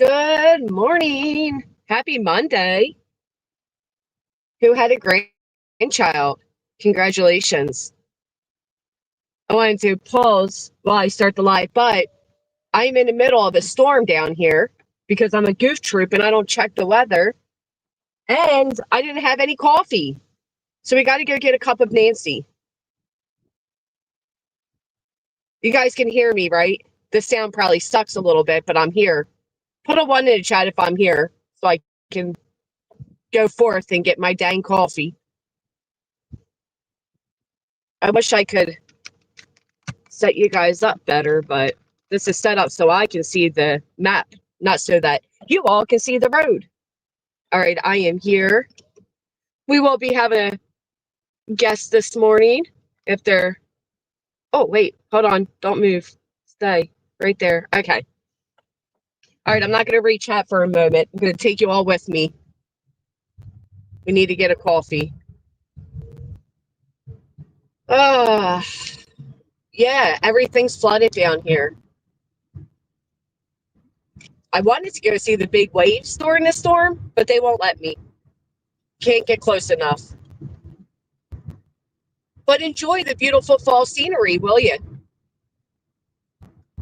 Good morning. Happy Monday. Who had a grandchild? Congratulations. I wanted to pause while I start the live, but I'm in the middle of a storm down here because I'm a goof troop and I don't check the weather. And I didn't have any coffee. So we got to go get a cup of Nancy. You guys can hear me, right? The sound probably sucks a little bit, but I'm here. Put a 1 in the chat if I'm here so I can go forth and get my dang coffee. I wish I could set you guys up better, but this is set up so I can see the map, not so that you all can see the road. All right, I am here. We will be having a guest this morning. If they're, oh, wait, hold on. Don't move. Stay right there. Okay. All right, I'm not going to reach out for a moment. I'm going to take you all with me. We need to get a coffee. Yeah, everything's flooded down here. I wanted to go see the big waves during the storm, but they won't let me. Can't get close enough. But enjoy the beautiful fall scenery, will you?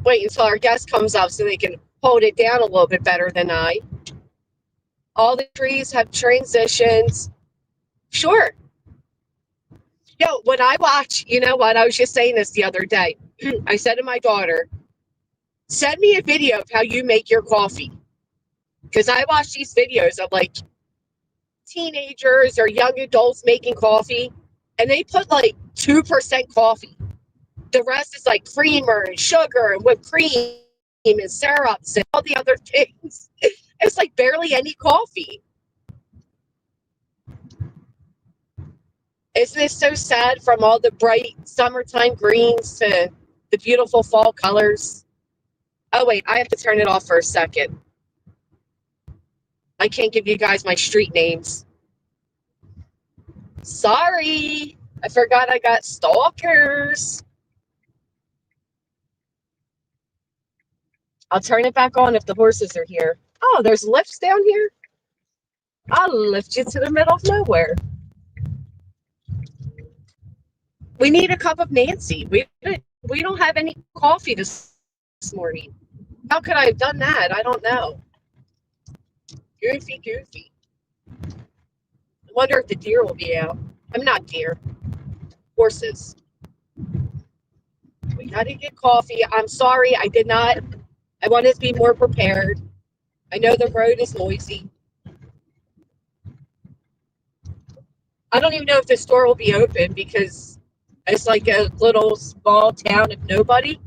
Wait until our guest comes up so they can hold it down a little bit better than I. All the trees have transitions. Sure. Yo, when I watch, you know what? I was just saying this the other day. I said to my daughter, send me a video of how you make your coffee. Because I watch these videos of like teenagers or young adults making coffee, and they put like 2% coffee. The rest is like creamer and sugar and whipped cream and syrups and all the other things. It's like barely any coffee. Isn't it so sad from all the bright summertime greens to the beautiful fall colors? Oh, wait, I have to turn it off for a second. I can't give you guys my street names. Sorry. I forgot I got stalkers. I'll turn it back on if the horses are here. Oh, there's lifts down here? I'll lift you to the middle of nowhere. We need a cup of Nancy. We don't have any coffee this morning. How could I have done that? I don't know. Goofy. I wonder if the deer will be out. I'm not deer. Horses. We got to get coffee. I'm sorry. I wanted to be more prepared. I know the road is noisy. I don't even know if the store will be open because it's like a little small town of nobody.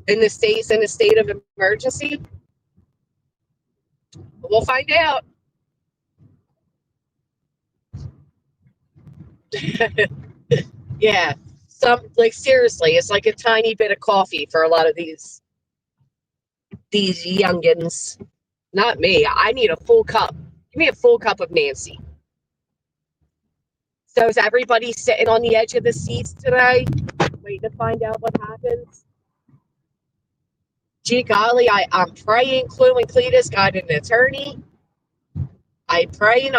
In the state's in a state of emergency. We'll find out. Yeah. Seriously, it's like a tiny bit of coffee for a lot of these youngins. Not me. I need a full cup. Give me a full cup of Nancy. So is everybody sitting on the edge of the seats today, waiting to find out what happens? Gee golly, I'm praying Clue and Cletus got an attorney. I'm praying.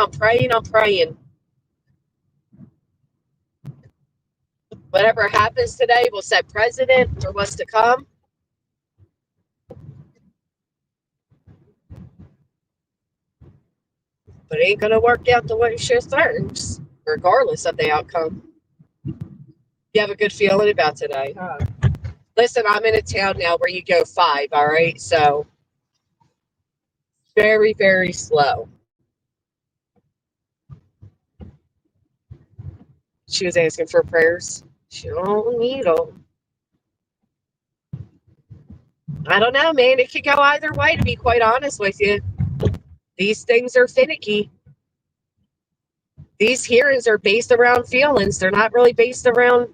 Whatever happens today will set precedent for what's to come. But it ain't going to work out the way she thinks, regardless of the outcome. You have a good feeling about today, huh? Listen, I'm in a town now where you go 5, all right? So, very, very slow. She was asking for prayers. She don't need them. I don't know, man. It could go either way, to be quite honest with you. These things are finicky. These hearings are based around feelings. They're not really based around.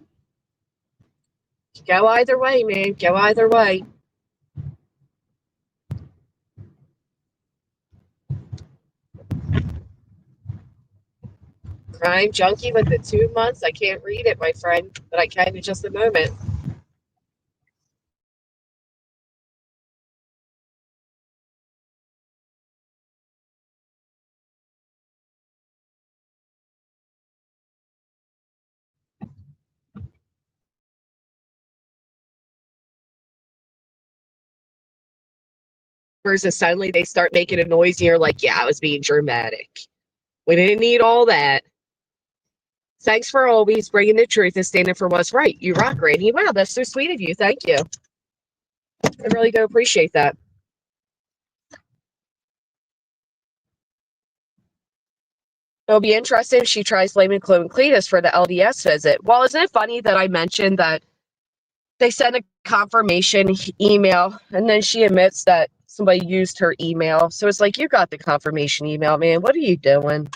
Go either way, man. Go either way. Crime junkie with the 2 months. I can't read it, my friend, but I can in just a moment. Versus suddenly they start making a noise and you're like, yeah, I was being dramatic. We didn't need all that. Thanks for always bringing the truth and standing for what's right. You rock, Randy. Wow, that's so sweet of you. Thank you. I really do appreciate that. It'll be interesting if she tries blaming Chloe and Cletus for the LDS visit. Well, isn't it funny that I mentioned that they sent a confirmation email and then she admits that somebody used her email? So it's like, you got the confirmation email, man. What are you doing?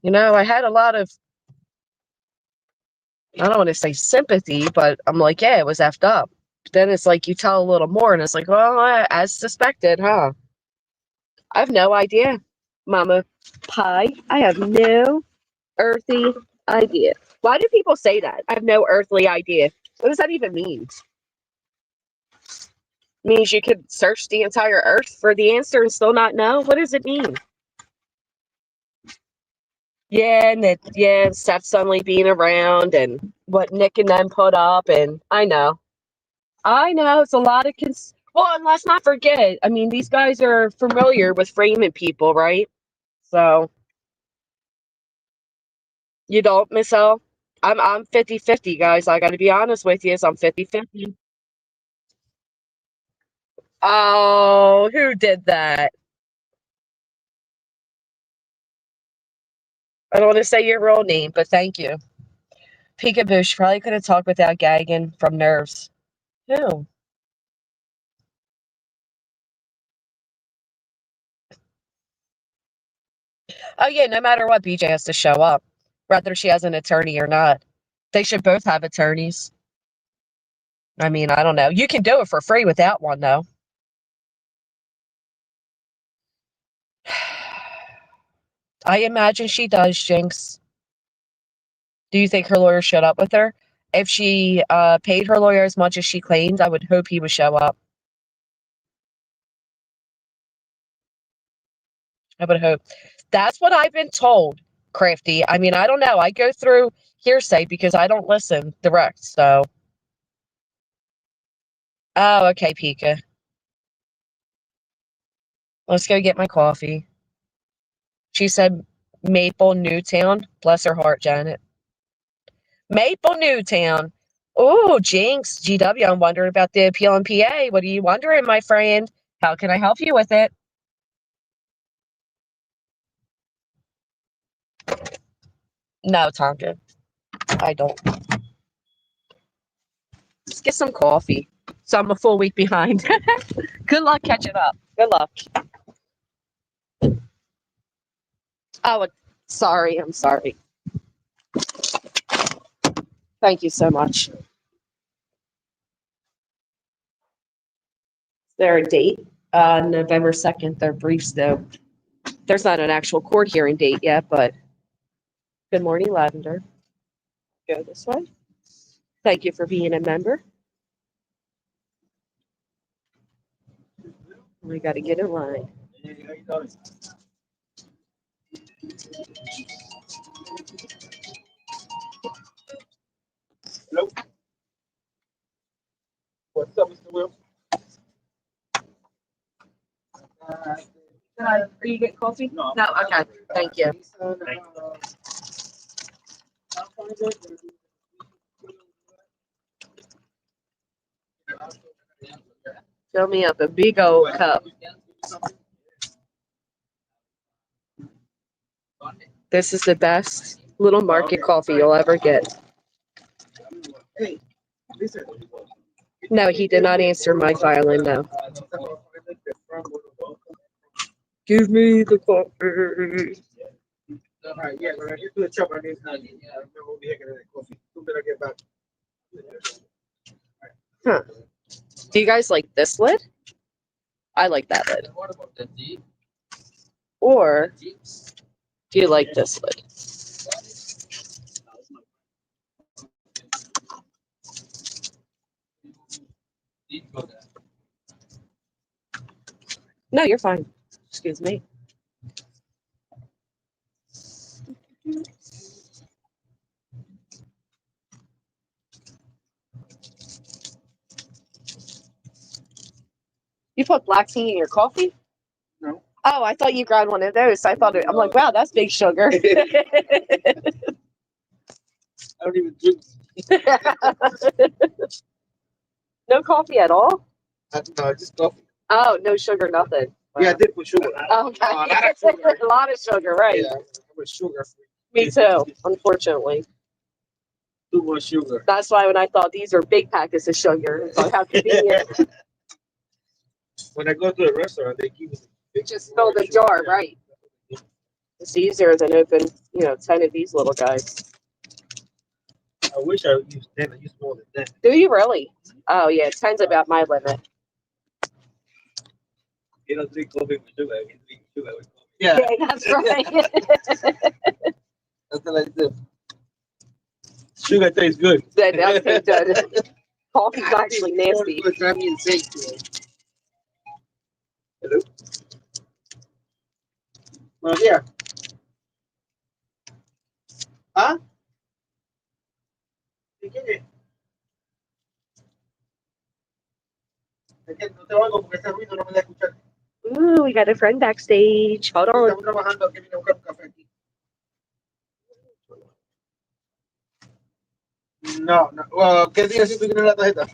You know, I had a lot of, I don't want to say sympathy, but I'm like, yeah, it was effed up. But then it's like you tell a little more and it's like, well, as suspected, huh? I have no idea, Mama Pie. I have no earthly idea. Why do people say that? I have no earthly idea. What does that even mean? It means you could search the entire earth for the answer and still not know? What does it mean? Yeah, and that, yeah, Seth suddenly being around and what Nick and them put up, and I know. It's a lot of well, and let's not forget, I mean, these guys are familiar with framing people, right? So you don't, Miss L? I'm 50-50, guys. I gotta be honest with you, so I'm 50-50. Oh, who did that? I don't want to say your real name, but thank you. Peekaboo, she probably could have talked without gagging from nerves. Who? Oh, yeah, no matter what, BJ has to show up, whether she has an attorney or not. They should both have attorneys. I mean, I don't know. You can do it for free without one, though. I imagine she does, Jinx. Do you think her lawyer showed up with her? If she paid her lawyer as much as she claimed, I would hope he would show up. I would hope. That's what I've been told, Crafty. I mean, I don't know. I go through hearsay because I don't listen direct, so. Oh, okay, Pika. Let's go get my coffee. She said Maple Newtown. Bless her heart, Janet. Maple Newtown. Oh, Jinx, GW, I'm wondering about the appeal in PA. What are you wondering, my friend? How can I help you with it? No, Tonka, I don't. Let's get some coffee. So I'm a full week behind. Good luck catching up. Good luck. Oh, sorry. I'm sorry. Thank you so much. Is there a date? November 2nd. They're briefs, though. There's not an actual court hearing date yet, but good morning, Lavender. Go this way. Thank you for being a member. We got to get in line. Hello. What's up, Mr. Will? Are you getting coffee? No. Okay. Thank you. Fill me up a big old cup. This is the best little market coffee you'll ever get. No, he did not answer my filing, no. Give me the coffee. Huh. Do you guys like this lid? I like that lid. Or do you like this lid? No, you're fine. Excuse me. You put black tea in your coffee? No. Oh, I thought you grabbed one of those. I thought I'm like, wow, that's big sugar. I don't even drink. No coffee at all? No, just coffee. Oh, no sugar, nothing. Wow. Yeah, I did put sugar. Okay. A lot of sugar, right? Yeah, I'm a sugar free. Me too, unfortunately. Too much sugar. That's why when I thought these are big packets of sugar, I thought how convenient. When I go to a restaurant, they give me Just fill the jar, right? It's easier than open, 10 of these little guys. I wish I used 10. I use more than 10. Do you really? Oh, yeah, 10's about my limit. You don't drink coffee with sugar. You drink sugar with coffee. Yeah, that's right. that's what I do. Sugar tastes good. That does taste good. Coffee's actually nasty. Drive me insane. Hello? Buenos días. ¿Ah? ¿De quién es? Es que no te oigo porque ese ruido no me da a escuchar. Ooh, we got a friend backstage. Hold on. Estamos trabajando aquí, vine a buscar un café aquí. No, no. ¿Qué día si tú tienes la tarjeta?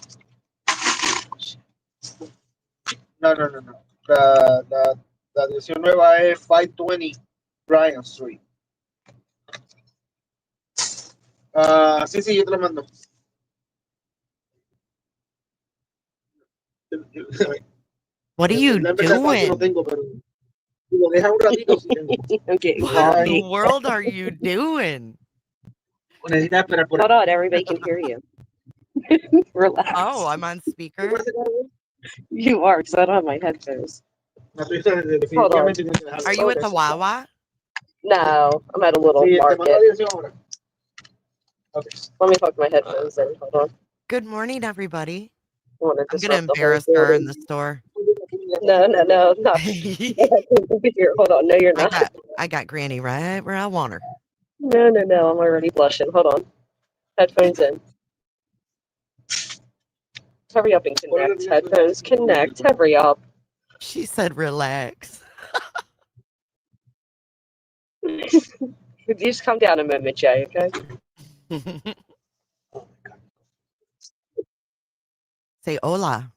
No. La dirección nueva es 520 Bryan Street. Sí, yo te la mando. What are you doing? Lo deja un ratito. Okay. What in the world are you doing? Hold on, everybody can hear you. Relax. Oh, I'm on speaker. You are, because I don't have my headphones. Hold on. Are you at the Wawa? No, I'm at a little market. Okay. Let me hook my headphones in. Hold on. Good morning, everybody. I'm I'm gonna embarrass her in the store. No. Here, hold on. No, you're not. I got Granny right where I want her. No. I'm already blushing. Hold on. Headphones in. Hurry up and connect. Headphones connect. Hurry up. She said, "Relax." You just calm down a moment, Jay. Okay. Say hola.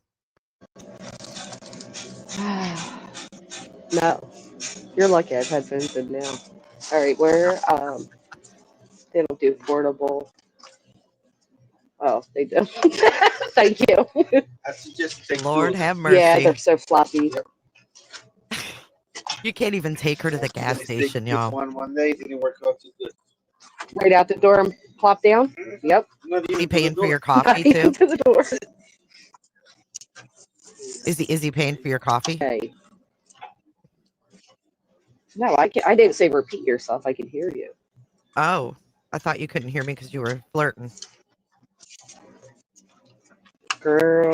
No, you're lucky I have headphones in now. All right, where they don't do portable. Oh, they do. Thank you. Lord have mercy. Yeah, they're so floppy. You can't even take her to the gas station, y'all. One day didn't work out too good. Right out the door and plop down. Yep. Is he paying for your coffee too? To the door. Is he paying for your coffee? Hey. No, I didn't say repeat yourself. I can hear you. Oh, I thought you couldn't hear me because you were flirting. Girl.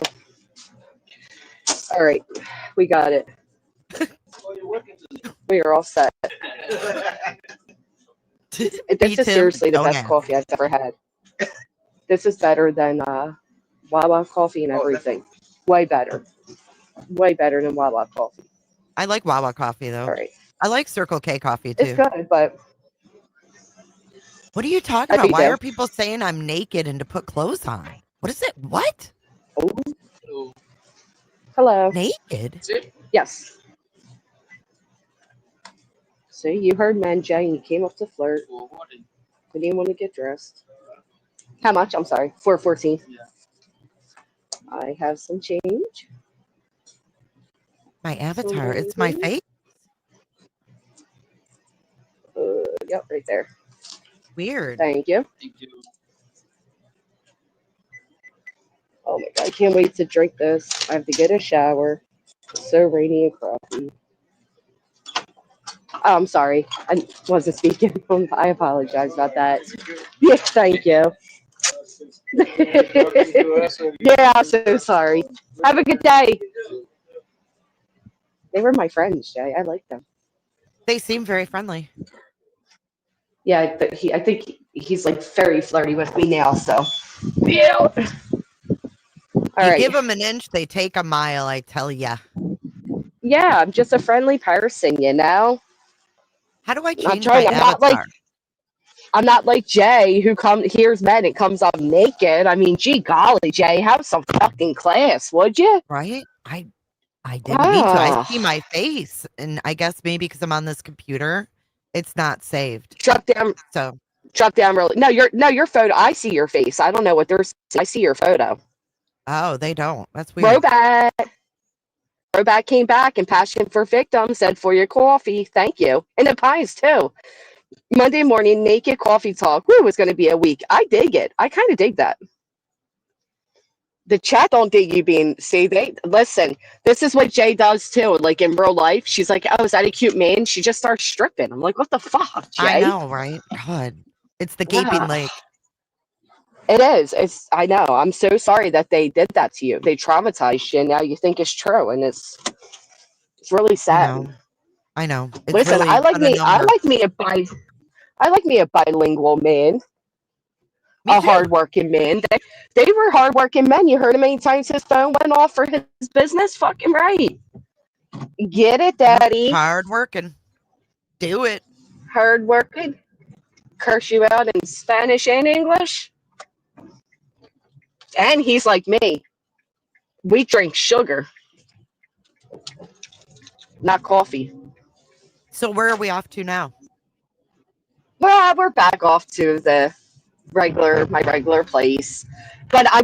All right, we got it. We are all set. This is seriously the best coffee I've ever had. This is better than Wawa coffee and everything. Way better. Way better than Wawa coffee. I like Wawa coffee though. All right. I like Circle K coffee too. It's good, but what are you talking about? Why are people saying I'm naked and to put clothes on? What is it? What? Oh. Hello. Naked? Yes. See, you heard men, Jay, and you came up to flirt. Didn't even want to get dressed. How much? I'm sorry. $4.14. Yeah. I have some change. My avatar. It's my face. Yep, right there. Weird. Thank you. Oh my god, I can't wait to drink this. I have to get a shower. It's so rainy and crappy. Oh, I'm sorry. I wasn't speaking. I apologize about that. Yeah, thank you. Yeah, I'm so sorry. Have a good day. They were my friends, Jay. I like them. They seem very friendly. Yeah, I think he's like very flirty with me now. So, yeah. All You right. give them an inch, they take a mile, I tell ya. Yeah, I'm just a friendly person, you know? How do I I'm not change my trying, avatar? I'm not like Jay who hears men and comes up naked. I mean, gee golly, Jay, have some fucking class, would you? Right? I didn't mean to. I see Ah, my face, and I guess maybe because I'm on this computer, it's not saved. drop down, So, drop down really. No, your photo. I see your face. I don't know what they're. I see your photo. oh, they don't. That's weird. Roback. Roback came back and Passion for Victims said for your coffee, thank you, and the pies too. Monday morning naked coffee talk. Woo, was going to be a week. I dig it. I kind of dig that. The chat don't dig you being see they listen. This is what Jay does too. Like in real life, she's like, "Oh, is that a cute man?" She just starts stripping. I'm like, "What the fuck, I Jay?" know, right? God, it's the gaping Ah, lake. it is. It's. I know. I'm so sorry that they did that to you. They traumatized you. And now you think it's true, and it's really I sad. know. I know. It's Listen, really but a I number. like me a I like me a bilingual man, Me a too. hardworking man. They were hardworking men. You heard how many times his phone went off for his business? Fucking right. Get it, Yep. daddy. Hard working. Do it. Hardworking. Curse you out in Spanish and English. And he's like me. We drink sugar, not coffee. So where are we off to now? Well, we're back off to my regular place. But I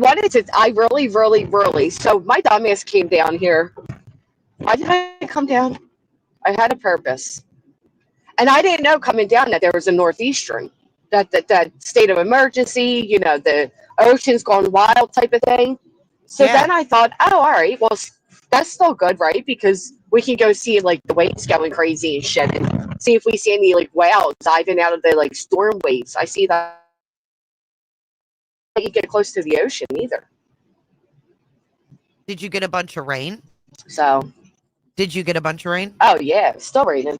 really, really, really, so my dumbass came down here. Why did I come down? I had a purpose. And I didn't know coming down that there was a northeastern, that state of emergency, the ocean's gone wild type of thing. So Yeah. then I thought, oh, all right, well, that's still good, right? Because we can go see like the waves going crazy and shit, and see if we see any like whales diving out of the like storm waves. I see that you get close to the ocean either. Did you get a bunch of rain? So, Did you get a bunch of rain? oh yeah, it's still raining.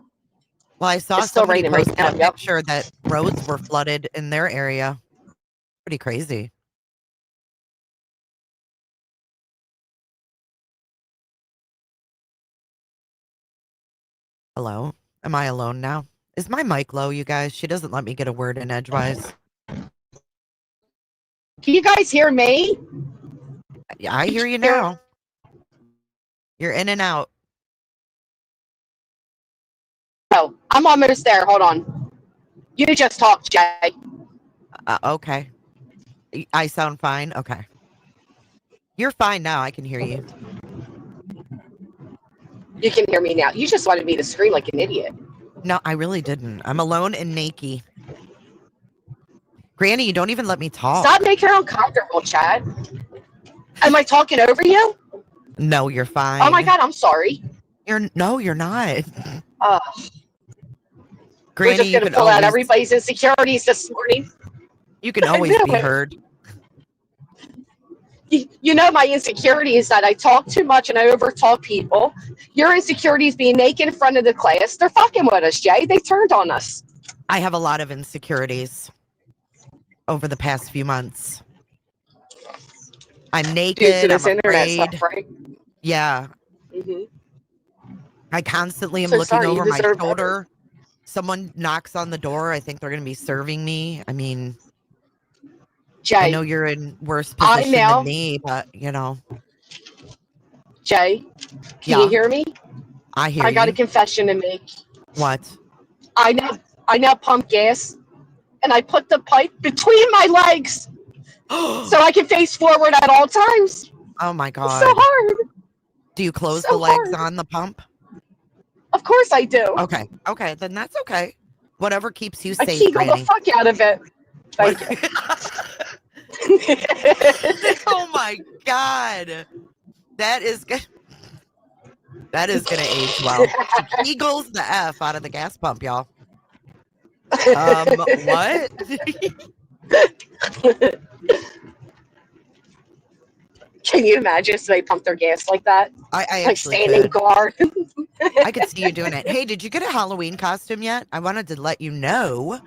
Well, I saw It's still somebody raining right posted now. a Yep. picture that roads were flooded in their area. Pretty crazy. Hello? Am I alone now? Is my mic low, you guys? She doesn't let me get a word in edgewise. Can you guys hear me? Yeah, I hear you Hear- now. You're in and out. Oh, I'm almost there. Hold on. You just talked, Jay. Okay. I sound fine. Okay. You're fine now. I can hear you. You can hear me now. You just wanted me to scream like an idiot. No, I really didn't. I'm alone and naked. Granny, you don't even let me talk. Stop making her uncomfortable, Chad. Am I talking over you? No, you're fine. Oh my god, I'm sorry. No, you're not. Uh, we're Granny, just you gonna can pull out always everybody's insecurities this morning. I always knew be it. heard. You know my insecurity is that I talk too much and I overtalk people. Your insecurities being naked in front of the class. They're fucking with us, Jay. They turned on us. I have a lot of insecurities over the past few months. I'm Due to naked. I'm this internet stuff, afraid. right? Yeah. Mm-hmm. I constantly am So looking sorry, you over my deserve better. shoulder. Someone knocks on the door. I think they're going to be serving me. I mean, I know Jay, you're in worse I position than now, me, but Jay, can you yeah, hear me? I hear I got a you. confession to make. What? I now pump gas and I put the pipe between my legs so Oh I can face forward at all times. my It's so God. hard. Do you close the So legs hard. on the pump? Of course I do. Okay. Okay. Then that's okay. Whatever keeps you I safe, kegel the Granny. fuck out of it. What? Thank Oh my God. That is good. That is going to age well. She kegels the F out of the gas pump, y'all. What? Can you imagine if they pump their gas like that? I Like actually standing could. guard. I could see you doing it. Hey, did you get a Halloween costume yet? I wanted to let you know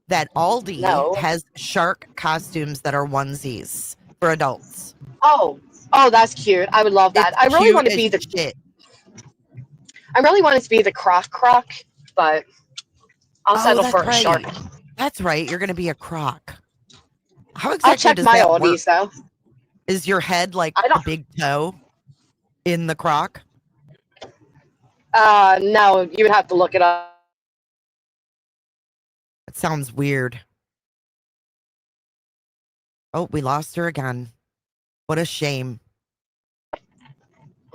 that Aldi No. has shark costumes that are onesies for adults. Oh, Oh, that's cute. I would love that. It's I really want cute to as be the. shit. I really want it to be the croc, but I'll Oh, settle that's for a shark. right. That's right. You're gonna be a croc. How I'll exactly check does my that work? oldies though. Is your head like I the don't. big toe in the croc? No, you would have to look it up. That sounds weird. Oh, we lost her again. What a shame.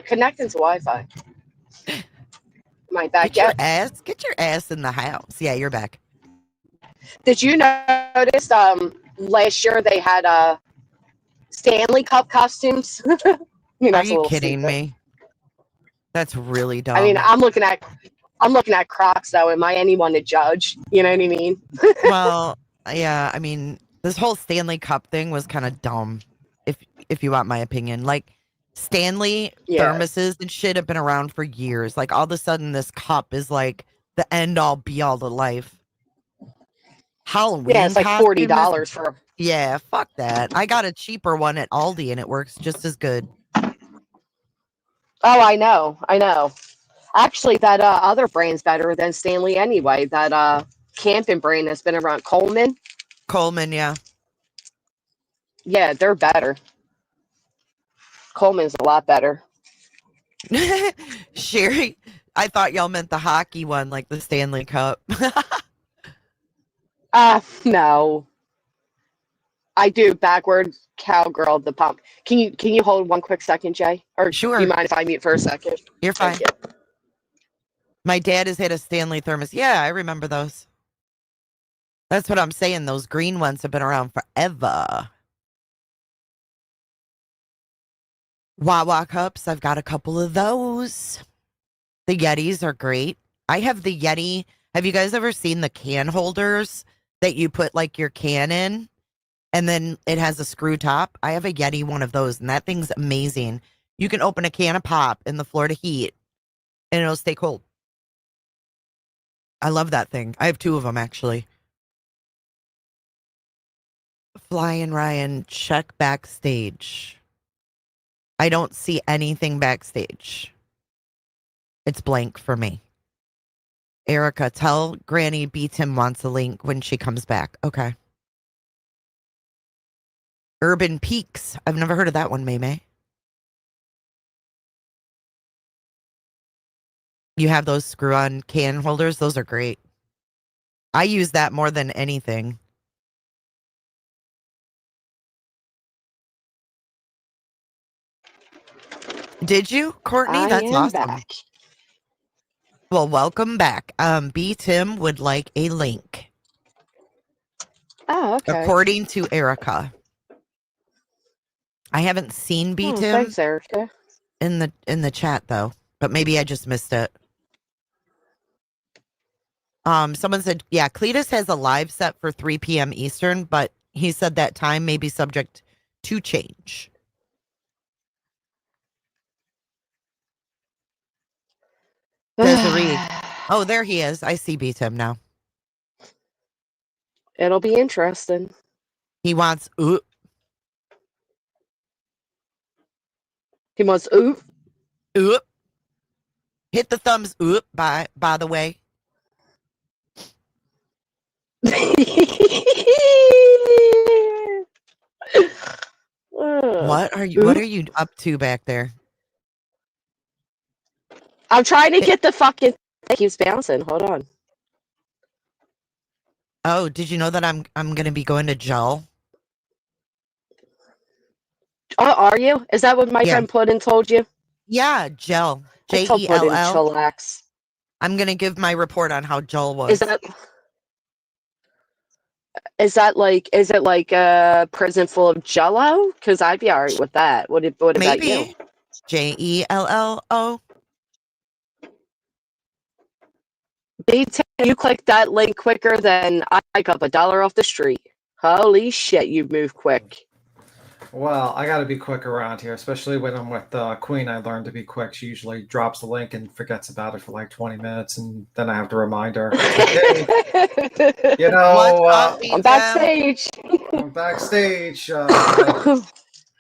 Connecting to Wi-Fi. Am I back yet? Get your ass in the house. Yeah, you're back. Did you notice? Last year they had Stanley Cup costumes. Are That's a you little kidding stupid. me? That's really I mean, dumb. I'm looking at Crocs though. Am I anyone to judge? You know what I mean? Well, yeah, I mean, this whole Stanley Cup thing was kind of dumb, if you want my opinion. Like Stanley Yeah. thermoses and shit have been around for years. Like all of a sudden this cup is like the end all be all to life. Yeah, Halloween it's like costume is $40 for. yeah, fuck that. I got a cheaper one at Aldi and it works just as good. Oh, I know. Actually, that other brand's better than Stanley anyway. That camping brand that's been around, Coleman. Coleman, yeah. Yeah, they're better. Coleman's a lot better. Sherry, I thought y'all meant the hockey one, like the Stanley Cup. No. I do backwards cowgirl the pump. Can you hold one quick second, Jay? Or do you Sure, mind if I mute for a second? you're Thank fine. you. My dad has had a Stanley thermos. Yeah, I remember those. That's what I'm saying. Those green ones have been around forever. Wawa cups, I've got a couple of those. The Yetis are great. I have the Yeti. Have you guys ever seen the can holders that you put like your can in and then it has a screw top? I have a Yeti one of those and that thing's amazing. You can open a can of pop in the Florida heat and it'll stay cold. I love that thing. I have two of them actually. Flying Ryan, check backstage. I don't see anything backstage. It's blank for me. Erica, tell Granny B. Tim wants a link when she comes back. Okay. Urban Peaks. I've never heard of that one, May. You have those screw-on can holders? Those are great. I use that more than anything. Did you, Courtney? I That's am awesome. back. Well, welcome back. B. Tim would like a link. Oh, okay. According to Erica. I haven't seen B. Tim Thanks, Erica. in the chat though, but maybe I just missed it. Someone said, yeah, Cletus has a live set for 3 p.m. Eastern, but he said that time may be subject to change. Desiree. Oh, there he is. I see B. Tim now. It'll be interesting. He wants He wants ooh. Hit the thumbs up by the way. What are you up to back there? I'm trying to get the fucking. It keeps bouncing. Hold on. Oh, did you know that I'm gonna be going to gel? Oh, are you? Is that what my friend Puddin told you? Yeah, gel. I told Puddin Jell. chillax. I'm gonna give my report on how gel was. Is it like a prison full of Jello? Because I'd be alright with that. What about you? Jello. You click that link quicker than I pick up $1 off the street. Holy shit, you move quick. Well, I got to be quick around here, especially when I'm with Queen. I learned to be quick. She usually drops the link and forgets about it for like 20 minutes, and then I have to remind her. Hey, you know, I'm backstage. I'm backstage.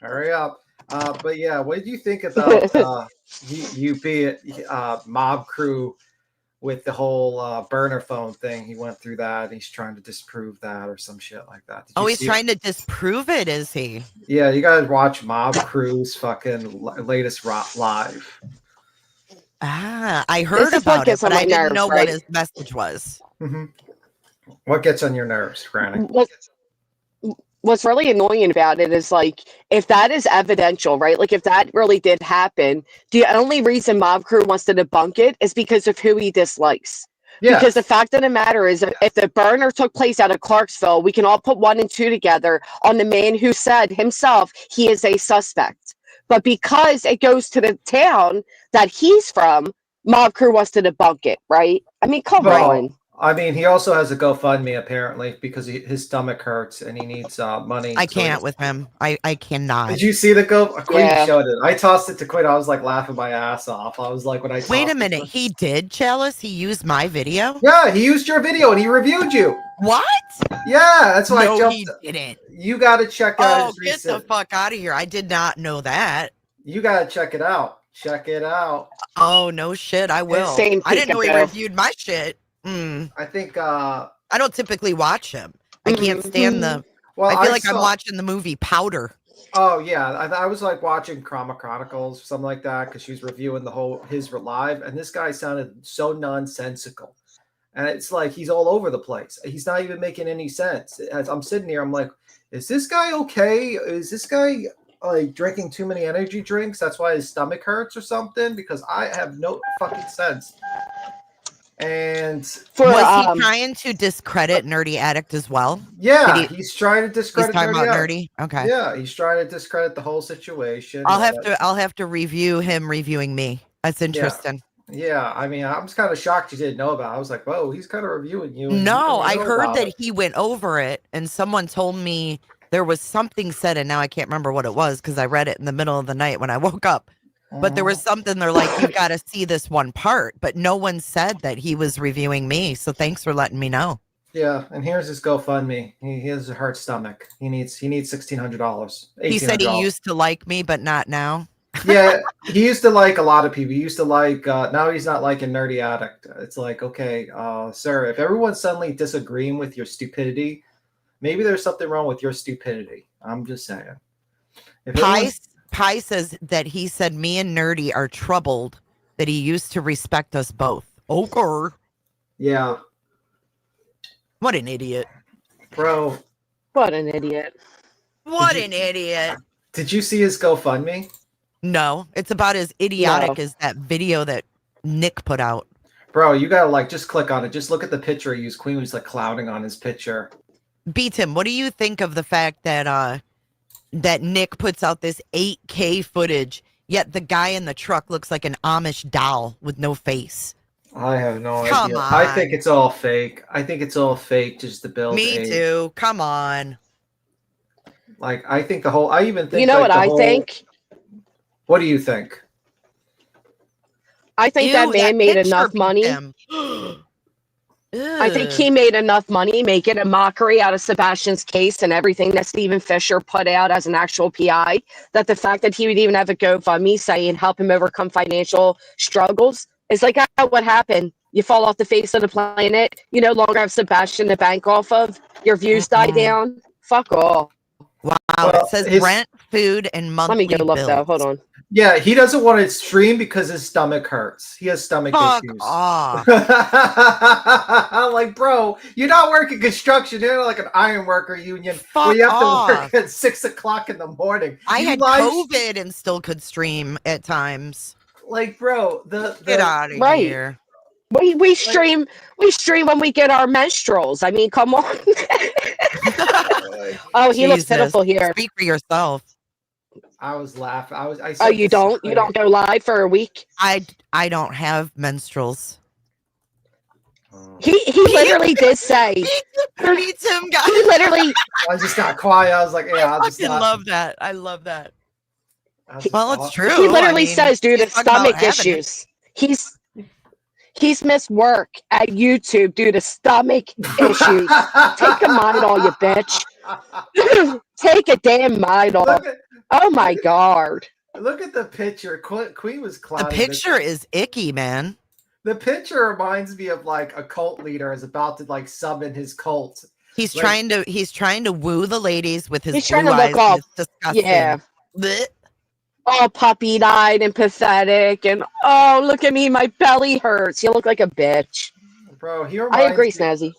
Hurry up. But yeah, what did you think about you being mob crew with the whole burner phone thing? He went through that. And he's trying to disprove that or some shit like that. Did Oh, you he's see trying to disprove it, is he? Yeah, you gotta watch Mob Crew's fucking latest live. Ah, I heard This is what about it, gets on but my I didn't nerves, know what right? his message was. Mm-hmm. What gets on your nerves, Granny? What's really annoying about it is like if that is evidential, right? Like if that really did happen, the only reason Mob Crew wants to debunk it is because of who he dislikes. Yeah. Because the fact of the matter is, if the burner took place out of Clarksville, we can all put 1 and 2 together on the man who said himself he is a suspect. But because it goes to the town that he's from, Mob Crew wants to debunk it, right? I mean, come on. I mean, he also has a GoFundMe apparently because his stomach hurts and he needs money. I can't with him. I cannot. Did you see the Queen Yeah. showed it? I tossed it to Queen. I was like laughing my ass off. I was like, when I tossed Wait a it minute. to- He did, Chalice? He used my video? Yeah, he used your video and he reviewed you. What? Yeah, that's why I No, jumped. he didn't. You got to check out Oh, his get recent. the fuck out of here. I did not know that. You got to check it out. Check it out. Oh, no shit. I will. Insane I didn't know he peekaboo. reviewed my shit. Mm. I think. I don't typically watch him. I can't stand the. Well, I feel like saw- I'm watching the movie Powder. Oh yeah, I was like watching Chroma Chronicles or something like that because she was reviewing his live, and this guy sounded so nonsensical, and it's like he's all over the place. He's not even making any sense. As I'm sitting here, I'm like, is this guy okay? Is this guy like drinking too many energy drinks? That's why his stomach hurts or something? Because I have no fucking sense. And was he trying to discredit Nerdy Addict as well? Yeah, he's trying to discredit. He's talking Nerdy about Addict. Nerdy. Okay. Yeah, he's trying to discredit the whole situation. I'll have to review him reviewing me. That's interesting. Yeah, I mean, I'm just kind of shocked you didn't know about it. I was like, whoa, he's kind of reviewing you. No, I heard that he went over it, and someone told me there was something said, and now I can't remember what it was because I read it in the middle of the night when I woke up. But there was something they're like, you got to see this one part. But no one said that he was reviewing me. So thanks for letting me know. Yeah, and here's his GoFundMe. He has a hurt stomach. He needs $1,600. He said he used to like me, but not now. Yeah, he used to like a lot of people. He used to like. Now he's not liking Nerdy Addict. It's like, okay, sir, if everyone's suddenly disagreeing with your stupidity, maybe there's something wrong with your stupidity. I'm just saying. Pi says that he said me and Nerdy are troubled, that he used to respect us both. Okay. Yeah. What an idiot. Bro. What an idiot. What an idiot. Did you see his GoFundMe? No. It's about as idiotic as that video that Nick put out. Bro, you gotta like just click on it. Just look at the picture he used. Queen was like clouding on his picture. Beat him. What do you think of the fact that that Nick puts out this 8K footage, yet the guy in the truck looks like an Amish doll with no face? I have no Come idea. on. I think it's all fake. I think it's all fake just to build. Me too. Come on. Like I think the whole. I even think. You know like, what I think? What do you think? I think that man made enough money. I think he made enough money making a mockery out of Sebastian's case and everything that Stephen Fisher put out as an actual PI, that the fact that he would even have a GoFundMe saying help him overcome financial struggles is like, oh, what happened? You fall off the face of the planet. You no longer have Sebastian to bank off of. Your views die down. Fuck off. Wow. It says rent, food, and monthly Let me go look bills. though. Hold on. Yeah, he doesn't want to stream because his stomach hurts. He has stomach issues. Off. I'm like, bro, you're not working construction. You're not like an iron worker union where you have to work at 6 o'clock in the morning. I had COVID and still could stream at times. Like, bro, get out of here. We stream when we get our menstruals. I mean, come on. Oh, he looks pitiful here. Speak for yourself. I was laughing. Oh, you don't? You don't go live for a week? I don't have menstruals. He literally did say. Me too, guys. He literally. I just got quiet. I was like, yeah, I fucking love that. I love that. Well, it's true. He literally says due to stomach issues. He's missed work at YouTube due to stomach issues. Take a mind all you bitch. Take a damn mind off. Oh my god. Look at the picture. Queen was The clowning. picture is icky, man. The picture reminds me of like a cult leader is about to like summon his cult. He's Like, trying to woo the ladies with his He's trying blue to look eyes. all, And it's disgusting. yeah, Blech. all puppy-eyed and pathetic, and oh, look at me, my belly hurts. You look like a bitch. bro, I agree, Snazzy.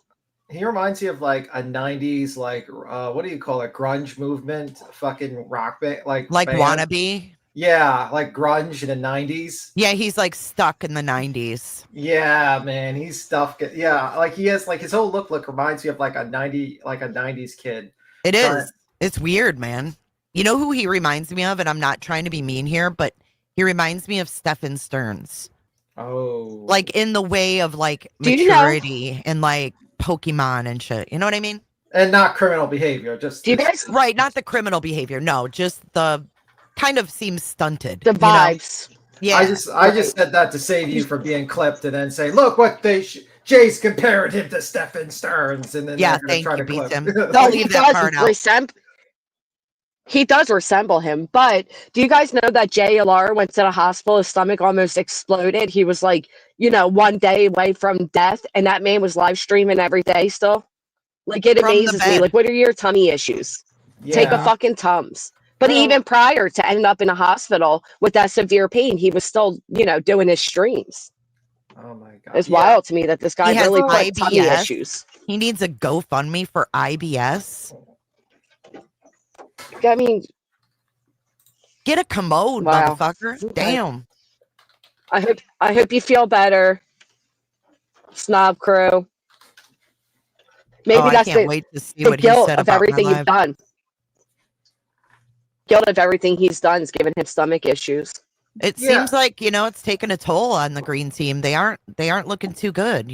he reminds me of like a 90s like what do you call it? Grunge movement, fucking rock band Like band. wannabe. Yeah, like grunge in the 90s. Yeah, he's like stuck in the 90s. Yeah, man, he's stuff. Yeah, like he has like his whole look reminds me of like a 90s kid. It is. It's weird, man. You know who he reminds me of? And I'm not trying to be mean here, but he reminds me of Stefan Stearns. Oh, Like in the way of like Do you know- maturity and like Pokemon and shit. You know what I mean? and not criminal behavior. Just Do you guys Right. Not the criminal behavior. No, just the kind of seems stunted. the you know? vibes? Yeah. I just said that to save you from being clipped, and then say, look what Jay's compared him to Stefan Stearns, and then Yeah, they're gonna thank try you, to clip. Beaton. No, I'll he leave that does part out. he does resemble him. But do you guys know that JLR went to the hospital? His stomach almost exploded. He was like, 1 day away from death, and that man was live streaming every day still. Like, it From the amazes me. bed. Like, what are your tummy issues? Take a Yeah. fucking Tums. But Well- even prior to ending up in a hospital with that severe pain, he was still, doing his streams. Oh my god, It's yeah. wild to me that this guy He has really put tummy IBS. issues. He needs a GoFundMe for IBS. I mean, Get a commode, Wow. motherfucker. Okay. Damn. I hope you feel better, Snob Crew. Maybe I that's can't wait to see the what he guilt said of about my everything you've live. done. Guilt of everything he's done is giving him stomach issues. It Yeah. seems like, it's taken a toll on the green team. They aren't looking too good,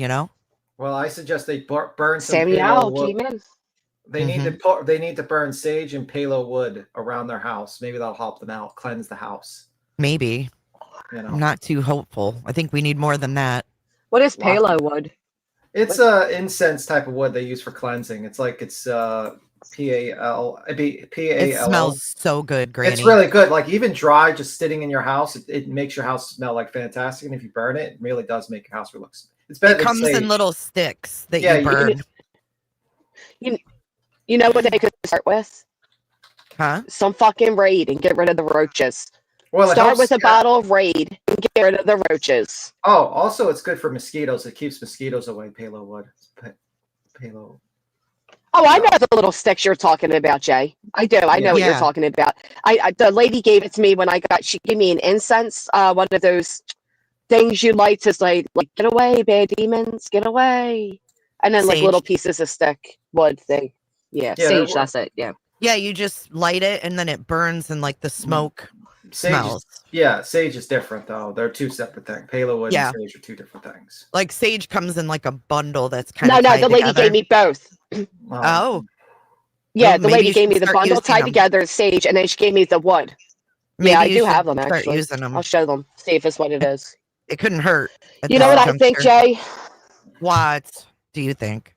Well, I suggest they burn some Samuel palo wood. came in. They need to burn sage and palo wood around their house. Maybe that'll help them out, cleanse the house. Maybe. You know, I'm not too hopeful. I think we need more than that. What is Wow. palo wood? it's a incense type of wood they use for cleansing. It's like it's PAL. It smells so good, Granny. It's really good. Like even dry, just sitting in your house, it makes your house smell like fantastic. And if you burn it, it really does make your house look. It's better. It than comes in sage. little sticks that Yeah, you burn. You know what they could start with? Huh? Some fucking Raid and get rid of the roaches. Well, it Start helps- with a bottle of Raid and get rid of the roaches. Oh, also it's good for mosquitoes. It keeps mosquitoes away. Palo wood. Palo. Oh, I know the little sticks you're talking about, Jay. I do. I know what you're Yeah. talking about. The lady gave it to me when she gave me an incense, one of those things you light to say, like, get away, bad demons, get away. And then like Sage. little pieces of stick wood thing. Yeah, Yeah, sage, that- that's it. Yeah. Yeah, you just light it and then it burns and like the smoke Sage. smells. Yeah, sage is different though. They're two separate things. Palo wood Yeah. and sage are two different things. Like sage comes in like a bundle that's kind No, of no, the lady gave me both. Oh, Yeah, Well, the maybe lady you gave me should the start bundle using tied them. together, sage, and then she gave me the wood. maybe Yeah, I you do should have them start actually. using them. I'll show them. See if it's what it is. It couldn't hurt. at You know this what I think, juncture. Jay? What do you think?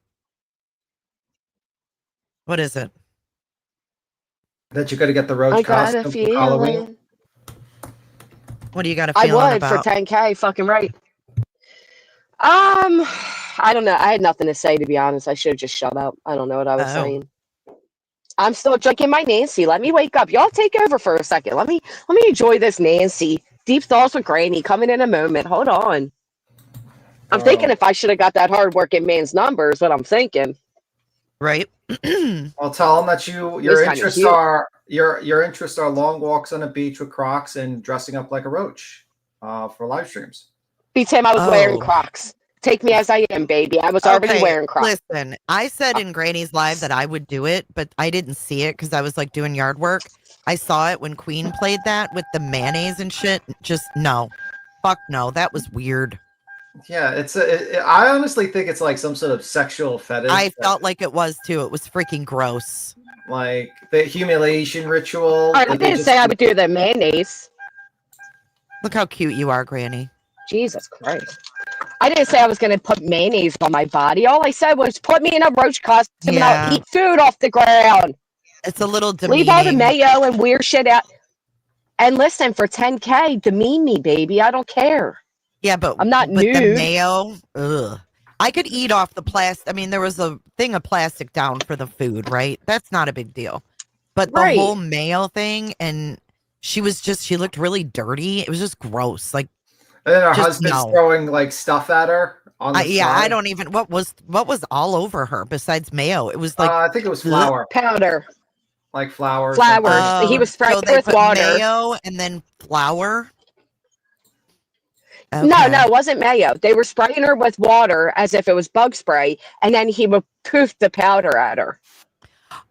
What is it? That you got to get the roach I got costume a for Halloween. feeling. What do you got a I feeling would about? for 10K, fucking right. I don't know. I had nothing to say, to be honest. I should have just shut up. I don't know what I was Oh. saying. I'm still drinking my Nancy. Let me wake up. Y'all take over for a second. Let me enjoy this Nancy. Deep thoughts with Granny coming in a moment. Hold on. I'm thinking if I should have got that hard-working man's number is what I'm thinking. Right? I'll tell them that your kinda interests cute. are your interests are long walks on a beach with Crocs and dressing up like a roach for live streams. Beats him, I was wearing Oh. Crocs. Take me as I am, baby. I was already wearing Crocs. Listen, I said in Granny's live that I would do it, but I didn't see it because I was like doing yard work. I saw it when Queen played that with the mayonnaise and shit. Just no. Fuck no. That was weird. Yeah, I honestly think it's like some sort of sexual fetish. I felt like it was too. It was freaking gross. like the humiliation ritual. All right, I like they didn't just- say I would do the mayonnaise. Look how cute you are, Granny. Jesus Christ. I didn't say I was going to put mayonnaise on my body. All I said was put me in a roach costume and I'll Yeah. eat food off the ground. It's a little Leave all the demeaning. mayo and weird shit out. And listen, for 10K, demean me, baby. I don't care. Yeah, but I'm not the nude. mayo, ugh. I could eat off the plastic. I mean, there was a thing of plastic down for the food, right? That's not a big deal. But the whole Right. mayo thing, and she looked really dirty. It was just gross. Like, And then her just husband's no. throwing like stuff at her on the Yeah, I side. don't even. What was all over her besides mayo? It was like I think it was bleh. flour, Powder. like flour. Or Flowers. something. He was spraying so they with put water. mayo and then flour. No, Okay. it wasn't mayo. They were spraying her with water as if it was bug spray, and then he would poof the powder at her.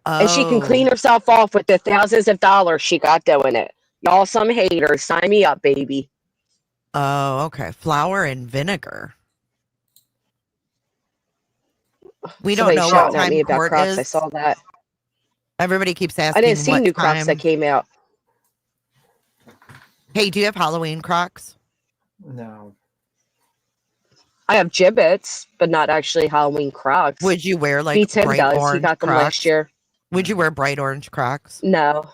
And she can clean Oh, herself off with the thousands of dollars she got doing it. Y'all some haters. Sign me up, baby. okay. Flour and vinegar. We don't Somebody know what shouting at time me about court Crocs. I is. saw that. Everybody keeps I asking didn't see what new Crocs that time. came out. Hey, do you have Halloween Crocs? No. I have gibbets, but not actually Halloween Crocs. Would you wear like Beats him bright does. He orange got them last Crocs? year. Would you wear bright orange Crocs? No,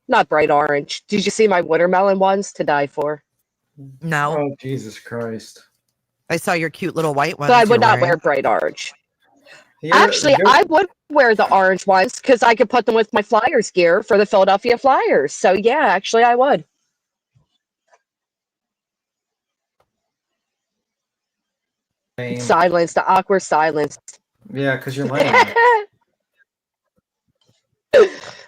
not bright orange. Did you see my watermelon ones to die for? No. Oh, Jesus Christ. I saw your cute little white ones. So I you're would not wear wearing. bright orange. You're- Actually, you're- I would wear the orange ones because I could put them with my Flyers gear for the Philadelphia Flyers. So yeah, actually I would. lame. Silence, the awkward silence. Yeah, because you're lame.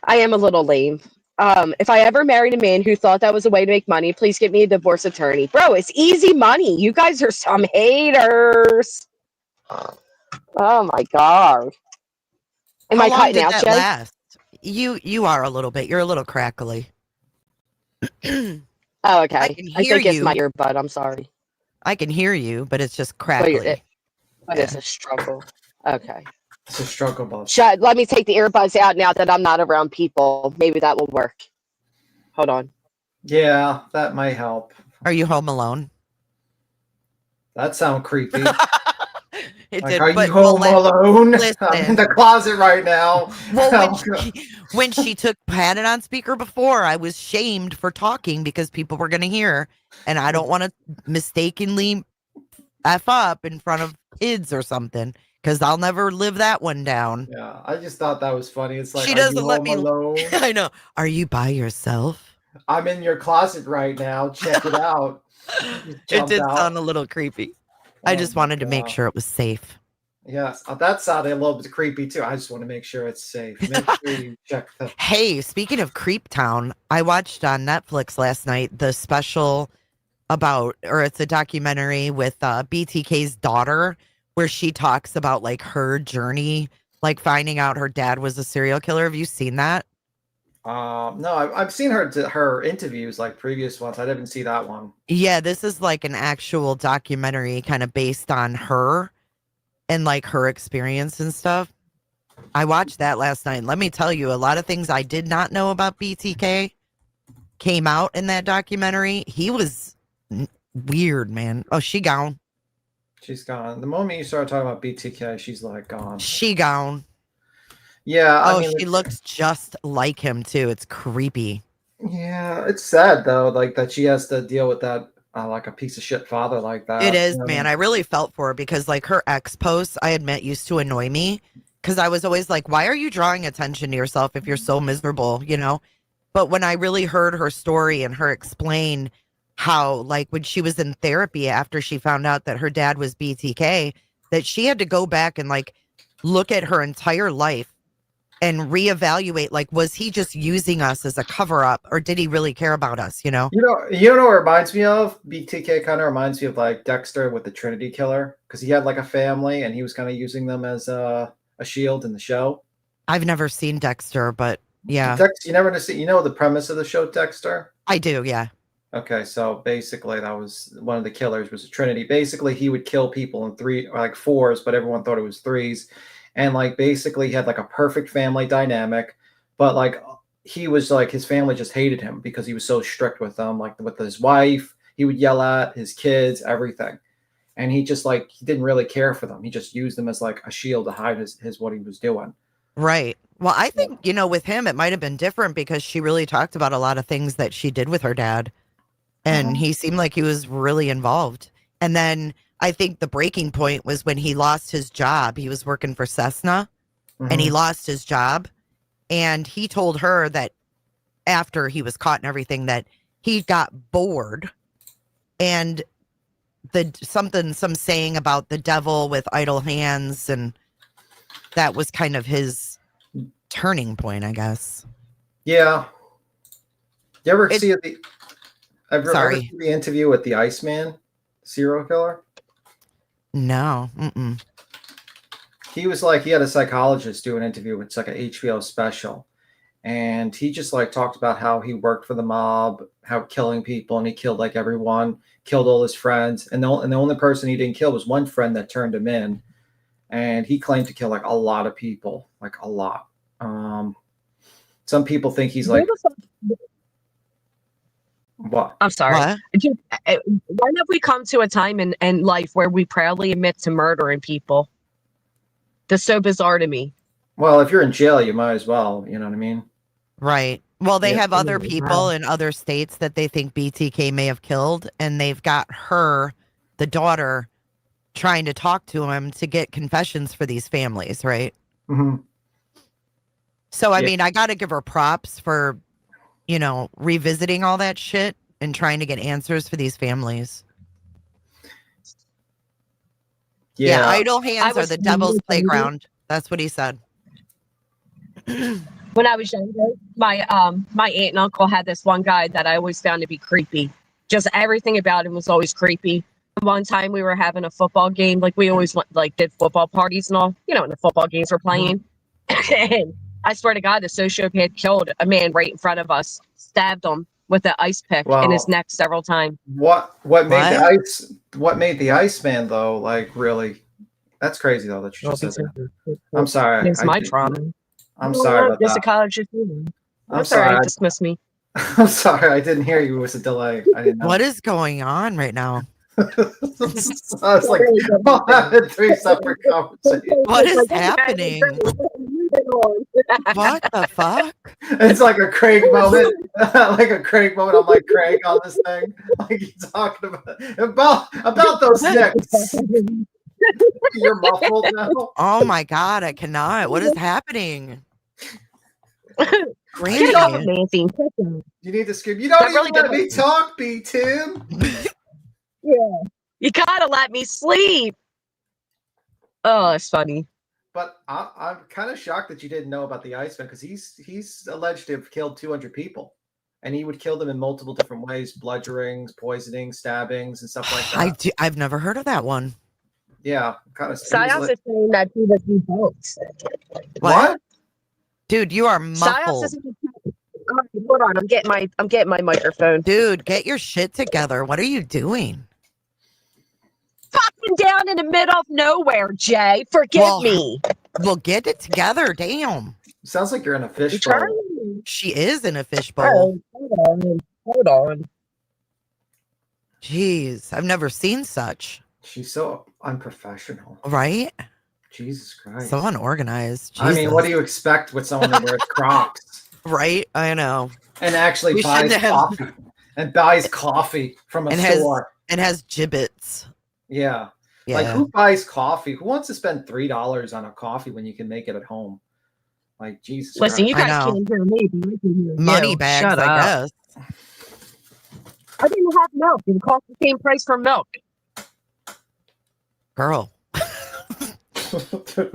I am a little lame. If I ever married a man who thought that was a way to make money, please get me a divorce attorney. Bro, it's easy money. You guys are some haters. Oh my God. Am How I long cutting did out, that Jay? last? You are a little bit. You're a little crackly. Oh, okay. I can I hear think it's my you. earbud. I'm sorry. I can hear you, but it's just But crackly. it's a struggle. Okay. It's a struggle bus. Let me take the earbuds out now that I'm not around people. Maybe that will work. Hold on. Yeah, that might help. Are you home alone? That sounds creepy. It Like, did. are But you home alone? listen. I'm in the closet right now. Well, when she had it on speaker before, I was shamed for talking because people were going to hear, and I don't want to mistakenly F up in front of kids or something because I'll never live that one down. Yeah, I just thought that was funny. It's like, She are you doesn't let home me. alone? I know. Are you by yourself? I'm in your closet right now. Check it out. It Jump did out. sound a little creepy. I Oh just my wanted to make God. sure it was safe. Yes, that sounded a little bit creepy too. I just want to make sure it's safe. Make sure you check the. Hey, speaking of Creep Town, I watched on Netflix last night the special it's a documentary with BTK's daughter where she talks about like her journey, like finding out her dad was a serial killer. Have you seen that? No, I've seen her interviews, like previous ones. I didn't see that one. Yeah, this is like an actual documentary kind of based on her and like her experience and stuff. I watched that last night. Let me tell you, a lot of things I did not know about BTK came out in that documentary. He was weird, man. Oh, she gone. She's gone. The moment you start talking about BTK, she's like gone. She gone. Yeah, I Oh, mean, she looks just like him too. It's creepy. yeah, it's sad though, like that she has to deal with that, like a piece of shit father like that. It is, you know? man. I really felt for her because like her ex posts, I admit, used to annoy me because I was always like, why are you drawing attention to yourself if you're so miserable, you know? But when I really heard her story and her explain how, like, when she was in therapy after she found out that her dad was BTK, that she had to go back and like look at her entire life and reevaluate, like, was he just using us as a cover up or did he really care about us, you know? You know what it reminds me of? BTK kind of reminds me of like Dexter with the Trinity Killer, because he had like a family and he was kind of using them as a shield in the show. I've never seen Dexter, but yeah. You never see. You know the premise of the show, Dexter? I do, yeah. Okay, so basically that was one of the killers was a Trinity. Basically, he would kill people in three or like fours, but everyone thought it was threes. And like basically he had like a perfect family dynamic, but like he was like his family just hated him because he was so strict with them, like with his wife, he would yell at his kids, everything. And he just like he didn't really care for them. He just used them as like a shield to hide his what he was doing. Right. Well, I think, with him, it might have been different because she really talked about a lot of things that she did with her dad. And he seemed like he was really involved. And then I think the breaking point was when he lost his job. He was working for Cessna and he lost his job. And he told her that after he was caught and everything, that he got bored. And some saying about the devil with idle hands. And that was kind of his turning point, I guess. Yeah. You ever see the ever Sorry. see the interview with the Iceman serial killer? No. Mm-mm. He was like, he had a psychologist do an interview. It's like an HBO special. And he just like talked about how he worked for the mob, how killing people, and he killed like everyone, killed all his friends. And the only person he didn't kill was one friend that turned him in. And he claimed to kill like a lot of people, like a lot. Some people think he's like, what? I'm sorry. What? When have we come to a time in life where we proudly admit to murdering people? That's so bizarre to me. Well, if you're in jail, you might as well. You know what I mean? Right. Well, they Yeah. have other people in other states that they think BTK may have killed, and they've got her, the daughter, trying to talk to him to get confessions for these families, right? Mm-hmm. So, I mean, I got to give her props for, revisiting all that shit and trying to get answers for these families. Yeah, idle hands are the devil's playground. That's what he said. When I was younger, my aunt and uncle had this one guy that I always found to be creepy. Just everything about him was always creepy. One time we were having a football game, like we always did football parties and all, when the football games were playing. And I swear to God, the sociopath killed a man right in front of us, stabbed him with an ice pick in his neck several times. What made the Iceman though? Like really, that's crazy though. That you just said that. I'm sorry. It's my trauma. I'm sorry about Just that. a college. I'm sorry. Dismiss me. I'm sorry. I didn't hear you. It was a delay. I didn't know. What is going on right now? I was like, I had 3 separate conversations. What is happening? What the fuck? It's like a Craig moment. Like a Craig moment. I'm like Craig on this thing. Like you talking about those Knicks. You're muffled now. Oh my God, I cannot. What is happening? Granny. Get off of Nancy. You need to scream. You don't even really let me talk, B Tim. Yeah. You gotta let me sleep. Oh, it's funny. But I'm kind of shocked that you didn't know about the Iceman because he's alleged to have killed 200 people, and he would kill them in multiple different ways: bludgeonings, poisoning, stabbings, and stuff like that. I've never heard of that one. Yeah, kind of. Psyos is saying that he was revoked. What? Dude, you are Psyos muffled. is. Hold on, I'm getting my microphone. Dude, get your shit together. What are you doing? Fucking down in the middle of nowhere, Jay. Forgive me. Well, get it together. Damn. Sounds like you're in a fishbowl. She is in a fishbowl. Hold on. Jeez, I've never seen such. She's so unprofessional. Right? Jesus Christ. So unorganized. Jesus. I mean, what do you expect with someone that wears Crocs? Right? I know. And actually buys coffee. And buys coffee from a store. And has gibbets. Yeah. Yeah. Like, who buys coffee? Who wants to spend $3 on a coffee when you can make it at home? Like, Jesus Listen, Christ. you guys can't hear me. But I can hear Money you. bags, Shut I up. guess. I didn't have milk. It cost the same price for milk. Girl. We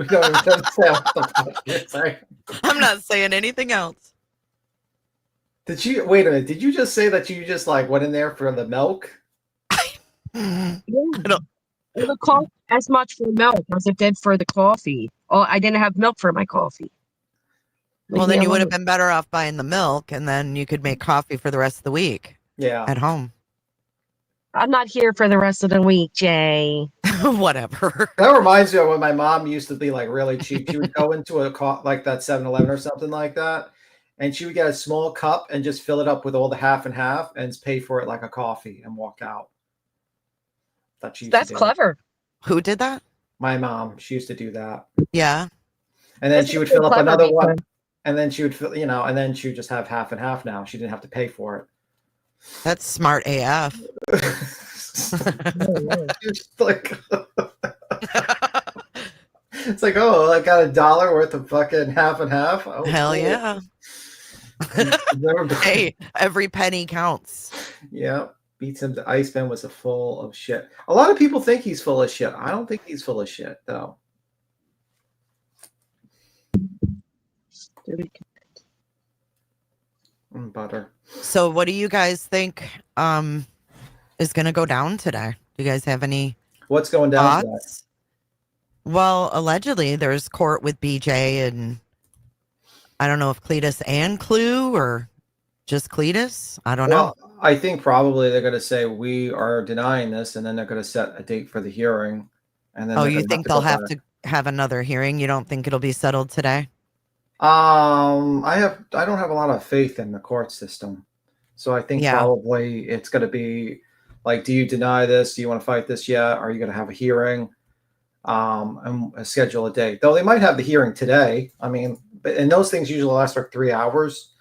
don't even say what the fuck you're saying. I'm not saying anything else. Wait a minute, did you just say that you just like went in there for the milk? Yeah. It would cost as much for milk as it did for the coffee. Oh, I didn't have milk for my coffee. Well, then you would have been better off buying the milk, and then you could make coffee for the rest of the week. Yeah. At home. I'm not here for the rest of the week, Jay. Whatever. That reminds me of when my mom used to be like really cheap. She would go into like that 7-Eleven or something like that, and she would get a small cup and just fill it up with all the half and half and pay for it like a coffee and walk out. That's clever. Who did that? My mom. She used to do that. Yeah. And then she would fill up another one. and then she would, and then she would just have half and half. Now she didn't have to pay for That's smart AF. it. It's like, it's like, oh, I got $1 worth of fucking half and half. Oh, Hell cool. yeah. Hey, every penny counts. Yeah. Beats him to Iceman was full of shit. A lot of people think he's full of shit. I don't think he's full of shit, though. Butter. So what do you guys think is going to go down today? Do you guys have any What's going down today? thoughts? Well, allegedly there's court with BJ and I don't know if Cletus and Clue or just Cletus. I don't know. I think probably they're going to say we are denying this, and then they're going to set a date for the hearing. And then You think they'll have to have another hearing? You don't think it'll be settled today? I don't have a lot of faith in the court system, so I think probably it's going to be like, do you deny this? Do you want to fight this yet? Are you going to have a hearing? And schedule a date. Though they might have the hearing today. I mean, and those things usually last like 3 hours.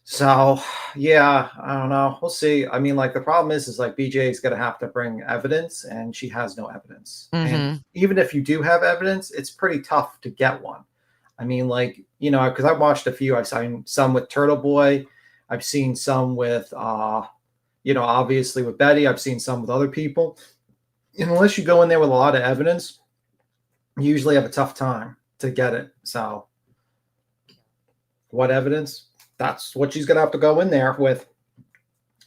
So yeah, I don't know. We'll see. I mean, like the problem is like BJ is going to have to bring evidence, and she has no evidence. Mm-hmm. And even if you do have evidence, it's pretty tough to get one. I mean, like, because I've watched a few. I've seen some with Turtle Boy. I've seen some with, obviously with Betty. I've seen some with other people. And unless you go in there with a lot of evidence, you usually have a tough time to get it. So what evidence? That's what she's going to have to go in there with.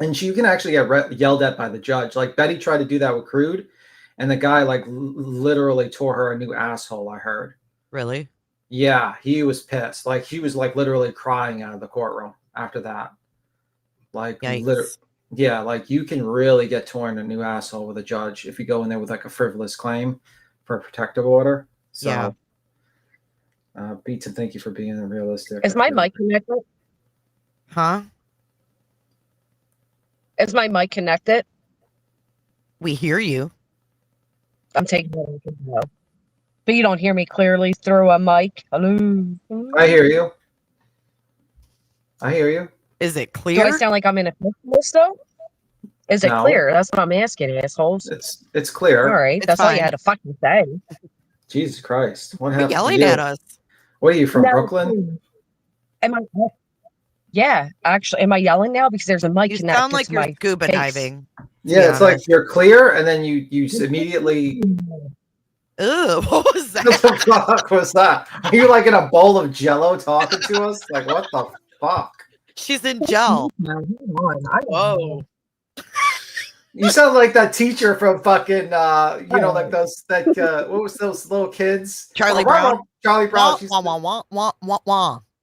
And she can actually get yelled at by the judge. Like Betty tried to do that with Crude, and the guy like literally tore her a new asshole, I heard. Really? Yeah, he was pissed. Like he was like literally crying out of the courtroom after that. Like yeah, like you can really get torn a new asshole with a judge if you go in there with like a frivolous claim for a protective order. So Beats, and thank you for being realistic. Is my mic connected? Huh? Is my mic connected? We hear you. I'm taking it. But you don't hear me clearly through a mic. Hello. I hear you. I hear you. Is it Do clear? I sound like I'm in a festival though? Is it clear? That's what I'm asking, assholes. It's clear. All right, that's all you had to fucking say. Jesus Christ! What You're happened? yelling at us. What are you from, Brooklyn? Am I? Yeah, actually, am I yelling now because there's a mic You connected sound like to you're my scuba face. diving. Yeah, it's like you're clear, and then you immediately. Ugh, what was that? What the fuck was that? Are you like in a bowl of Jello talking to us? Like what the fuck? She's in gel. Whoa. You sound like that teacher from fucking like those what was those little kids? Charlie Brown. Charlie Brown. She's like,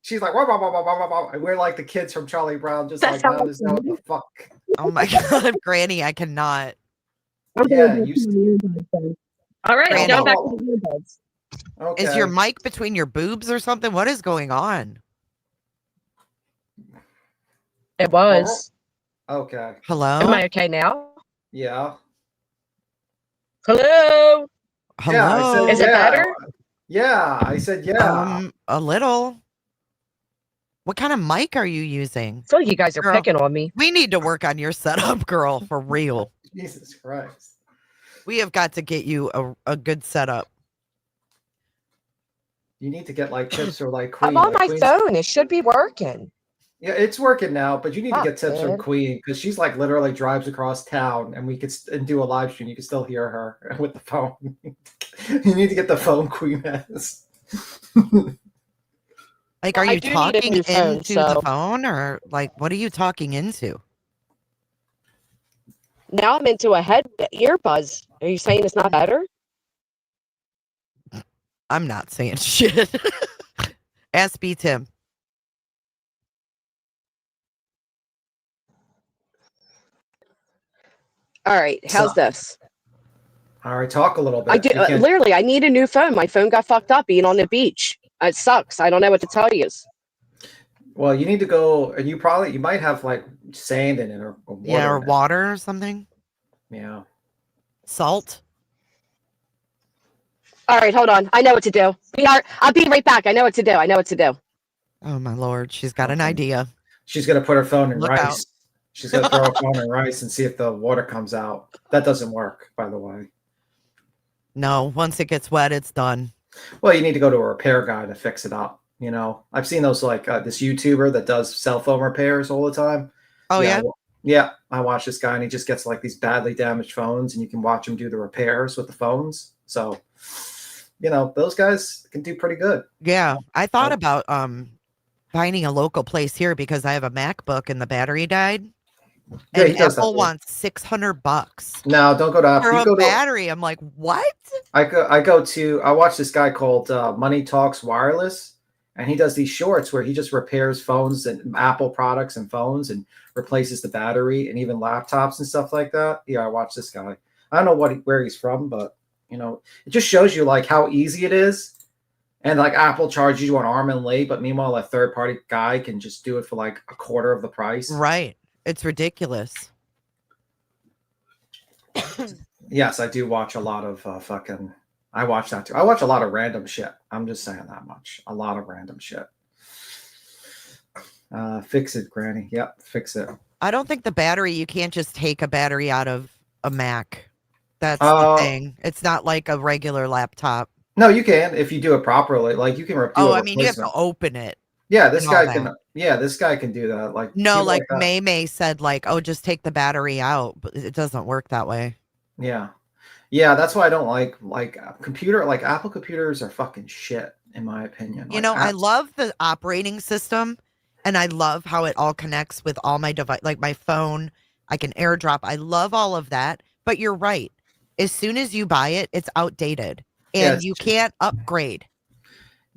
She's like, wah, wah, wah, wah, wah, wah. And we're like the kids from Charlie Brown, just like, I understand what the fuck. Oh my god, Granny, I cannot. Yeah, all right, Granny. go back to the earbuds. Okay. Is your mic between your boobs or something? What is going on? It was. Okay. Hello? Am I okay now? Yeah. Hello. Hello? Yeah, I said, Is it better? Yeah, I said yeah. A little. What kind of mic are you using? I feel like you guys are picking on me. We need to work on your setup, girl, for real. Jesus Christ. We have got to get you a good setup. You need to get like tips or like Queen. I'm on my Queen's... phone. It should be working. Yeah, it's working now, but you need to get tips from man. Queen because she's like literally drives across town, and we could do a live stream. You can still hear her with the phone. You need to get the phone Queen has. Like, are you talking into the phone, or like, what are you talking into? Now I'm into a earbuzz. Are you saying it's not better? I'm not saying shit. Ask B Tim. All right, how's this? All right, talk a little bit. I do, literally, I need a new phone. My phone got fucked up being on the beach. It sucks. I don't know what to tell you. Well, you need to go, and you might have like sand in it or water. Yeah, or water or something. Yeah. Salt. All right, hold on. I know what to do. I'll be right back. I know what to do. Oh my lord, she's got an Okay. idea. She's gonna put her phone in Look rice. out. She's gonna throw her phone in rice and see if the water comes out. That doesn't work, by the way. No, once it gets wet, it's done. Well, you need to go to a repair guy to fix it up. You know, I've seen those like this YouTuber that does cell phone repairs all the time. Oh yeah. Yeah, I watch this guy and he just gets like these badly damaged phones and you can watch him do the repairs with the phones. So, you know, those guys can do pretty good. Yeah. I thought about finding a local place here because I have a MacBook and the battery died. Yeah, And he does that. Apple wants $600 No, don't go to Apple. for You a go to battery. I'm like, what? I watch this guy called Money Talks Wireless, and he does these shorts where he just repairs phones and Apple products and phones and replaces the battery and even laptops and stuff like that. Yeah, I watch this guy. I don't know where he's from, but you know, it just shows you like how easy it is. And like Apple charges you an arm and leg, but meanwhile, a third party guy can just do it for like a quarter of the price. Right. It's ridiculous. Yes, I do watch a lot of I watch that too. I watch a lot of random shit. I'm just saying that much. A lot of random shit. Fix it, Granny. Yep, fix it. I don't think the battery, you can't just take a battery out of a Mac. That's the thing. It's not like a regular laptop. No, you can if you do it properly. Like you can do Oh, a I mean, you have to replacement. open it. Yeah, this and all guy that. can. Yeah, this guy can do that. Like No, people like that. May said, like, oh, just take the battery out, but it doesn't work that way. Yeah, yeah. That's why I don't like computer. Like Apple computers are fucking shit, in my opinion. You Like, know, I love the operating system, and I love how it all connects with all my device, like my phone. I can AirDrop. I love all of that. But you're right. As soon as you buy it, it's outdated, and you can't upgrade.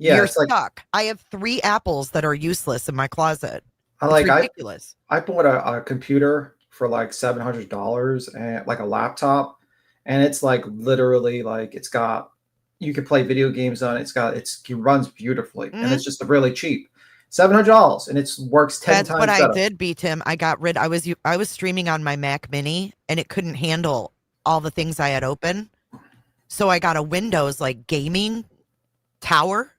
Yeah, You're it's like stuck. I have 3 Apples that are useless in my closet. I It's ridiculous. I bought a computer for like $700 and like a laptop, and it's like literally like it's got you can play video games on it. It runs beautifully, and it's just really cheap. $700 and it works 10 That's times what better. I did, B Tim. I was streaming on my Mac Mini, and it couldn't handle all the things I had open. So I got a Windows like gaming tower,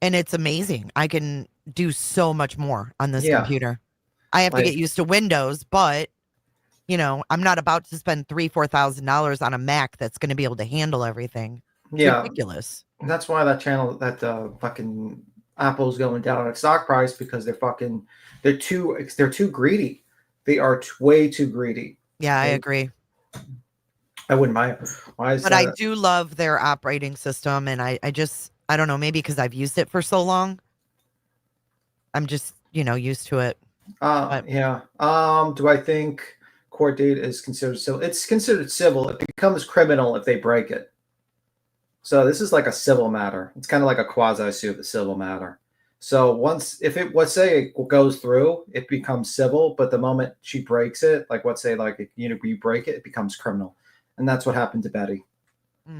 and it's amazing. I can do so much more on this computer. I have to get used to Windows, but you know, I'm not about to spend $3,000-$4,000 on a Mac that's going to be able to handle everything. It's ridiculous. That's why that channel, that fucking Apple's going down in stock price because they're too greedy. They are way too greedy. Yeah, I agree. I wouldn't buy it. Why is But that? I do love their operating system, and I don't know, maybe because I've used it for so long. I'm just, used to it. Yeah. Do I think court date is considered civil? It's considered civil. It becomes criminal if they break it. So this is like a civil matter. It's kind of like a quasi-civil matter. So let's say it goes through, it becomes civil. But the moment she breaks it, like let's say you break it, it becomes criminal. And that's what happened to Betty.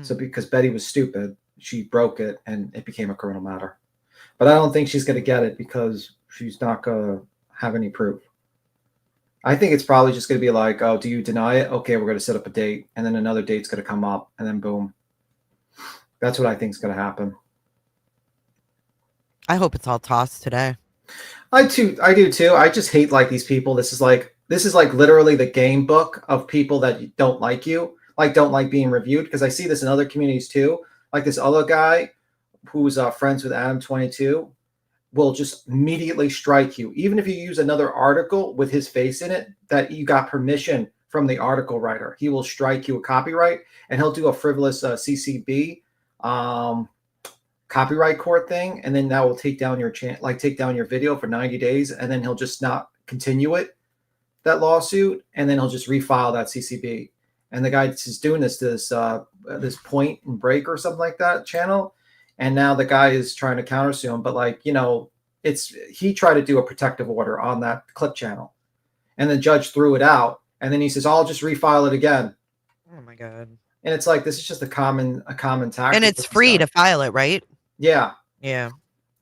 So because Betty was stupid, she broke it and it became a criminal matter. But I don't think she's going to get it because she's not going to have any proof. I think it's probably just going to be like, oh, do you deny it? Okay, we're going to set up a date. And then another date's going to come up and then boom. That's what I think is going to happen. I hope it's all tossed today. I do too. I just hate like these people. This is like literally the game book of people that don't like you, like don't like being reviewed. Because I see this in other communities too. Like this other guy who's friends with Adam 22 will just immediately strike you, even if you use another article with his face in it that you got permission from the article writer. He will strike you a copyright, and he'll do a frivolous CCB copyright court thing, and then that will take down your take down your video for 90 days, and then he'll just not continue that lawsuit, and then he'll just refile that CCB. And the guy is doing this Point and Break or something like that channel, and now the guy is trying to countersue him, but he tried to do a protective order on that clip channel, and the judge threw it out, and then he says, I'll just refile it again. Oh my God. And it's like, this is just a common tactic. And it's free to file it, right? Yeah. Yeah.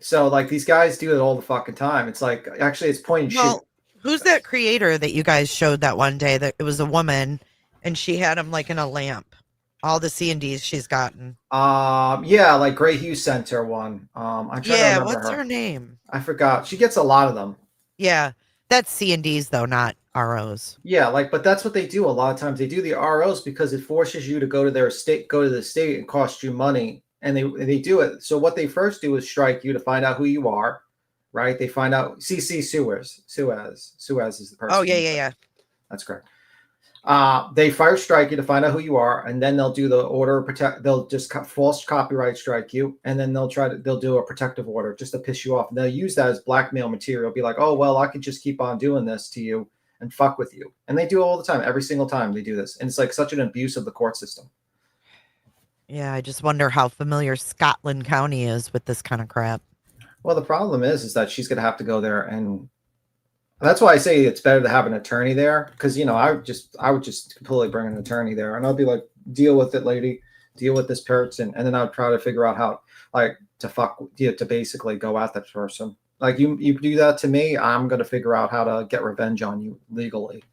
So like these guys do it all the fucking time. It's like, actually it's point and shoot. Who's that creator that you guys showed that one day that it was a woman and she had him like in a lamp? All the C&Ds she's gotten. Yeah, like Gray Hughes Center one. I'm trying to Yeah, remember what's her. her name? I forgot. She gets a lot of them. Yeah, that's C&Ds though, not ROs. Yeah, like, but that's what they do a lot of times. They do the ROs because it forces you to go to their state, go to the state, and cost you money. And they do it. So what they first do is strike you to find out who you are, right? They find out CC Suez. Suez is the person. Oh yeah. That's correct. They fire strike you to find out who you are, and then they'll do the order of protect. They'll just false copyright strike you, and then they'll do a protective order just to piss you off. And they'll use that as blackmail material. Be like, oh well, I could just keep on doing this to you and fuck with you. And they do it all the time. Every single time they do this, and it's like such an abuse of the court system. Yeah, I just wonder how familiar Scotland County is with this kind of crap. Well, the problem is that she's gonna have to go there, and that's why I say it's better to have an attorney there, because I would just completely bring an attorney there, and I'll be like, deal with it, lady, deal with this person, and then I'll try to figure out how, like, to basically go at that person. Like, you do that to me, I'm gonna figure out how to get revenge on you legally.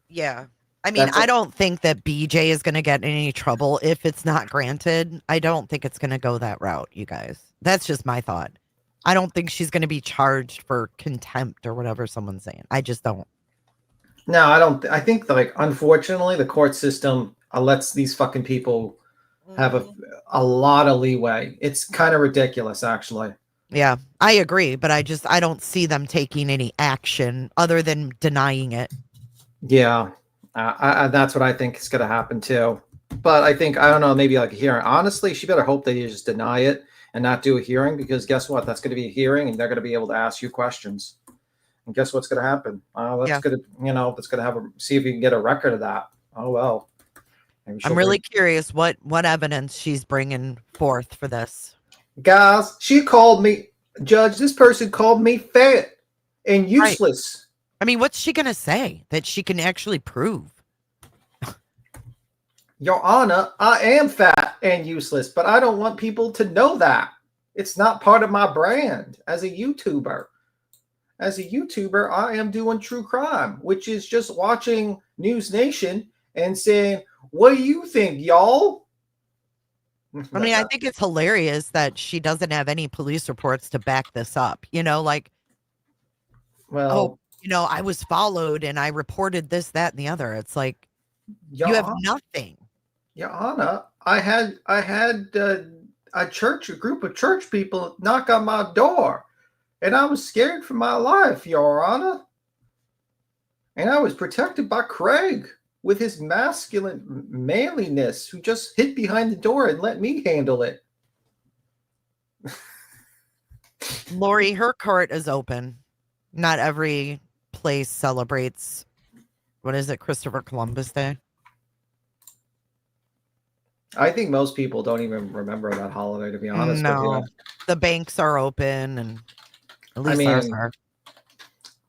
Yeah. I mean, I don't think that BJ is going to get in any trouble if it's not granted. I don't think it's going to go that route, you guys. That's just my thought. I don't think she's going to be charged for contempt or whatever someone's saying. I just don't. No, I don't. I think, like, unfortunately, the court system lets these fucking people have a lot of leeway. It's kind of ridiculous, actually. Yeah, I agree, but I don't see them taking any action other than denying it. Yeah, that's what I think is going to happen too. But I don't know, maybe like a hearing. Honestly, she better hope they just deny it and not do a hearing, because guess what? That's going to be a hearing, and they're going to be able to ask you questions. And guess what's going to happen? That's going to, that's going to see if you can get a record of that. Oh well. I'm really curious what evidence she's bringing forth for this. Guys, she called me, Judge. This person called me fat and useless. Right. I mean, what's she going to say that she can actually prove? Your Honor, I am fat and useless, but I don't want people to know that. It's not part of my brand as a YouTuber. As a YouTuber, I am doing true crime, which is just watching News Nation and saying, what do you think, y'all? I mean, I think it's hilarious that she doesn't have any police reports to back this up. Like, well, I was followed and I reported this, that, and the other. It's like, you have nothing. Your Honor, I had a group of church people knock on my door, and I was scared for my life, Your Honor. And I was protected by Craig with his masculine manliness, who just hid behind the door and let me handle it. Lori, her court is open. Not every place celebrates, what is it, Christopher Columbus Day? I think most people don't even remember that holiday, to be honest with you. The banks are open, and at least ours are.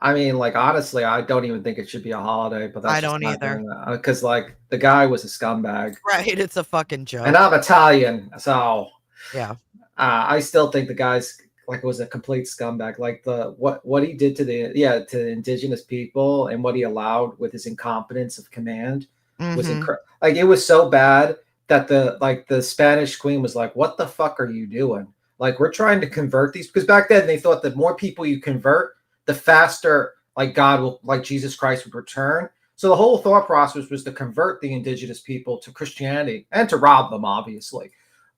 I mean, like, honestly, I don't even think it should be a holiday, but that's I don't either. Because, like, the guy was a scumbag. Right, it's a fucking joke. And I'm Italian, so yeah. I still think the guy's was a complete scumbag. Like what he did to the indigenous people and what he allowed with his incompetence of command was incredible. Like, it was so bad that the Spanish queen was like, "What the fuck are you doing? Like, we're trying to convert these," because back then they thought the more people you convert, the faster Jesus Christ would return. So the whole thought process was to convert the indigenous people to Christianity and to rob them, obviously.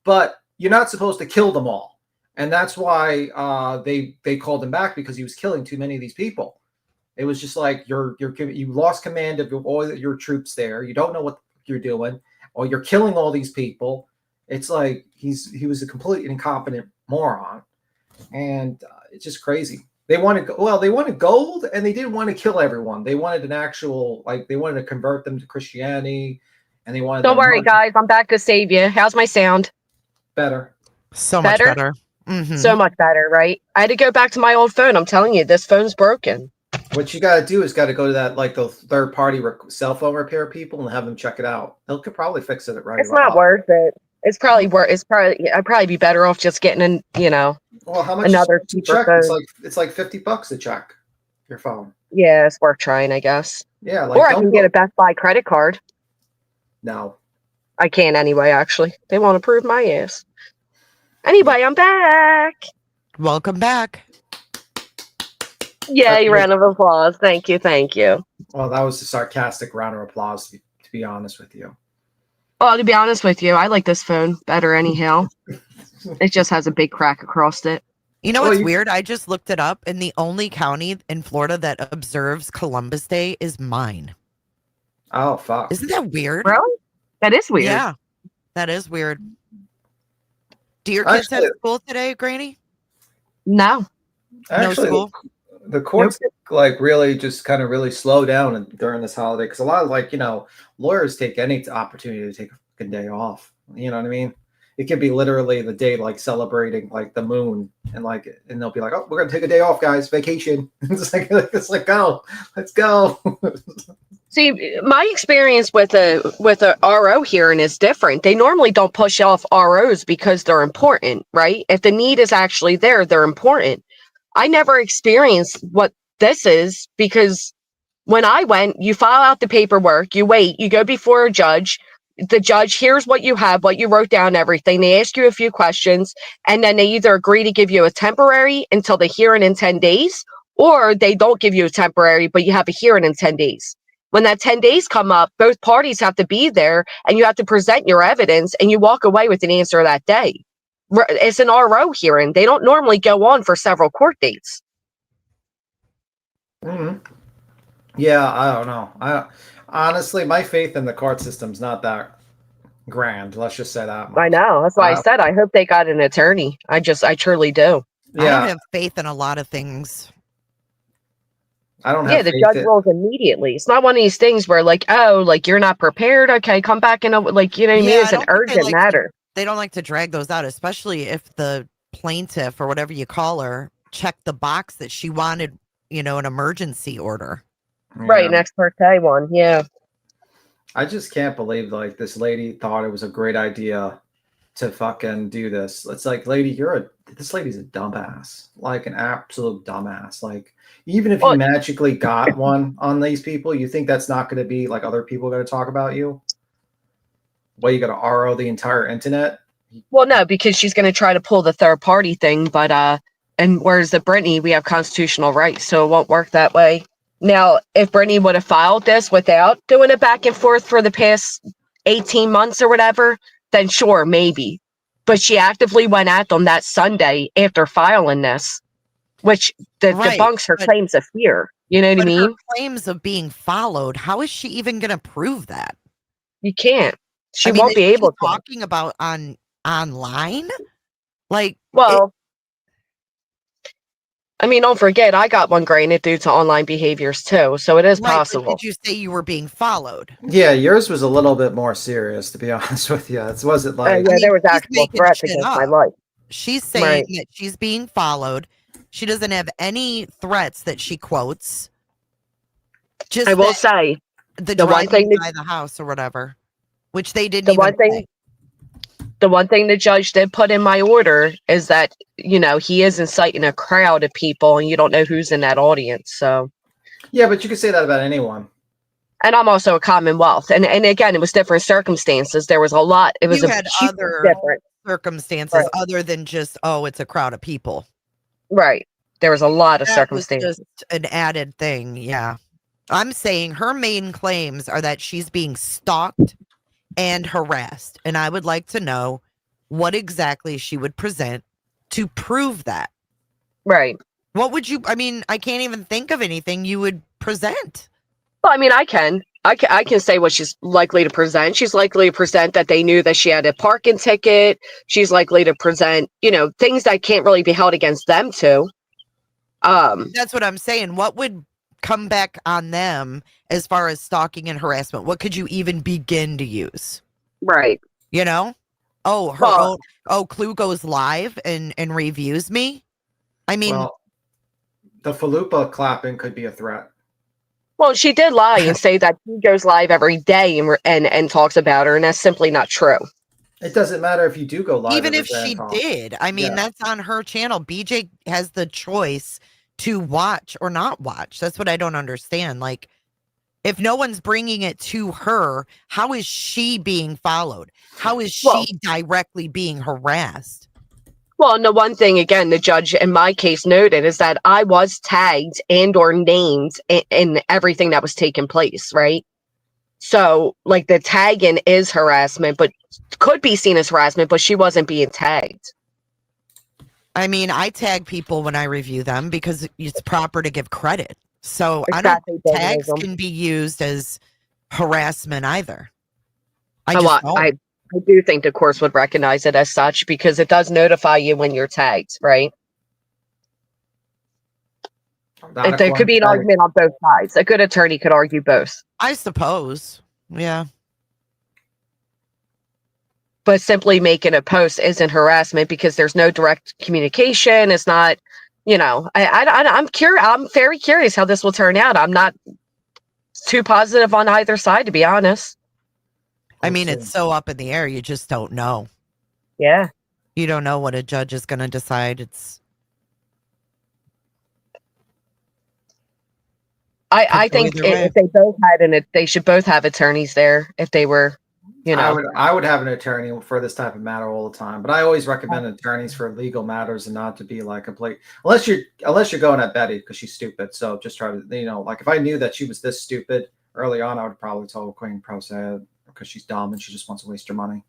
But you're not supposed to kill them all. And that's why they called him back, because he was killing too many of these people. It was just like, you lost command of all your troops there. You don't know what you're doing, or you're killing all these people. It's like he was a completely incompetent moron, and it's just crazy. They wanted gold, and they didn't want to kill everyone. They wanted an actual, they wanted to convert them to Christianity, and they wanted. Don't worry, guys. I'm back to save you. How's my sound? Better. So much better. Mm-hmm. So much better, right? I had to go back to my old phone. I'm telling you, this phone's broken. What you got to do is go to that, the third party cell phone repair people, and have them check it out. They could probably fix it right. It's not worth it. It's probably I'd probably be better off just getting well, how much another check? phone. It's like $50 to check your phone. Yeah, it's worth trying, I guess. Yeah, or I can get a Best Buy credit card. No. I can't anyway, actually. They want to prove my ass. Anyway, I'm back. Welcome back. Yay, round of applause. Thank you, thank you. Well, that was a sarcastic round of applause, to be honest with you. Well, to be honest with you, I like this phone better anyhow. It just has a big crack across it. You know what's weird? I just looked it up, and the only county in Florida that observes Columbus Day is mine. Oh, fuck. Isn't that weird? Really? That is weird. Yeah, that is weird. Do your kids have school today, Granny? No. Actually, no school? The courts like really just kind of really slow down during this holiday because a lot of lawyers take any opportunity to take a fucking day off. You know what I mean? It could be literally the day like celebrating like the moon and they'll be like, oh, we're gonna take a day off, guys, vacation. It's like go, let's go. See, my experience with a RO hearing is different. They normally don't push off ROs because they're important, right? If the need is actually there, they're important. I never experienced what this is because when I went, you file out the paperwork, you wait, you go before a judge. The judge hears what you have, what you wrote down, everything. They ask you a few questions, and then they either agree to give you a temporary until the hearing in 10 days, or they don't give you a temporary, but you have a hearing in 10 days. When that 10 days come up, both parties have to be there, and you have to present your evidence, and you walk away with an answer that day. It's an RO hearing. They don't normally go on for several court dates. Mm-hmm. Yeah, I don't know. Honestly, my faith in the court system's not that grand. Let's just say that much. I know. That's why I said I hope they got an attorney. I truly do. Yeah. I don't have faith in a lot of things. I don't have the judge rules immediately. It's not one of these things where you're not prepared. Okay, come back and you know what I mean? It's an urgent matter. They don't like to drag those out, especially if the plaintiff or whatever you call her checked the box that she wanted, an emergency order. Yeah. Right, an ex parte one. Yeah. I just can't believe this lady thought it was a great idea to fucking do this. It's like, lady, this lady's a dumbass, like an absolute dumbass. Like, even if you magically got one on these people, you think that's not going to be like other people going to talk about you? Well, you got to RO the entire internet? Well, no, because she's going to try to pull the third party thing, but and whereas the Brittany, we have constitutional rights, so it won't work that way. Now, if Brittany would have filed this without doing it back and forth for the past 18 months or whatever, then sure, maybe. But she actively went at them that Sunday after filing this, which debunks her claims of fear. You know what I mean? Her claims of being followed, how is she even going to prove that? You can't. She won't be able to. Talking about online? Don't forget, I got one granted due to online behaviors too, so it is possible. Did you say you were being followed? Yeah, yours was a little bit more serious, to be honest with you. It wasn't like... there was actual threats against my life. She's saying that she's being followed. She doesn't have any threats that she quotes. Just I will say, the one thing by the house or whatever, which they didn't even say. The one thing the judge did put in my order is that, he is inciting a crowd of people and you don't know who's in that audience. So, yeah, but you could say that about anyone. And I'm also a Commonwealth. And again, it was different circumstances. There was a lot. It was other different circumstances other than just, it's a crowd of people. Right. There was a lot of circumstances. Was just an added thing. Yeah. I'm saying her main claims are that she's being stalked and harassed. And I would like to know what exactly she would present to prove that. Right. What would you, I can't even think of anything you would present. Well, I can. I can say what she's likely to present. She's likely to present that they knew that she had a parking ticket. She's likely to present, things that can't really be held against them too. That's what I'm saying. What would come back on them as far as stalking and harassment? What could you even begin to use? Right. Clue goes live and reviews me. The Falupa clapping could be a threat. Well, she did lie and say that he goes live every day and talks about her, and that's simply not true. It doesn't matter if you do go live. Even if she did. That's on her channel. BJ has the choice to watch or not watch. That's what I don't understand. If no one's bringing it to her, how is she being followed? How is Well- she directly being harassed? Well, and the one thing, again, the judge in my case noted is that I was tagged and or named in everything that was taking place, right? So, like, the tagging is harassment, but could be seen as harassment, but she wasn't being tagged. I mean, I tag people when I review them because it's proper to give credit. So I Exactly, don't tags Davidism. can be used as harassment either. I Oh, just don't. I do think the course would recognize it as such because it does notify you when you're tagged, right? Not There could be an according to- argument on both sides. A good attorney could argue both. I suppose. Yeah. But simply making a post isn't harassment because there's no direct communication. It's not, I'm curious. I'm very curious how this will turn out. I'm not too positive on either side, to be honest. I mean, it's so up in the air. You just don't know. Yeah. You don't know what a judge is going to decide. I think either way. if they both had they should both have attorneys there if they were, I would have an attorney for this type of matter all the time, but I always recommend attorneys for legal matters and not to be like complete unless you're going at Betty because she's stupid. So just try to like if I knew that she was this stupid early on, I would probably tell Queen Pro said because she's dumb and she just wants to waste her money.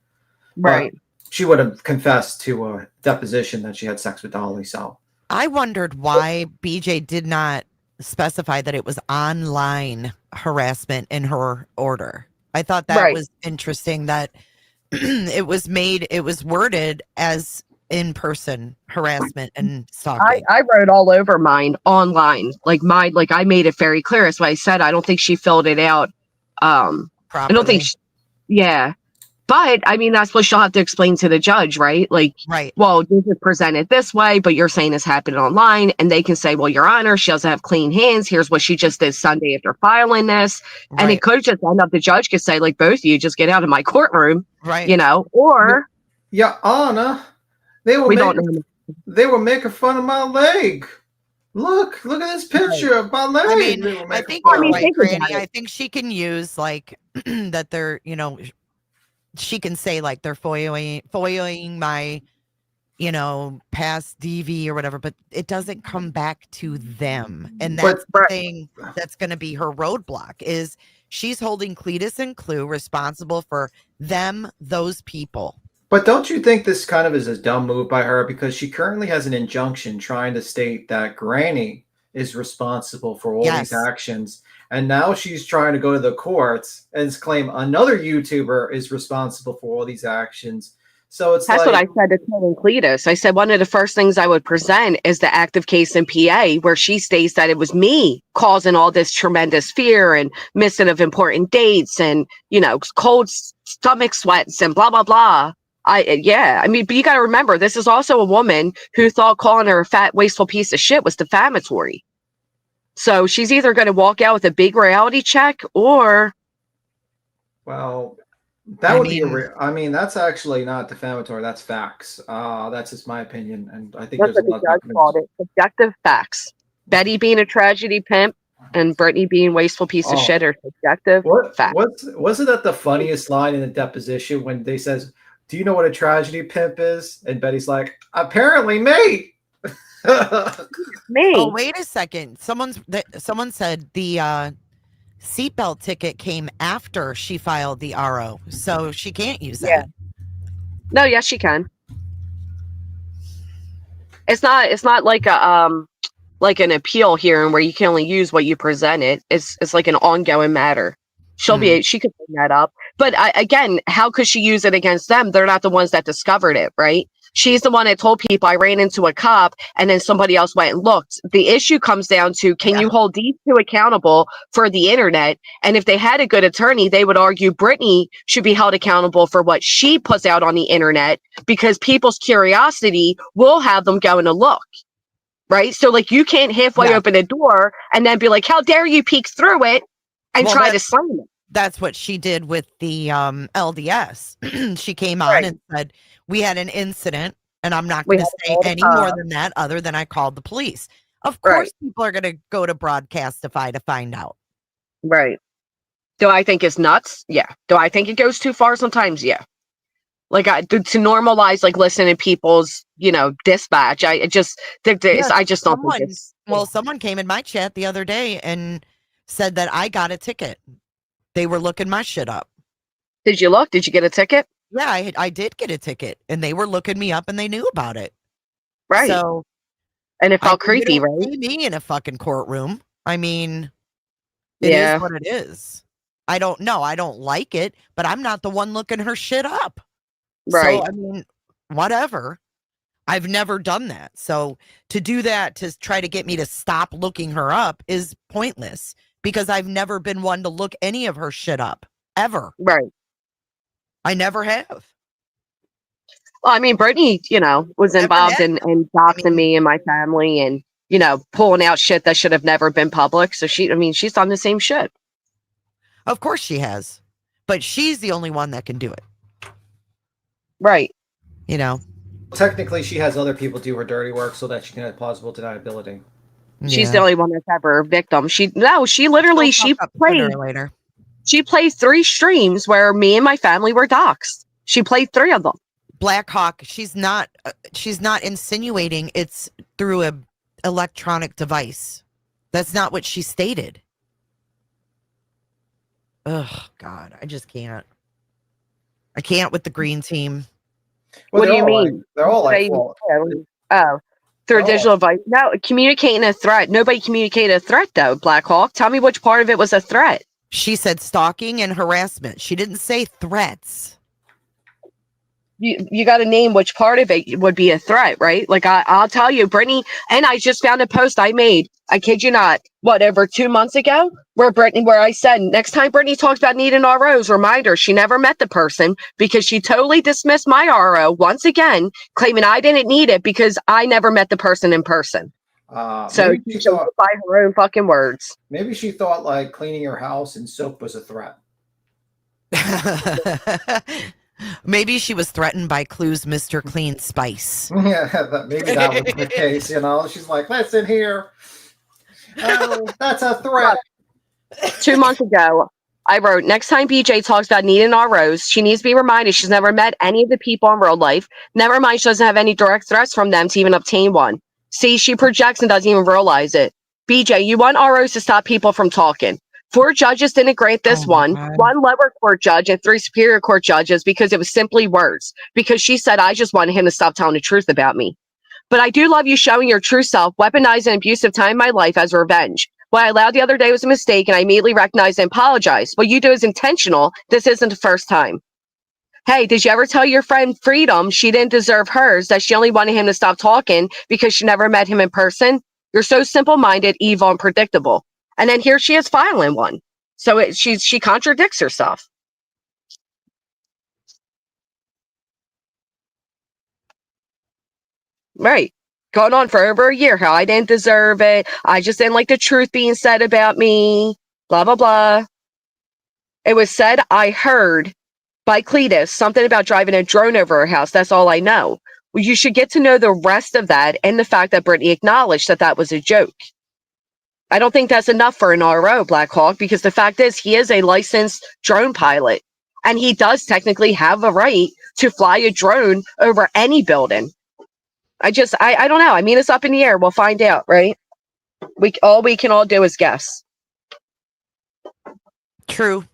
right. But she would have confessed to a deposition that she had sex with Dolly. So I wondered why BJ did not specify that it was online harassment in her order. I thought that Right. was interesting that it was worded as in-person harassment and stalking. I wrote all over mine online. Like I made it very clear. That's why I said I don't think she filled it out. I don't think yeah. But I mean that's what she'll have to explain to the judge, right? Like, right. well, this is presented this way, but you're saying this happened online, and they can say, well, Your Honor, she doesn't have clean hands. Here's what she just did Sunday after filing this. And it could just end up the judge could say, like, both of you just get out of my courtroom. Right. Or yeah, Anna, they were making fun of my leg. Look at this picture of my leg. I mean, I think you're right, Granny. I think she can use like that they're, she can say like they're foiling my, past DV or whatever, but it doesn't come back to them. And that's the thing that's going to be her roadblock is she's holding Cletus and Clue responsible for those people. But don't you think this kind of is a dumb move by her because she currently has an injunction trying to state that Granny is responsible for all these actions. And now she's trying to go to the courts and claim another YouTuber is responsible for all these actions. So that's what I said to Tim and Cletus. I said one of the first things I would present is the active case in PA where she states that it was me causing all this tremendous fear and missing of important dates and, cold stomach sweats and blah, blah, blah. But you got to remember, this is also a woman who thought calling her a fat, wasteful piece of shit was defamatory. So she's either going to walk out with a big reality check or. Well, that would be that's actually not defamatory. That's facts. That's just my opinion. And I think that's there's what the judge called it. Subjective facts. Betty being a tragedy pimp and Brittany being wasteful piece of shit are subjective facts. Wasn't that the funniest line in the deposition when they says, do you know what a tragedy pimp is? And Betty's like, apparently me. Me. Oh, wait a second. Someone said the seatbelt ticket came after she filed the RO, so she can't use that. Yeah. No, yes, she can. It's not like a like an appeal hearing where you can only use what you presented. It's like an ongoing matter. She could bring that up. But again, how could she use it against them? They're not the ones that discovered it, right? She's the one that told people I ran into a cop and then somebody else went and looked. The issue comes down to, can you hold these two accountable for the internet? And if they had a good attorney, they would argue Brittany should be held accountable for what she puts out on the internet because people's curiosity will have them going to look. Right? So like you can't halfway open a door and then be like, how dare you peek through it and try to slam it. That's what she did with the LDS. She came on and said, we had an incident and I'm not going to say any more than that other than I called the police. Of course, people are going to go to Broadcastify to find out. Right. Do I think it's nuts? Yeah. Do I think it goes too far sometimes? Yeah. Like to normalize like listening to people's, dispatch. I just think Yeah, I just don't think it's. someone came in my chat the other day and said that I got a ticket. They were looking my shit up. Did you look? Did you get a ticket? Yeah, I did get a ticket, and they were looking me up, and they knew about it. Right. So, and it felt you creepy, don't right? see me in a fucking courtroom. I mean, it Yeah. is what it is. I don't know. I don't like it, but I'm not the one looking her shit up. Right. So, I mean, whatever. I've never done that. So to do that to try to get me to stop looking her up is pointless because I've never been one to look any of her shit up ever. Right. I never have. Well, I mean, Brittany, was Never involved have. in doxing me and my family and, pulling out shit that should have never been public. So she's done the same shit. Of course she has. But she's the only one that can do it. Right. Technically, she has other people do her dirty work so that she can have plausible deniability. She's the only one that's ever a victim. She literally later. She played 3 streams where me and my family were doxxed. She played 3 of them. Black Hawk, she's not insinuating it's through a electronic device. That's not what she stated. Oh God, I just can't. I can't with the green team. Well, what do you mean? They're all like, through digital device. No, communicating a threat. Nobody communicated a threat though, Black Hawk. Tell me which part of it was a threat. She said stalking and harassment. She didn't say threats. You got to name which part of it would be a threat, right? Like I'll tell you, Brittany, and I just found a post I made. I kid you not, over 2 months ago, where I said next time Brittany talks about needing ROs, remind her she never met the person because she totally dismissed my RO once again, claiming I didn't need it because I never met the person in person. So she thought by her own fucking words. Maybe she thought like cleaning your house and soap was a threat. Maybe she was threatened by Clue's Mr. Clean Spice. Yeah, maybe that was the case, She's like, listen here. Oh, that's a threat. 2 months ago, I wrote, next time BJ talks about needing ROs, she needs to be reminded she's never met any of the people in real life. Never mind, she doesn't have any direct threats from them to even obtain one. See, she projects and doesn't even realize it. BJ, you want ROs to stop people from talking. 4 judges didn't grant this one lower court judge and 3 superior court judges because it was simply words. Because she said, I just wanted him to stop telling the truth about me. But I do love you showing your true self, weaponizing an abusive time in my life as revenge. What I allowed the other day was a mistake, and I immediately recognized and apologized. What you do is intentional. This isn't the first time. Hey, did you ever tell your friend Freedom she didn't deserve hers, that she only wanted him to stop talking because she never met him in person? You're so simple-minded, evil, and predictable. And then here she is filing one. So she contradicts herself. Right. Going on for over a year, how I didn't deserve it. I just didn't like the truth being said about me. Blah, blah, blah. It was said, I heard by Cletus something about driving a drone over her house. That's all I know. Well, you should get to know the rest of that and the fact that Brittany acknowledged that that was a joke. I don't think that's enough for an RO, Black Hawk, because the fact is he is a licensed drone pilot and he does technically have a right to fly a drone over any building. I don't know. I mean, it's up in the air. We'll find out, right? We can all do is guess. True.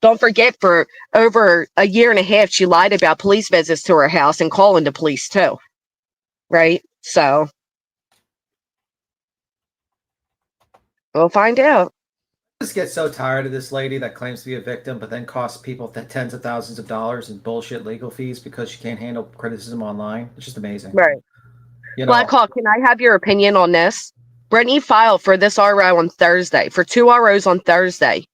Don't forget, for over a year and a half, she lied about police visits to her house and calling the police too. Right? So we'll find out. I just get so tired of this lady that claims to be a victim, but then costs people tens of thousands of dollars in bullshit legal fees because she can't handle criticism online. It's just amazing. Right. Black Hawk, can I have your opinion on this? Brittany filed for this RO on Thursday, for 2 ROs on Thursday.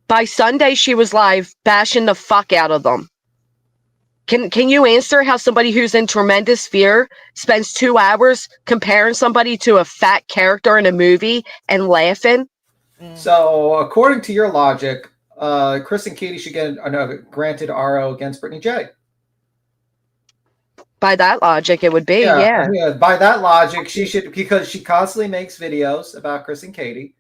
By Sunday, she was live bashing the fuck out of them. Can you answer how somebody who's in tremendous fear spends 2 hours comparing somebody to a fat character in a movie and laughing? So, according to your logic, Chris and Katie should get granted RO against Brittany J. By that logic, it would be, yeah. By that logic, she should, because she constantly makes videos about Chris and Katie.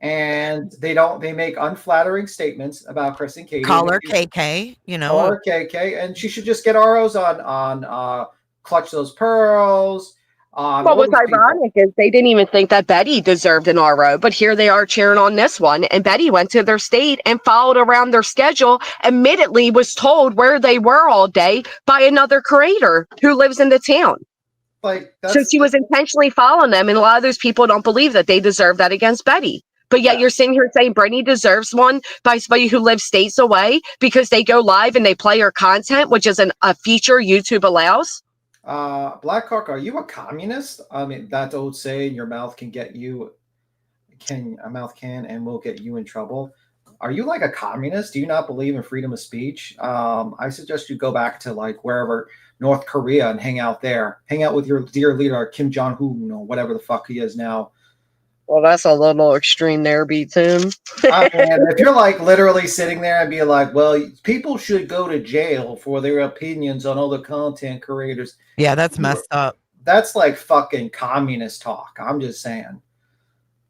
and they make unflattering statements about Chris and Katie. Call her KK, Call her KK, and she should just get ROs on Clutch Those Pearls. Well, what's ironic is they didn't even think that Betty deserved an RO, but here they are cheering on this one. And Betty went to their state and followed around their schedule, admittedly was told where they were all day by another creator who lives in the town. So she was intentionally following them, and a lot of those people don't believe that they deserve that against Betty. But yet you're sitting here saying Brittany deserves one by somebody who lives states away because they go live and they play her content, which is a feature YouTube allows. Blackhawk, are you a communist? I mean, that old saying, your mouth can get you, a mouth can and will get you in trouble. Are you like a communist? Do you not believe in freedom of speech? I suggest you go back to like wherever, North Korea, and hang out there. Hang out with your dear leader, Kim Jong-un, or whatever the fuck he is now. Well, that's a little extreme there, B-Tim. If you're like literally sitting there and be like, well, people should go to jail for their opinions on other content creators. Yeah, that's messed up. That's like fucking communist talk. I'm just saying.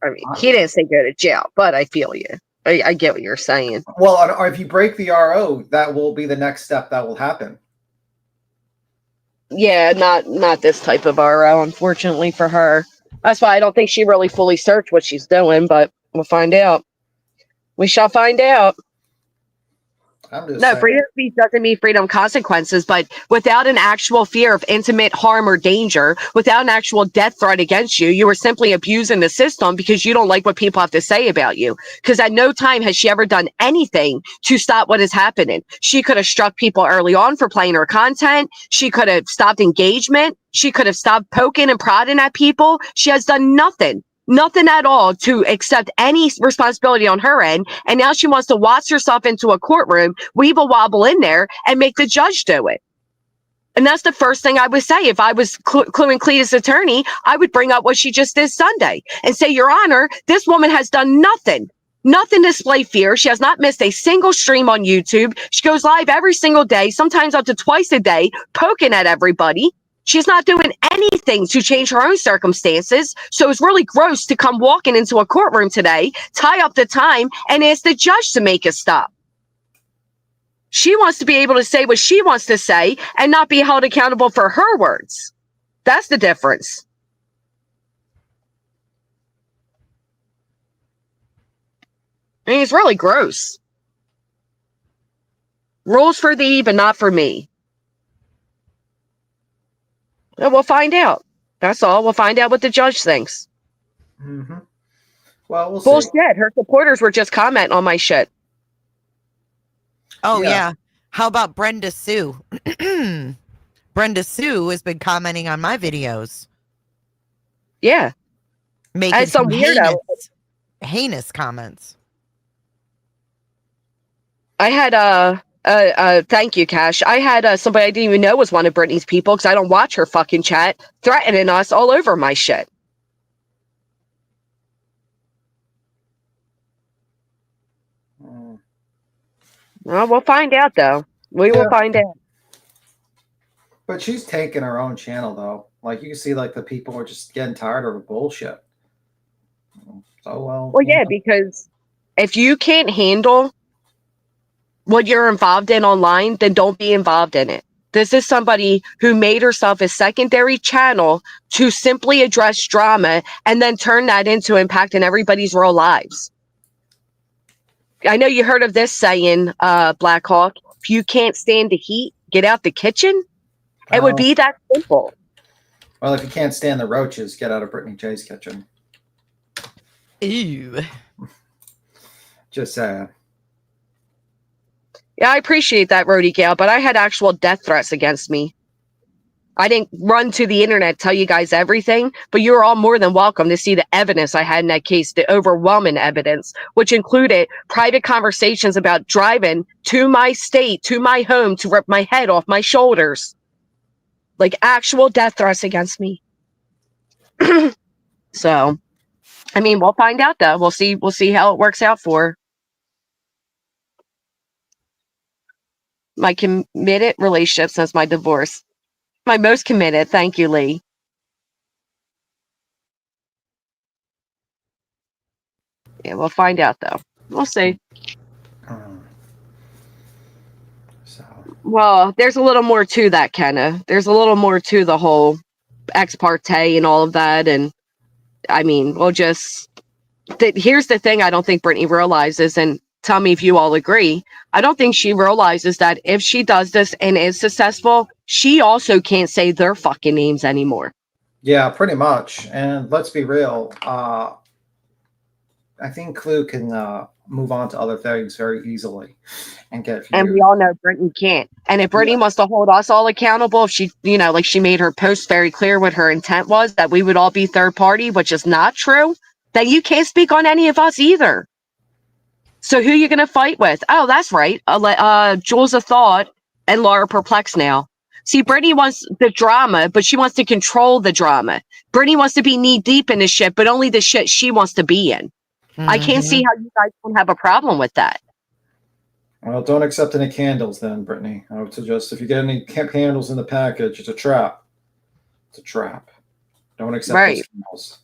I mean, he didn't say go to jail, but I feel you. I get what you're saying. Well, or if you break the RO, that will be the next step that will happen. Yeah, not this type of RO, unfortunately for her. That's why I don't think she really fully searched what she's doing, but we'll find out. We shall find out. No, freedom of speech doesn't mean freedom of consequences, but without an actual fear of intimate harm or danger, without an actual death threat against you, you were simply abusing the system because you don't like what people have to say about you. Because at no time has she ever done anything to stop what is happening. She could have struck people early on for playing her content. She could have stopped engagement. She could have stopped poking and prodding at people. She has done nothing. Nothing at all to accept any responsibility on her end. And now she wants to watch herself into a courtroom, weeble wobble in there, and make the judge do it. And that's the first thing I would say. If I was Clue and Cletus' attorney, I would bring up what she just did Sunday and say, Your Honor, this woman has done nothing. Nothing to display fear. She has not missed a single stream on YouTube. She goes live every single day, sometimes up to twice a day, poking at everybody. She's not doing anything to change her own circumstances. So it's really gross to come walking into a courtroom today, tie up the time, and ask the judge to make a stop. She wants to be able to say what she wants to say and not be held accountable for her words. That's the difference. I mean, it's really gross. Rules for thee, but not for me. We'll find out. That's all. We'll find out what the judge thinks. Mm-hmm. Well, we'll Bullshit. see. Her supporters were just commenting on my shit. Oh, yeah. How about Brenda Sue? Brenda Sue has been commenting on my videos. Yeah. Making some weirdo. Heinous comments. I had thank you, Cash. I had somebody I didn't even know was one of Brittany's people because I don't watch her fucking chat, threatening us all over my shit. Well, we'll find out, though. We will find out. But she's taking her own channel, though. Like, you can see, like, the people are just getting tired of her bullshit. So, well, yeah, because if you can't handle what you're involved in online, then don't be involved in it. This is somebody who made herself a secondary channel to simply address drama and then turn that into impacting everybody's real lives. I know you heard of this saying, Blackhawk, if you can't stand the heat, get out the kitchen. It would be that simple. Well, if you can't stand the roaches, get out of Brittany J's kitchen. Ew. Just saying. Yeah, I appreciate that, Rhodey Gale, but I had actual death threats against me. I didn't run to the internet to tell you guys everything, but you were all more than welcome to see the evidence I had in that case, the overwhelming evidence, which included private conversations about driving to my state, to my home, to rip my head off my shoulders. Like actual death threats against me. So, I mean, we'll find out though. We'll see how it works out for her. My committed relationship since my divorce. My most committed. Thank you, Lee. Yeah, we'll find out though. We'll see. So Well, there's a little more to that, Kenna. There's a little more to the whole ex parte and all of that. And I mean, we'll just. Here's the thing I don't think Brittany realizes, and tell me if you all agree. I don't think she realizes that if she does this and is successful, she also can't say their fucking names anymore. yeah, pretty much. And let's be real. I think Clue can move on to other things very easily and get viewed. And we all know Brittany can't. And if Brittany wants to hold us all accountable, if she, like she made her post very clear what her intent was, that we would all be third party, which is not true, then you can't speak on any of us either. So who are you going to fight with? Oh, that's right. Jules of Thought and Laura Perplex now. See, Brittany wants the drama, but she wants to control the drama. Brittany wants to be knee deep in the shit, but only the shit she wants to be in. I can't see how you guys don't have a problem with that. Well, don't accept any candles then, Brittany. I would suggest if you get any candles in the package, it's a trap. It's a trap. Don't accept those candles.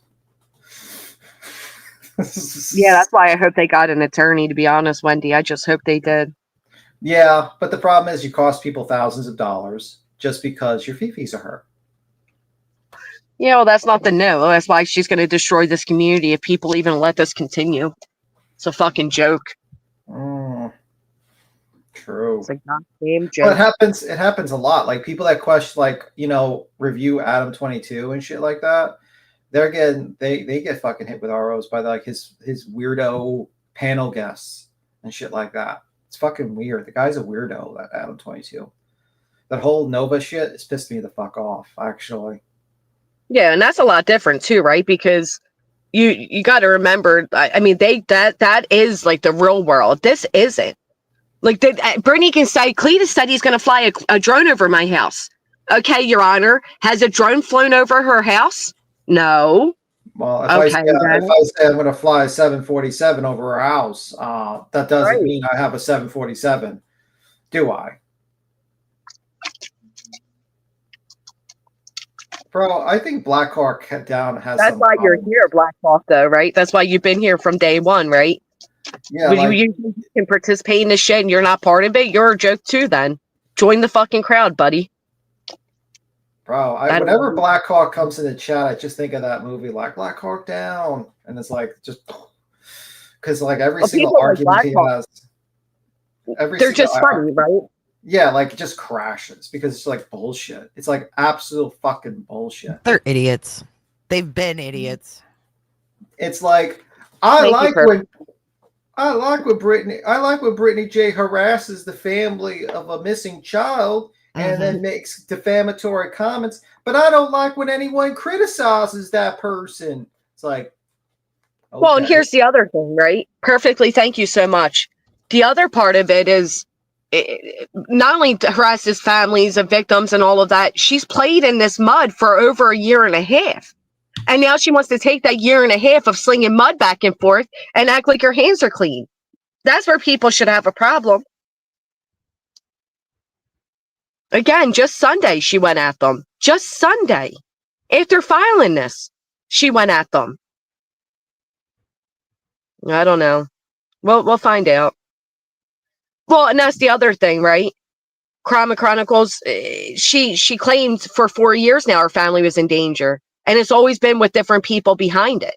Yeah, that's why I hope they got an attorney, to be honest, Wendy. I just hope they did. Yeah, but the problem is you cost people thousands of dollars just because your fees are her. Yeah, well, that's nothing new. That's why she's going to destroy this community if people even let this continue. It's a fucking joke. True. It's a goddamn joke. Well, it happens a lot. Like people that question, review Adam 22 and shit like that. They're getting they get fucking hit with ROs by like his weirdo panel guests and shit like that. It's fucking weird. The guy's a weirdo, that Adam 22. That whole Nova shit has pissed me the fuck off, actually. Yeah, and that's a lot different too, right? Because you got to remember, I mean, that is like the real world. This isn't. Like Brittany can say, Cletus said he's going to fly a drone over my house. Okay, Your Honor, has a drone flown over her house? No. Well, if I say I'm going to fly a 747 over her house, that doesn't mean I have a 747, do I? Bro, I think Black Hawk Down has. That's why you're here, Black Hawk, though, right? That's why you've been here from day one, right? Yeah, you can participate in this shit and you're not part of it. You're a joke too. Then join the fucking crowd, buddy. Bro, whenever Black Hawk comes in the chat, I just think of that movie, like Black Hawk Down, and it's like just because like every single argument he has, they're just funny, right? Yeah, like it just crashes because it's like bullshit. It's like absolute fucking bullshit. They're idiots. They've been idiots. It's like I like when Brittany J harasses the family of a missing child and then makes defamatory comments, but I don't like when anyone criticizes that person. It's like, okay. Well, and here's the other thing, right? Perfectly, thank you so much. The other part of it is not only harasses families of victims and all of that, she's played in this mud for over a year and a half. And now she wants to take that year and a half of slinging mud back and forth and act like her hands are clean. That's where people should have a problem. Again, just Sunday, she went at them. Just Sunday. After filing this, she went at them. I don't know. We'll find out. Well, and that's the other thing, right? Crime Chronicles, she claimed for 4 years now her family was in danger. And it's always been with different people behind it.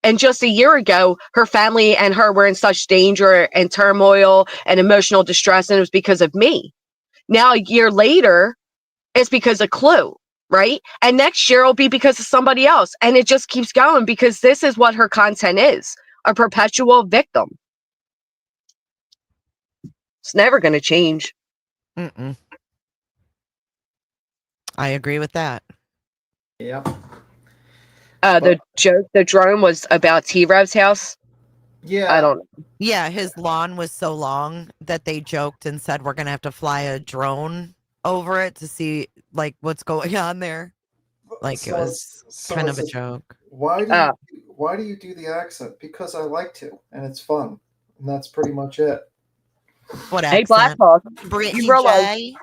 And just a year ago, her family and her were in such danger and turmoil and emotional distress, and it was because of me. Now, a year later, it's because of Clue, right? And next year, it'll be because of somebody else. And it just keeps going because this is what her content is, a perpetual victim. It's never going to change. I agree with that. Yep. The joke, the drone was about T-Rev's house. Yeah. I don't know. Yeah, his lawn was so long that they joked and said we're going to have to fly a drone over it to see like what's going on there. Like it was kind of a joke. Why do you do the accent? Because I like to, and it's fun. And that's pretty much it. What Hey, accent? Black Hawk. Brittany J.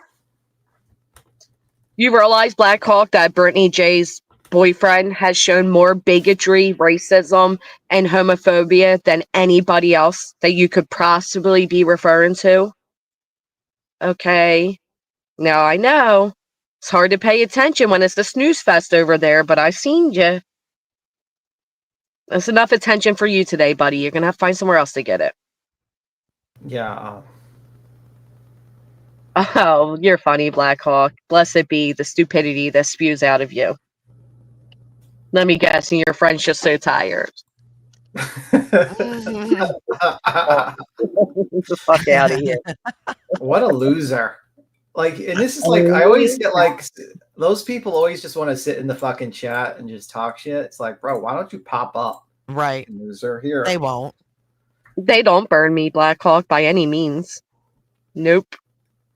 You realize, Black Hawk, that Brittany J's ex-boyfriend has shown more bigotry, racism, and homophobia than anybody else that you could possibly be referring to? Okay. Now I know it's hard to pay attention when it's the snooze fest over there, but I've seen you. That's enough attention for you today, buddy. You're going to have to find somewhere else to get it. Yeah. Oh, you're funny, Blackhawk. Blessed be the stupidity that spews out of you. Let me guess, and your friend's just so tired. Get the fuck out of here. What a loser. Like, and this is like, I always get like, those people always just want to sit in the fucking chat and just talk shit. It's like, bro, why don't you pop up? Right. Loser here. They won't. They don't burn me, Blackhawk, by any means. Nope.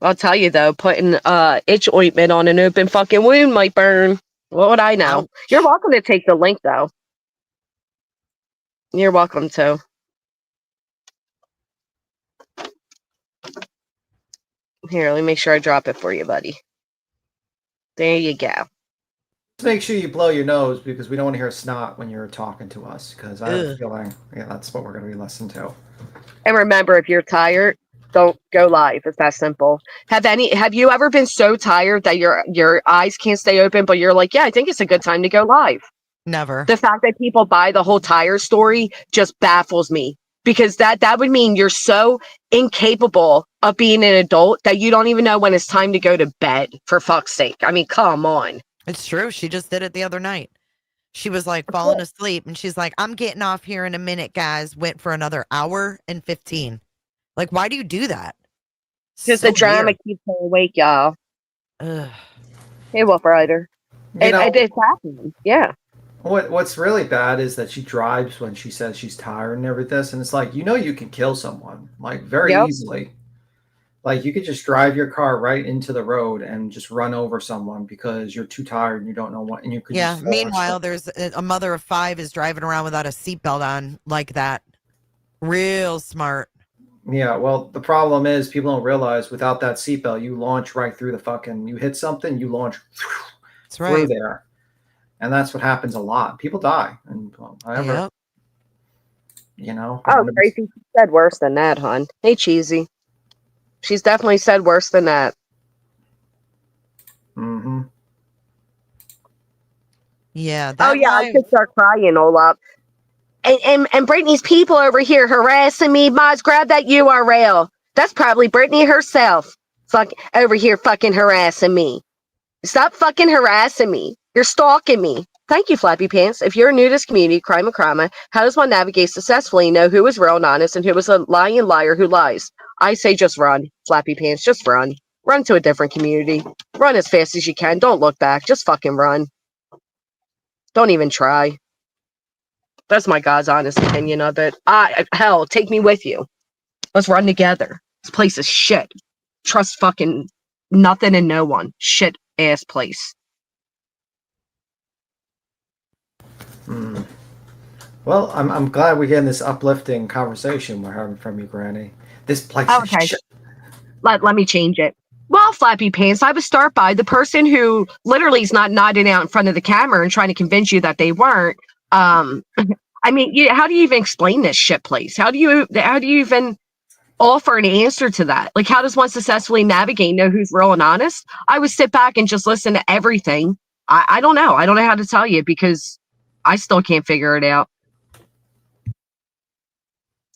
I'll tell you though, putting itch ointment on an open fucking wound might burn. What would I know? Ouch. You're welcome to take the link though. You're welcome to. Here, let me make sure I drop it for you, buddy. There you go. Just make sure you blow your nose because we don't want to hear snot when you're talking to us because I have a feeling, yeah, that's what we're going to be listening to. And remember, if you're tired, don't go live. It's that simple. Have you ever been so tired that your eyes can't stay open, but you're like, yeah, I think it's a good time to go live? Never. The fact that people buy the whole tire story just baffles me because that would mean you're so incapable of being an adult that you don't even know when it's time to go to bed, for fuck's sake. I mean, come on. It's true. She just did it the other night. She was like falling asleep and she's like, I'm getting off here in a minute, guys. Went for another hour and 15. Like, why do you do that? Because the drama keeps her awake, y'all. Ugh. Hey, Wolf Rider. It's happening. Yeah. What's really bad is that she drives when she says she's tired and everything. And it's like, you can kill someone like very easily. Like you could just drive your car right into the road and just run over someone because you're too tired and you don't know what. And you could. Yeah. Meanwhile, there's a mother of 5 is driving around without a seatbelt on like that. Real smart. Yeah. Well, the problem is people don't realize without that seatbelt, you launch right through the fucking. You hit something, you launch through there. And that's what happens a lot. People die. And whatever. Yep. Oh, Tracy said worse than that, hon. Hey, Cheesy. She's definitely said worse than that. Mm-hmm. Yeah. I could start crying all up. And Brittany's people over here harassing me. Moz, grab that URL. That's probably Brittany herself. Fuck over here fucking harassing me. Stop fucking harassing me. You're stalking me. Thank you, Flappy Pants. If you're new to this community, crime, how does one navigate successfully, know who is real and honest and who is a lying liar who lies? I say just run, Flappy Pants. Just run. Run to a different community. Run as fast as you can. Don't look back. Just fucking run. Don't even try. That's my God's honest opinion of it. Hell, take me with you. Let's run together. This place is shit. Trust fucking nothing and no one. Shit ass place. Well, I'm glad we're getting this uplifting conversation we're having from you, Granny. This place is shit. Let me change it. Well, Flappy Pants, I would start by the person who literally is not nodding out in front of the camera and trying to convince you that they weren't. I mean, how do you even explain this shit place? How do you even offer an answer to that? Like, how does one successfully navigate, know who's real and honest? I would sit back and just listen to everything. I don't know. I don't know how to tell you because I still can't figure it out.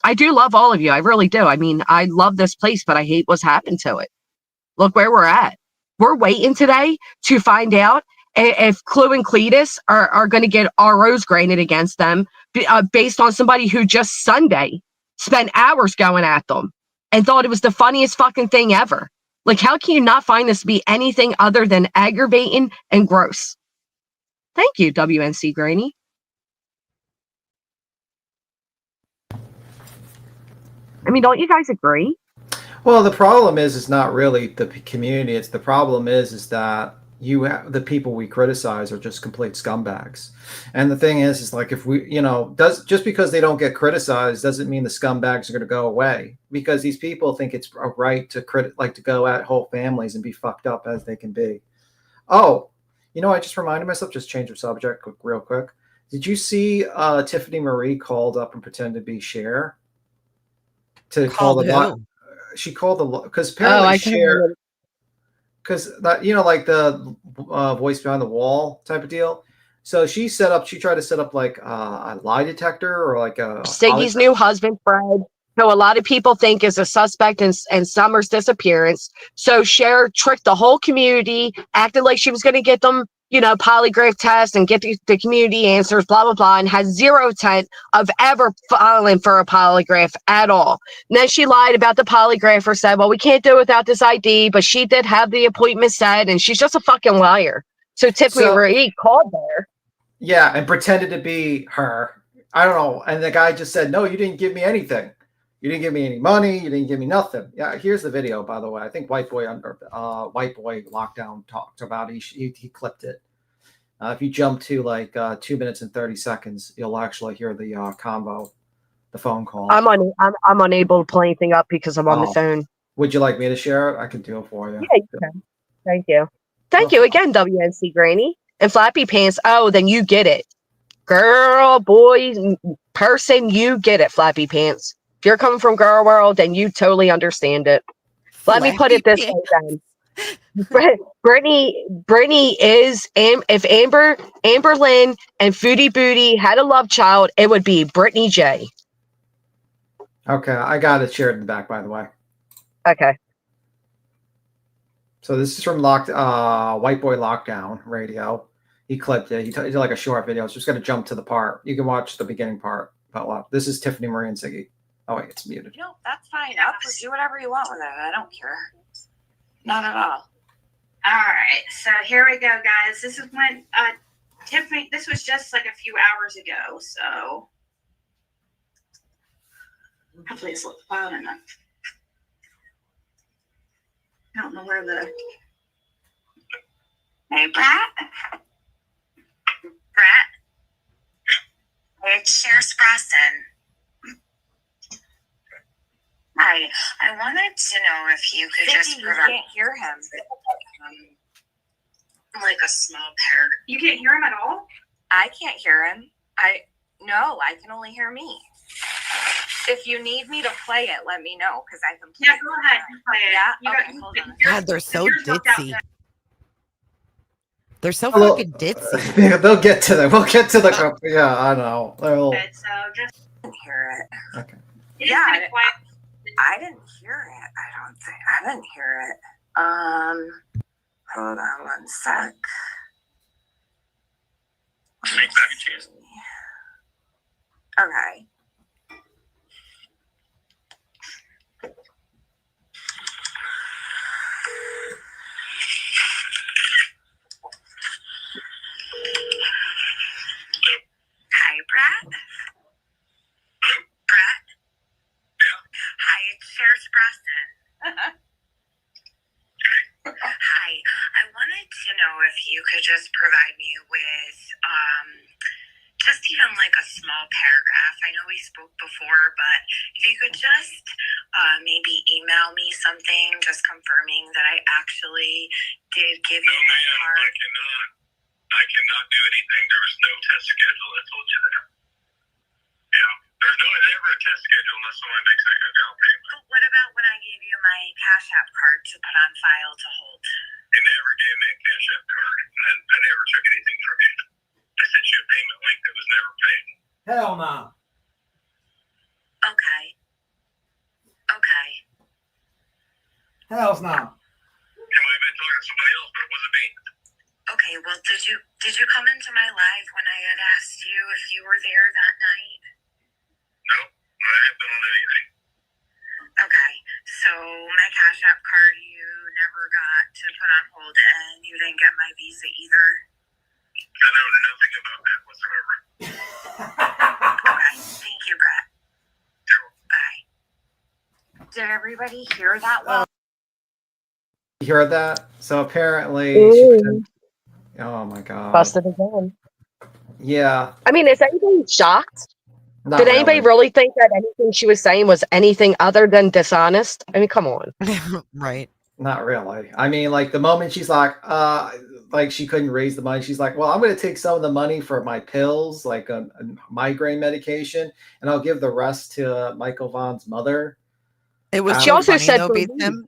I do love all of you. I really do. I mean, I love this place, but I hate what's happened to it. Look where we're at. We're waiting today to find out if Clue and Cletus are going to get ROs granted against them based on somebody who just Sunday spent hours going at them and thought it was the funniest fucking thing ever. Like, how can you not find this to be anything other than aggravating and gross? Thank you, WNC Granny. I mean, don't you guys agree? Well, the problem is not really the community. It's the problem is that the people we criticize are just complete scumbags. And the thing is like if we, just because they don't get criticized doesn't mean the scumbags are going to go away because these people think it's a right to to go at whole families and be fucked up as they can be. Oh, You know, I just reminded myself, just change the subject real quick. Did you see Tiffany Marie called up and pretended to be Cher? To call Called the lot. who? She called the because Oh, apparently I Cher, because that, you know, like the voice behind the wall type of deal. So she tried to set up like a lie detector or like a Siggy's new husband, Fred, who a lot of people think is a suspect in Summer's disappearance. So Cher tricked the whole community, acted like she was going to get them, polygraph tests and get the community answers, blah, blah, blah, and has zero intent of ever filing for a polygraph at all. And then she lied about the polygrapher, said, well, we can't do it without this ID, but she did have the appointment set, and she's just a fucking liar. So Tiffany Marie called her. Yeah, and pretended to be her. I don't know. And the guy just said, no, you didn't give me anything. You didn't give me any money. You didn't give me nothing. Yeah, here's the video, by the way. I think White Boy Lockdown talked about it. He clipped it. If you jump to like 2 minutes and 30 seconds, you'll actually hear the convo, the phone call. I'm unable to pull anything up because I'm on the phone. Would you like me to share it? I can do it for you. Yeah, you can. Thank you. Thank you again, WNC Granny. And Flappy Pants, oh, then you get it. Girl, boy, person, you get it, Flappy Pants. If you're coming from Girl World, then you totally understand it. Let me put it this way then. Brittany is, if Amber Lynn and Foodie Booty had a love child, it would be Brittany J. Okay, I got it shared in the back, by the way. Okay. So this is from White Boy Lockdown Radio. He clipped it. He did like a short video. It's just going to jump to the part. You can watch the beginning part. But this is Tiffany Marie and Siggy. Oh, wait, it's muted. No, that's fine. I'll just do whatever you want with it. I don't care. Not at all. All right. So here we go, guys. This is when Tiffany, this was just like a few hours ago. So hopefully it's loud enough. I don't know where the. Hey, Brett. Brett. It's Cher Sproston. Hi. I wanted to know if you could just provide. You can't hear him. Like a small paragraph. You can't hear him at all? I can't hear him. I can only hear me. If you need me to play it, let me know because I can play it. Yeah, go ahead and play it. Yeah? Okay, hold on. God, they're so ditzy. They're so fucking ditzy. Yeah, they'll get to that. We'll get to the. Yeah, I know. Okay, so just hear it. Okay. Yeah, I didn't hear it. I don't think I didn't hear it. Hold on one sec. Make mac and cheese. Okay. Hi, Brett. Brett. Yeah. Hi, it's Cher Sproston. Hi. I wanted to know if you could just provide me with just even like a small paragraph. I know we spoke before, but if you could just maybe email me something just confirming that I actually did give you my card. I cannot do anything. There was no test schedule. I told you that. Yeah. There's never a test schedule unless someone makes a down payment. But what about when I gave you my Cash App card to put on file to hold? You never gave me a Cash App card. I never took anything from you. I sent you a payment link that was never paid. Hell no. Okay. Okay. Hell's no. You might have been talking to somebody else, but it wasn't me. Okay, well, did you come into my live when I had asked you if you were there that night? No, I haven't been on anything. Okay, so my Cash App card you never got to put on hold, and you didn't get my Visa either? I know nothing about that whatsoever. Okay, thank you, Brett. Bye. Did everybody hear that well? You heard that? So apparently, oh my god, Busted again. Yeah. I mean, is anybody shocked? Not Did anybody really think that anything she was saying was anything other than dishonest? I mean, come on. Right. Not really. I mean, like the moment she's like, like she couldn't raise the money. She's like, well, I'm going to take some of the money for my pills, like a migraine medication, and I'll give the rest to Michael Vaughn's mother. It was She so also funny said though, for beat me. them.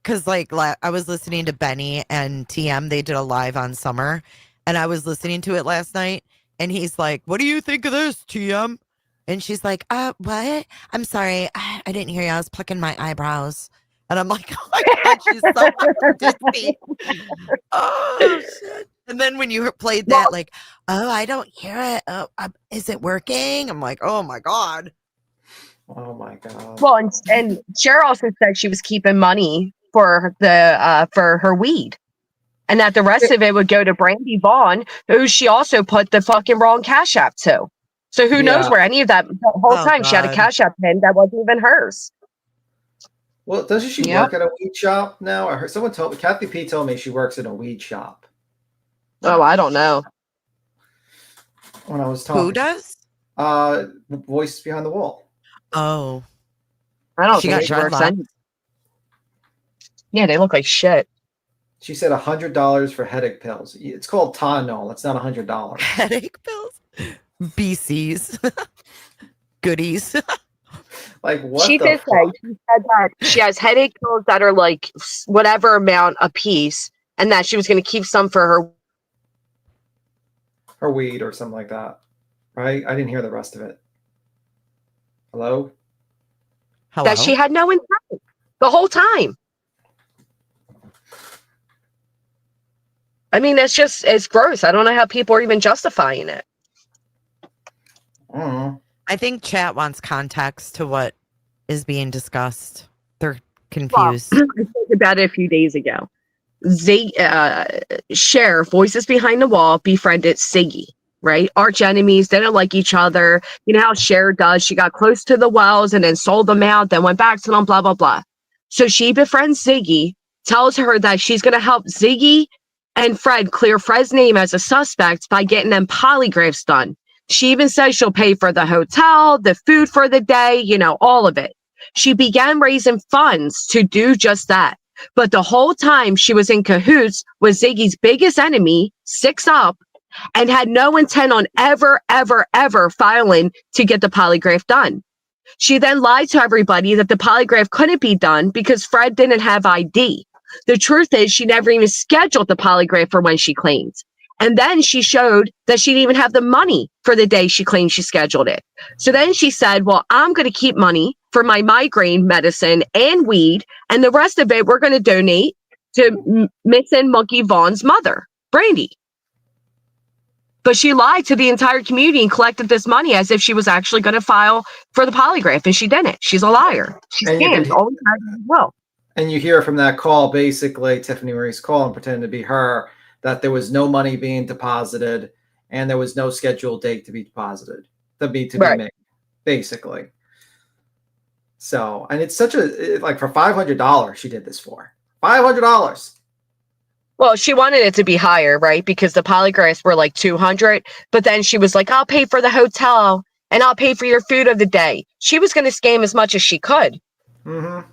Because like I was listening to Benny and TM, they did a live on Summer, and I was listening to it last night, and he's like, "What do you think of this, TM?" And she's like, what? I'm sorry, I didn't hear you. I was plucking my eyebrows." And I'm like, "Oh my god, she's so fucking ditzy." Oh shit! And then when you played that, like, "Oh, I don't hear it. Oh, is it working?" I'm like, "Oh my god." Oh my god. Well, and Cher also said she was keeping money for her weed, and that the rest of it would go to Brandy Vaughn, who she also put the fucking wrong Cash App to. So who knows where any of that the whole Oh, time she had a God. Cash App pin that wasn't even hers. Well, doesn't she Yep. work at a weed shop now? I heard someone told me, Kathy P told me she works at a weed shop. Oh, I don't know. When I was talking. Who does? Voice Behind the Wall. Oh, I don't she think got she works dreadlocks. any. Yeah, they look like shit. She said $100 for headache pills. It's called Tylenol. It's not $100. Headache pills, BCs, goodies. Like what She the did fuck? say, she said that she has headache pills that are like whatever amount a piece, and that she was going to keep some for her. Her weed or something like that. Right? I didn't hear the rest of it. Hello? Hello? That she had no intent the whole time. I mean, it's gross. I don't know how people are even justifying it. I don't know. I think chat wants context to what is being discussed. They're confused. Well, I spoke about it a few days ago. Cher, Voices Behind the Wall, befriended Ziggy, right? Arch enemies, they don't like each other. You know how Cher does. She got close to the Wells and then sold them out, then went back to them, blah, blah, blah. So she befriends Ziggy, tells her that she's going to help Ziggy and Fred clear Fred's name as a suspect by getting them polygraphs done. She even says she'll pay for the hotel, the food for the day, you know, all of it. She began raising funds to do just that. But the whole time she was in cahoots with Ziggy's biggest enemy, 6 Up, and had no intent on ever filing to get the polygraph done. She then lied to everybody that the polygraph couldn't be done because Fred didn't have ID. The truth is she never even scheduled the polygraph for when she claimed. And then she showed that she didn't even have the money for the day she claimed she scheduled it. So then she said, well, I'm going to keep money for my migraine medicine and weed, and the rest of it we're going to donate to missing Monkey Vaughn's mother, Brandy. But she lied to the entire community and collected this money as if she was actually going to file for the polygraph, and she didn't. She's a liar. She scams all the time as well. And you hear from that call, basically, Tiffany Marie's call and pretending to be her, that there was no money being deposited and there was no scheduled date to be deposited, to be made, basically. So, and it's such a, like for $500 she did this for. $500. Well, she wanted it to be higher, right? Because the polygraphs were like $200, but then she was like, I'll pay for the hotel and I'll pay for your food of the day. She was going to scam as much as she could. Mm-hmm.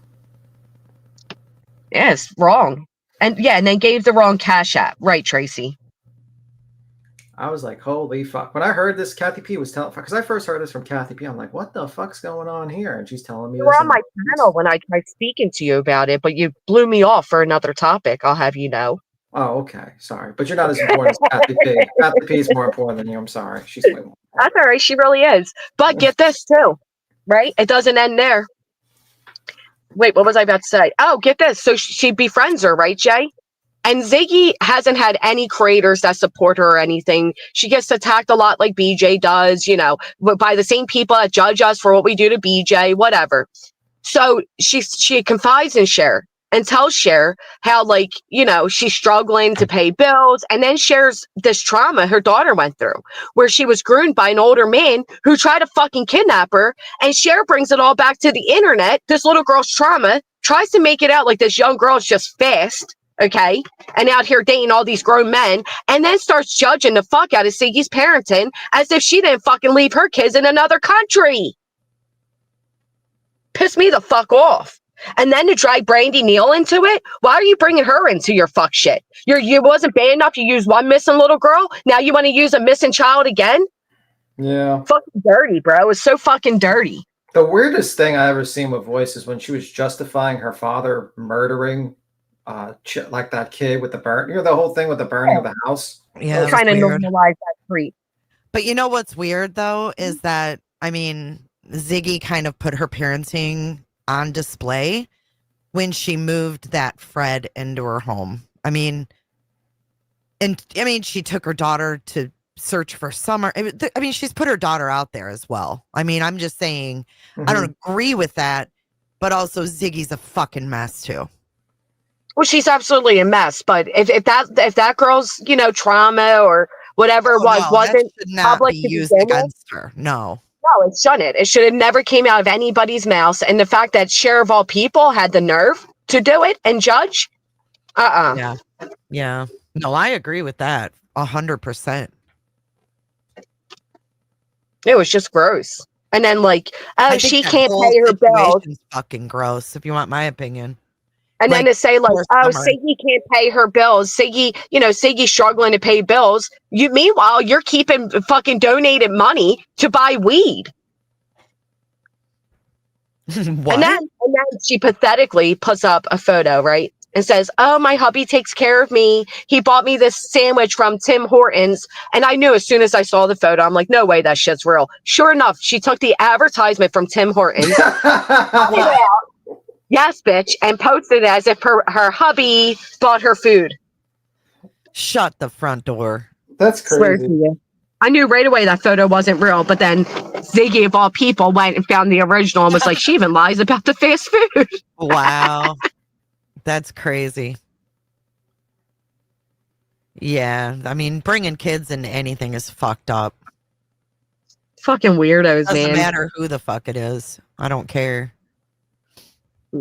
Yeah, it's wrong. And yeah, and then gave the wrong Cash App. Right, Tracy? I was like, holy fuck. When I heard this, Kathy P was telling, because I first heard this from Kathy P, I'm like, what the fuck's going on here? And she's telling me You this. were on my channel when I tried speaking to you about it, but you blew me off for another topic, I'll have you know. Oh, okay. Sorry. But you're not as important as Kathy P. Kathy P is more important than you. I'm sorry. She's way more. That's all right. She really is. But get this too, right? It doesn't end there. Wait, what was I about to say? Oh, get this. So she befriends her, right, Jay? And Ziggy hasn't had any creators that support her or anything. She gets attacked a lot like BJ does, you know, by the same people that judge us for what we do to BJ, whatever. So she confides in Cher and tells Cher how, like, you know, she's struggling to pay bills, and then shares this trauma her daughter went through, where she was groomed by an older man who tried to fucking kidnap her, and Cher brings it all back to the internet, this little girl's trauma, tries to make it out like this young girl's just fast, okay, and out here dating all these grown men, and then starts judging the fuck out of Siggy's parenting as if she didn't fucking leave her kids in another country. Piss me the fuck off. And then to drag Brandy Neal into it, why are you bringing her into your fuck shit? You wasn't bad enough. You used one missing little girl. Now you want to use a missing child again? Yeah. Fucking dirty, bro. It's so fucking dirty. The weirdest thing I ever seen with Voice is when she was justifying her father murdering like that kid with the burn. You know, the whole thing with the burning of the house. Yeah, Trying to weird. normalize that creep. But you know what's weird though is that I mean Ziggy kind of put her parenting on display when she moved that Fred into her home. I mean, she took her daughter to search for summer. I mean, she's put her daughter out there as well. I mean, I'm just saying, I don't agree with that, but also Ziggy's a fucking mess too. Well, she's absolutely a mess. But if that girl's trauma or whatever wasn't should not public be to used begin with, against her. No, it shouldn't. It should have never came out of anybody's mouth. And the fact that Cher of all people had the nerve to do it and judge, Yeah. No, I agree with that 100%. It was just gross. And then I think she that can't whole pay her bills. situation's fucking gross, if you want my opinion. And then to say poor Summer. Siggy can't pay her bills. Siggy's struggling to pay bills. Meanwhile, you're keeping fucking donated money to buy weed. What? And then she pathetically puts up a photo, right? And says, "Oh, my hubby takes care of me. He bought me this sandwich from Tim Hortons." And I knew as soon as I saw the photo, I'm like, no way, that shit's real. Sure enough, she took the advertisement from Tim Hortons. Yes, bitch, and posted it as if her hubby bought her food. Shut the front door. That's Swear to crazy. you. I knew right away that photo wasn't real, but then Ziggy of all people went and found the original and was like, she even lies about the fast food. Wow. That's crazy. Yeah, I mean, bringing kids into anything is fucked up. Fucking weirdos, Doesn't man. matter who the fuck it is. I don't care.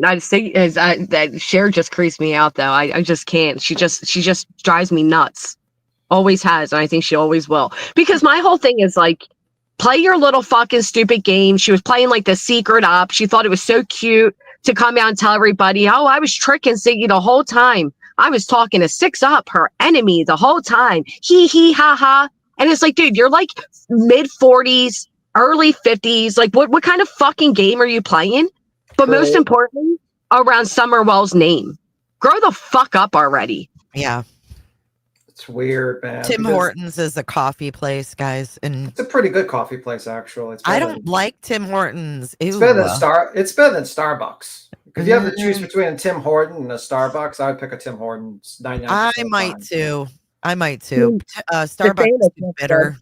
I just think that Cher just creeps me out, though. I just can't. She just drives me nuts. Always has, and I think she always will. Because my whole thing is play your little fucking stupid game. She was playing the secret op. She thought it was so cute to come out and tell everybody, "Oh, I was tricking Ziggy the whole time. I was talking to Six Up, her enemy, the whole time. He ha ha." And it's dude, you're mid 40s, early 50s. What kind of fucking game are you playing? But most importantly, around Summerwell's name. Grow the fuck up already. Yeah. It's weird, man. Tim Hortons is a coffee place, guys. And it's a pretty good coffee place, actually. I don't like Tim Hortons. Ew. It's better than Starbucks. If you have to choose between a Tim Horton and a Starbucks, I would pick a Tim Hortons. I might too. Starbucks is bitter.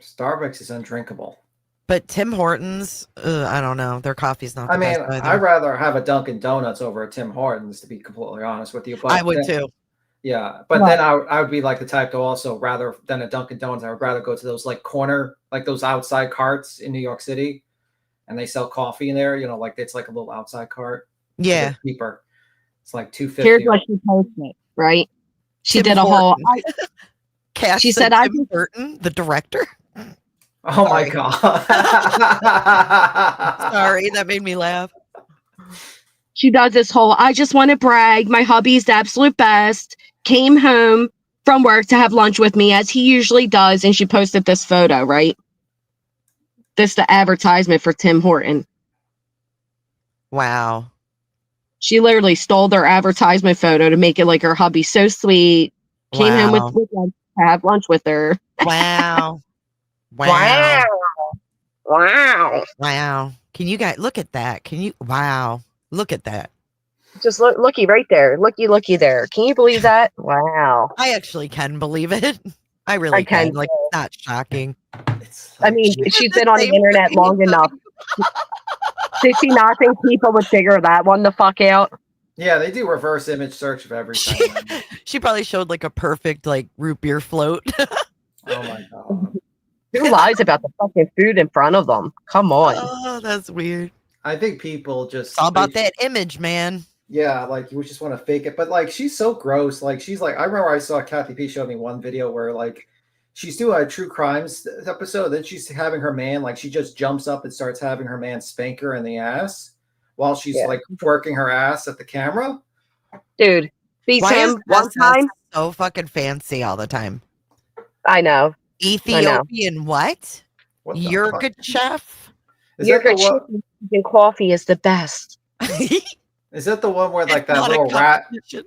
Starbucks is undrinkable. But Tim Hortons, I don't know. Their coffee's not the best either. I'd rather have a Dunkin' Donuts over a Tim Hortons, to be completely honest with you. But I would too. Yeah, but then I would be the type to also, rather than a Dunkin' Donuts, I would rather go to those corner, those outside carts in New York City, and they sell coffee in there. It's a little outside cart. Yeah, cheaper. It's $2.50. Here's what she posted, right? She did a whole. She said, Tim Burton, the director. Oh my god! Sorry, that made me laugh. She does this whole, I just want to brag. My hubby's the absolute best. Came home from work to have lunch with me, as he usually does. And she posted this photo, right? This the advertisement for Tim Horton. Wow. She literally stole their advertisement photo to make it her hubby so sweet. Came home with lunch to have lunch with her. Wow. Wow. Wow. Wow. Can you guys look at that? Wow. Look at that. Just looky right there. Looky there. Can you believe that? Wow. I actually can believe it. I really can. It's not shocking. She's been on the internet long enough. Did she not think people would figure that one the fuck out? Yeah, they do reverse image search of everything. She probably showed a perfect root beer float. Oh my god. Who lies about the fucking food in front of them? Come on. Oh, that's weird. I think people just... It's all about that image, man. Yeah, you just want to fake it. But she's so gross. She's I remember I saw Kathy P showed me one video where she's doing a true crimes episode. Then she's having her man, she just jumps up and starts having her man spank her in the ass while she's like twerking her ass at the camera. Dude, beats Why is him one SS time. so fucking fancy all the time? I know. Ethiopian what? What the fuck? Yurgachev? Is that the one? And coffee is the best. Is that the one where like It's not that a little rat? competition.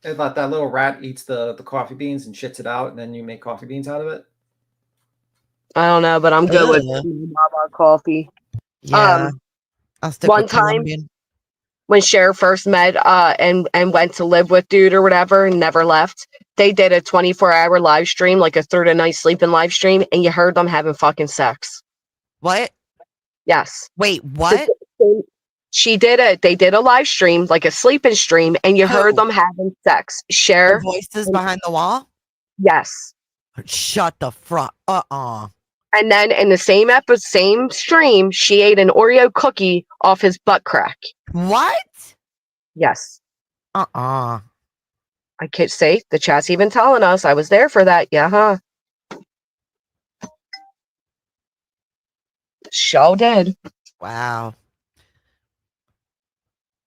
Like that little rat eats the coffee beans and shits it out, and then you make coffee beans out of it. I don't know, but I'm good with Ugh. Baba coffee. Yeah. I'll stick one with time- Colombian. When Cher first met and went to live with dude or whatever and never left, they did a 24-hour live stream, like a through the night sleeping live stream, and you heard them having fucking sex. What? Yes. Wait, what? She did it. They did a live stream, like a sleeping stream, and you heard them having sex. The Cher. voices behind the wall? Yes. Shut the fuck. And then in the same episode, same stream, she ate an Oreo cookie off his butt crack. What? Yes. Uh-uh. I can't say the chat's even telling us. I was there for that. Yeah, huh? Sure did. Wow.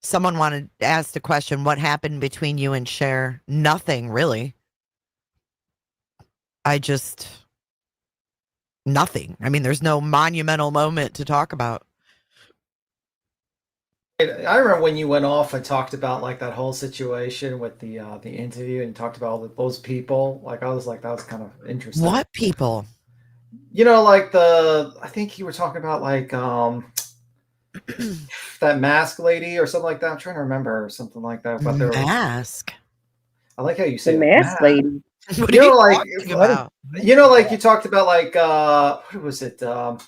Someone wanted to ask the question, what happened between you and Cher? Nothing, really. Nothing. I mean, there's no monumental moment to talk about. I remember when you went off and talked about like that whole situation with the interview and talked about all those people. Like I was like, that was kind of interesting. What people? You know, like I think you were talking about like that mask lady or something like that. I'm trying to remember or something like that. But there was, Mask. I like how you say The like, mask lady. What You are know, you like, talking about? you know, like you talked about like what was it? Trying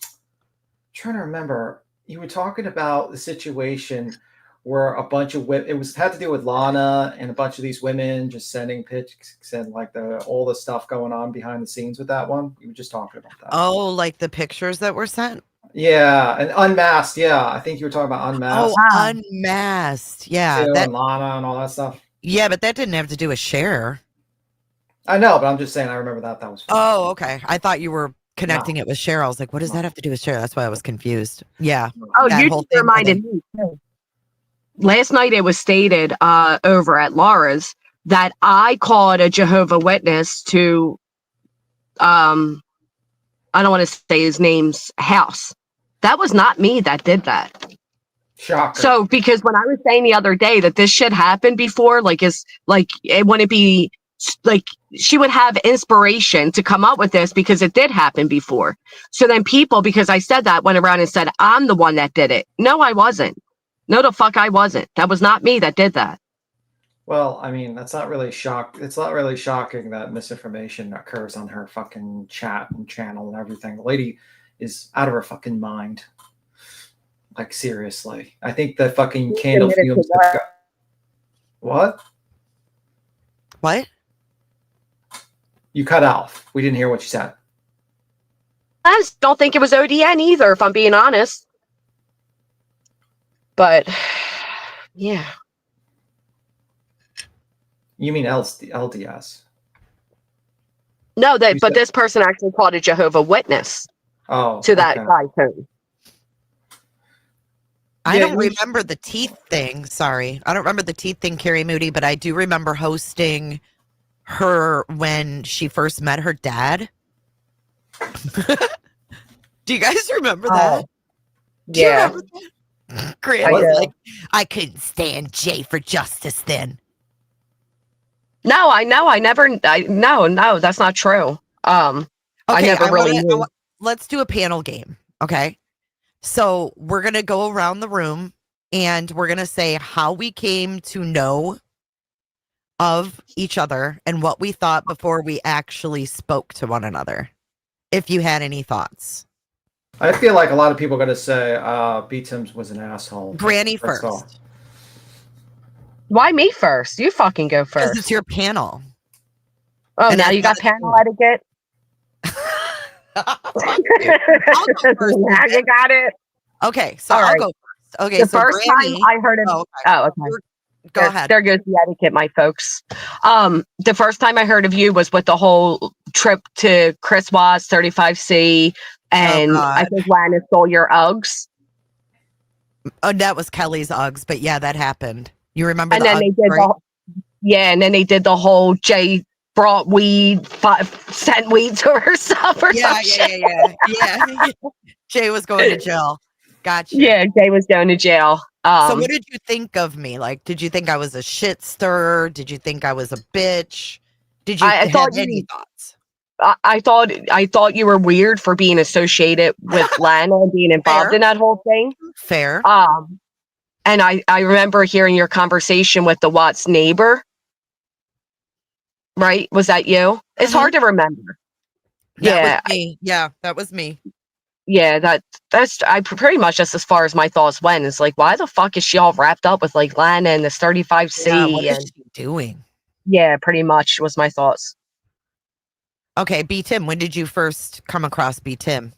to remember. You were talking about the situation where a bunch of women. Had to do with Lana and a bunch of these women just sending pics and like all the stuff going on behind the scenes with that one. You were just talking about that. Oh, like the pictures that were sent? Yeah, and Unmasked. Yeah, I think you were talking about Unmasked. Oh, Unmasked. Yeah, too, that. and Lana and all that stuff. Yeah, but that didn't have to do with Cher. I know, but I'm just saying. I remember that. That was. Fun. Oh, okay. I thought you were connecting it with Cher. I was like, what does that have to do with Cher? That's why I was confused. Yeah. Oh, that you whole just thing reminded me too. Last night it was stated over at Laura's that I called a Jehovah Witness to I don't want to say his name's house. That was not me that did that. Shocker. So because when I was saying the other day that this shit happened before, like it's like it wouldn't be like she would have inspiration to come up with this because it did happen before. So then people, because I said that, went around and said, I'm the one that did it. No, I wasn't. No, the fuck I wasn't. That was not me that did that. Well, I mean, that's not really It's not really shocking that misinformation occurs on her fucking chat and channel and everything. The lady is out of her fucking mind. Like seriously, I think the fucking candle fumes. What? What? You cut off. We didn't hear what you said. I just don't think it was ODN either, if I'm being honest. But yeah. You mean LDS? No, but this person actually called a Jehovah Witness to that guy too. I don't remember the teeth thing. Sorry. I don't remember the teeth thing, Carrie Moody, but I do remember hosting her when she first met her dad. Do you guys remember that? Yeah. Grant was like, I couldn't stand Jay for justice then. No, I know. No, that's not true. I never really knew. Let's do a panel game. Okay. So we're going to go around the room and we're going to say how we came to know of each other and what we thought before we actually spoke to one another. If you had any thoughts. I feel like a lot of people are going to say B-Tims was an asshole. Granny first. Why me first? You fucking go first. Because it's your panel. Oh, and now you got panel etiquette? I'll go first. Now you got it. Okay, so I'll go first. Okay, the so first Granny, time I heard it. Okay. Go ahead. There goes the etiquette, my folks. The first time I heard of you was with the whole trip to Chris Watts 35C, and I think Lana stole your Uggs. Oh, that was Kelly's Uggs, but yeah, that happened. You remember And the then Uggs they did story? and then they did the whole Jay brought weed, 5-cent weed to herself or some shit. Yeah. Jay was going to jail. Gotcha. Yeah, Jay was going to jail. So what did you think of me? Like, did you think I was a shit stirrer? Did you think I was a bitch? Did you I have thought any thoughts? I thought you were weird for being associated with Lana and being involved Fair. in that whole thing. Fair. And I remember hearing your conversation with the Watts neighbor. Right? Was that you? It's hard to remember. That was me. Yeah, that was me. Yeah, that's pretty much just as far as my thoughts went. It's like, why the fuck is she all wrapped up with like Lana and this 35C? Yeah, what is she doing? Yeah, pretty much was my thoughts. Okay, B Tim, when did you first come across B Tim?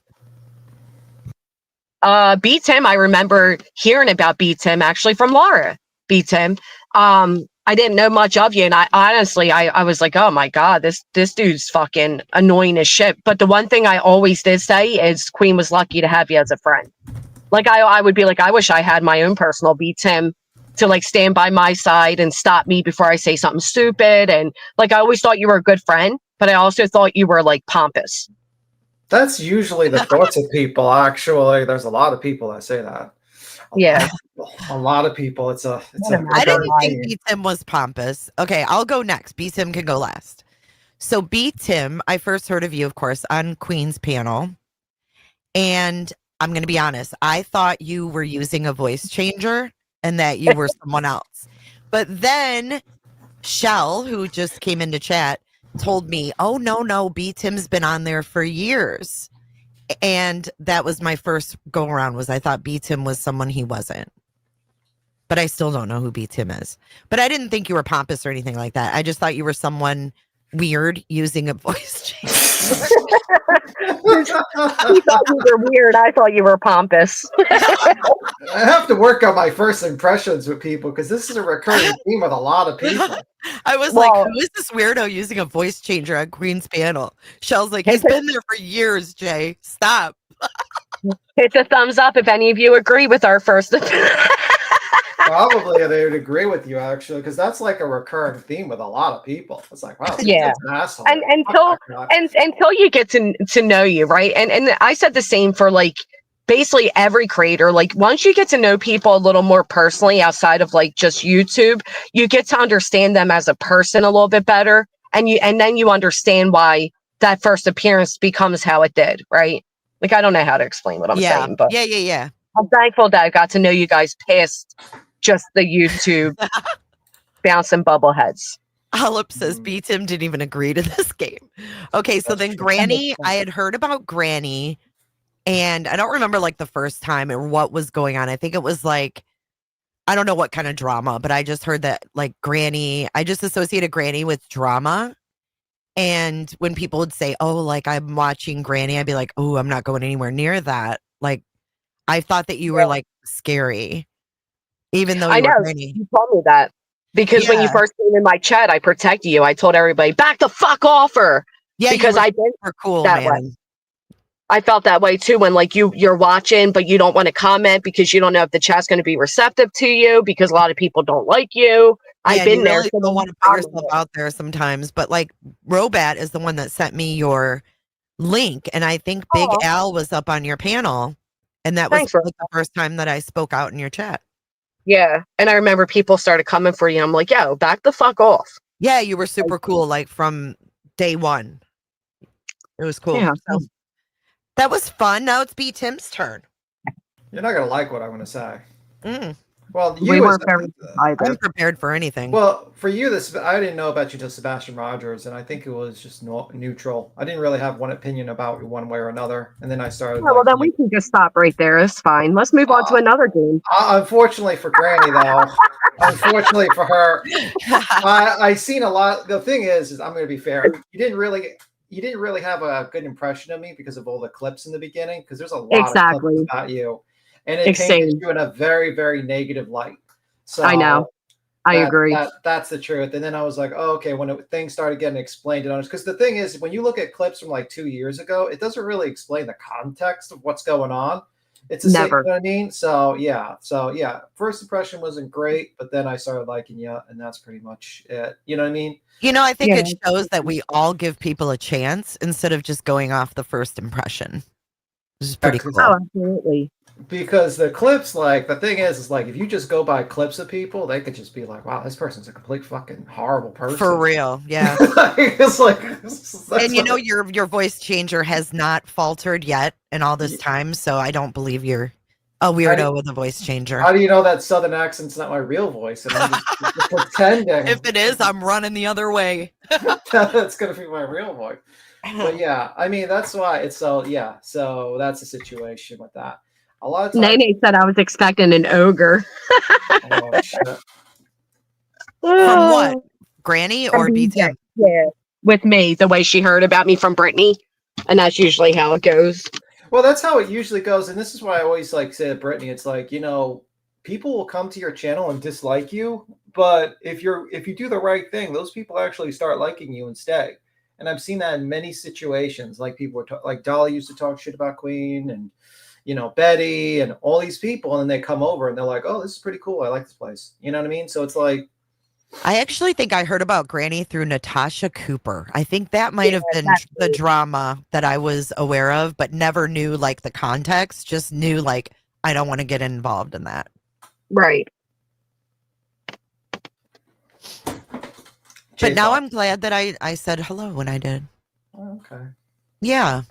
B Tim, I remember hearing about B Tim actually from Laura. B Tim. I didn't know much of you, and I honestly I was like, oh my god, this dude's fucking annoying as shit. But the one thing I always did say is Queen was lucky to have you as a friend. Like I would be like, I wish I had my own personal B Tim to like stand by my side and stop me before I say something stupid. And like I always thought you were a good friend, but I also thought you were like pompous. That's usually the thoughts of people. Actually, there's a lot of people that say that. A lot of people. It's a I didn't think B Tim was pompous. Okay, I'll go next. B Tim can go last. So B Tim, I first heard of you, of course, on Queen's panel. And I'm going to be honest, I thought you were using a voice changer and that you were someone else. But then Shell, who just came into chat, told me, oh, no, B Tim's been on there for years. And that was my first go around, was I thought B Tim was someone he wasn't. But I still don't know who B Tim is. But I didn't think you were pompous or anything like that. I just thought you were someone weird using a voice changer. You thought you were weird. I thought you were pompous. I have to work on my first impressions with people because this is a recurring theme with a lot of people. I was like, who is this weirdo using a voice changer on Queen's panel? Shell's like, he's been there for years, Jay. Stop. Hit the thumbs up if any of you agree with our first Probably they would agree with you actually, because that's like a recurring theme with a lot of people. It's like, wow, yeah, an asshole. And until you get to know you, right? And I said the same for like basically every creator. Like once you get to know people a little more personally outside of like just YouTube, you get to understand them as a person a little bit better, and then you understand why that first appearance becomes how it did, right? Like I don't know how to explain what I'm saying, but yeah. I'm thankful that I got to know you guys past just the YouTube bouncing bubble heads. Olive says B Tim didn't even agree to this game. Okay, so then Granny, I had heard about Granny, and I don't remember like the first time or what was going on. I think it was like, I don't know what kind of drama, but I just heard that like Granny, I just associated Granny with drama. And when people would say, oh, like I'm watching Granny, I'd be like, oh, I'm not going anywhere near that. Like, I thought that you were like scary, even though you were Granny. You told me that because when you first came in my chat, I protected you. I told everybody back the fuck off her. Yeah, because I did cool, that man. way. I felt that way too when like you're watching, but you don't want to comment because you don't know if the chat's going to be receptive to you because a lot of people don't like you. Yeah, I've been you there. Really don't want to put yourself out there sometimes, but like Robat is the one that sent me your link, and I think Big Al was up on your panel, and that was like the first time that I spoke out in your chat. Yeah, and I remember people started coming for you. I'm like, yo, back the fuck off. Yeah, you were super cool, like from day one. It was cool. Yeah. So, that was fun. Now it's B Tim's turn. You're not gonna like what I'm gonna say. Well, we weren't I'm prepared for anything. Well, for you, I didn't know about you till Sebastian Rogers, and I think it was just neutral. I didn't really have one opinion about you one way or another, and then I started. Well, then we can just stop right there. It's fine. Let's move on to another game. Unfortunately for Granny, though, unfortunately for her, I seen a lot. The thing is I'm going to be fair. You didn't really have a good impression of me because of all the clips in the beginning, because there's a lot of clips about you. And it painted you in a very, very negative light. So I know. I agree. That's the truth. And then I was like, oh, okay, when things started getting explained and honest, because the thing is, when you look at clips from like 2 years ago, it doesn't really explain the context of what's going on. It's the same, Never. you know what I mean? So yeah, first impression wasn't great, but then I started liking you, and that's pretty much it. You know what I mean? You know, I think Yeah. it shows that we all give people a chance instead of just going off the first impression. This is pretty cool. Oh, absolutely. Because the clips, like the thing is like if you just go by clips of people, they could just be like, "Wow, this person's a complete fucking horrible person." For real, yeah. It's like, And you know, your voice changer has not faltered yet in all this time, so I don't believe you're a weirdo with a voice changer. How do you know that southern accent's not my real voice? And I'm just pretending. If it is, I'm running the other way. That's gonna be my real voice. But yeah, I mean that's why it's so yeah. So that's the situation with that. A lot of times, Nene said I was expecting an ogre. oh, shit. From what? Granny or From BJ. BTM? Yeah, with me, the way she heard about me from Brittany, and that's usually how it goes. Well, that's how it usually goes, and this is why I always like say to Brittany, it's like, you know, people will come to your channel and dislike you, but if you do the right thing, those people actually start liking you and stay. And I've seen that in many situations. Like people were like Dolly used to talk shit about Queen, and you know Betty, and all these people, and then they come over and they're like, "Oh, this is pretty cool. I like this place." You know what I mean? So it's like, I actually think I heard about Granny through Natasha Cooper. I think that might have been the drama that I was aware of, but never knew like the context. Just knew like I don't want to get involved in that. Right. But now I'm glad that I said hello when I did. Okay. Yeah.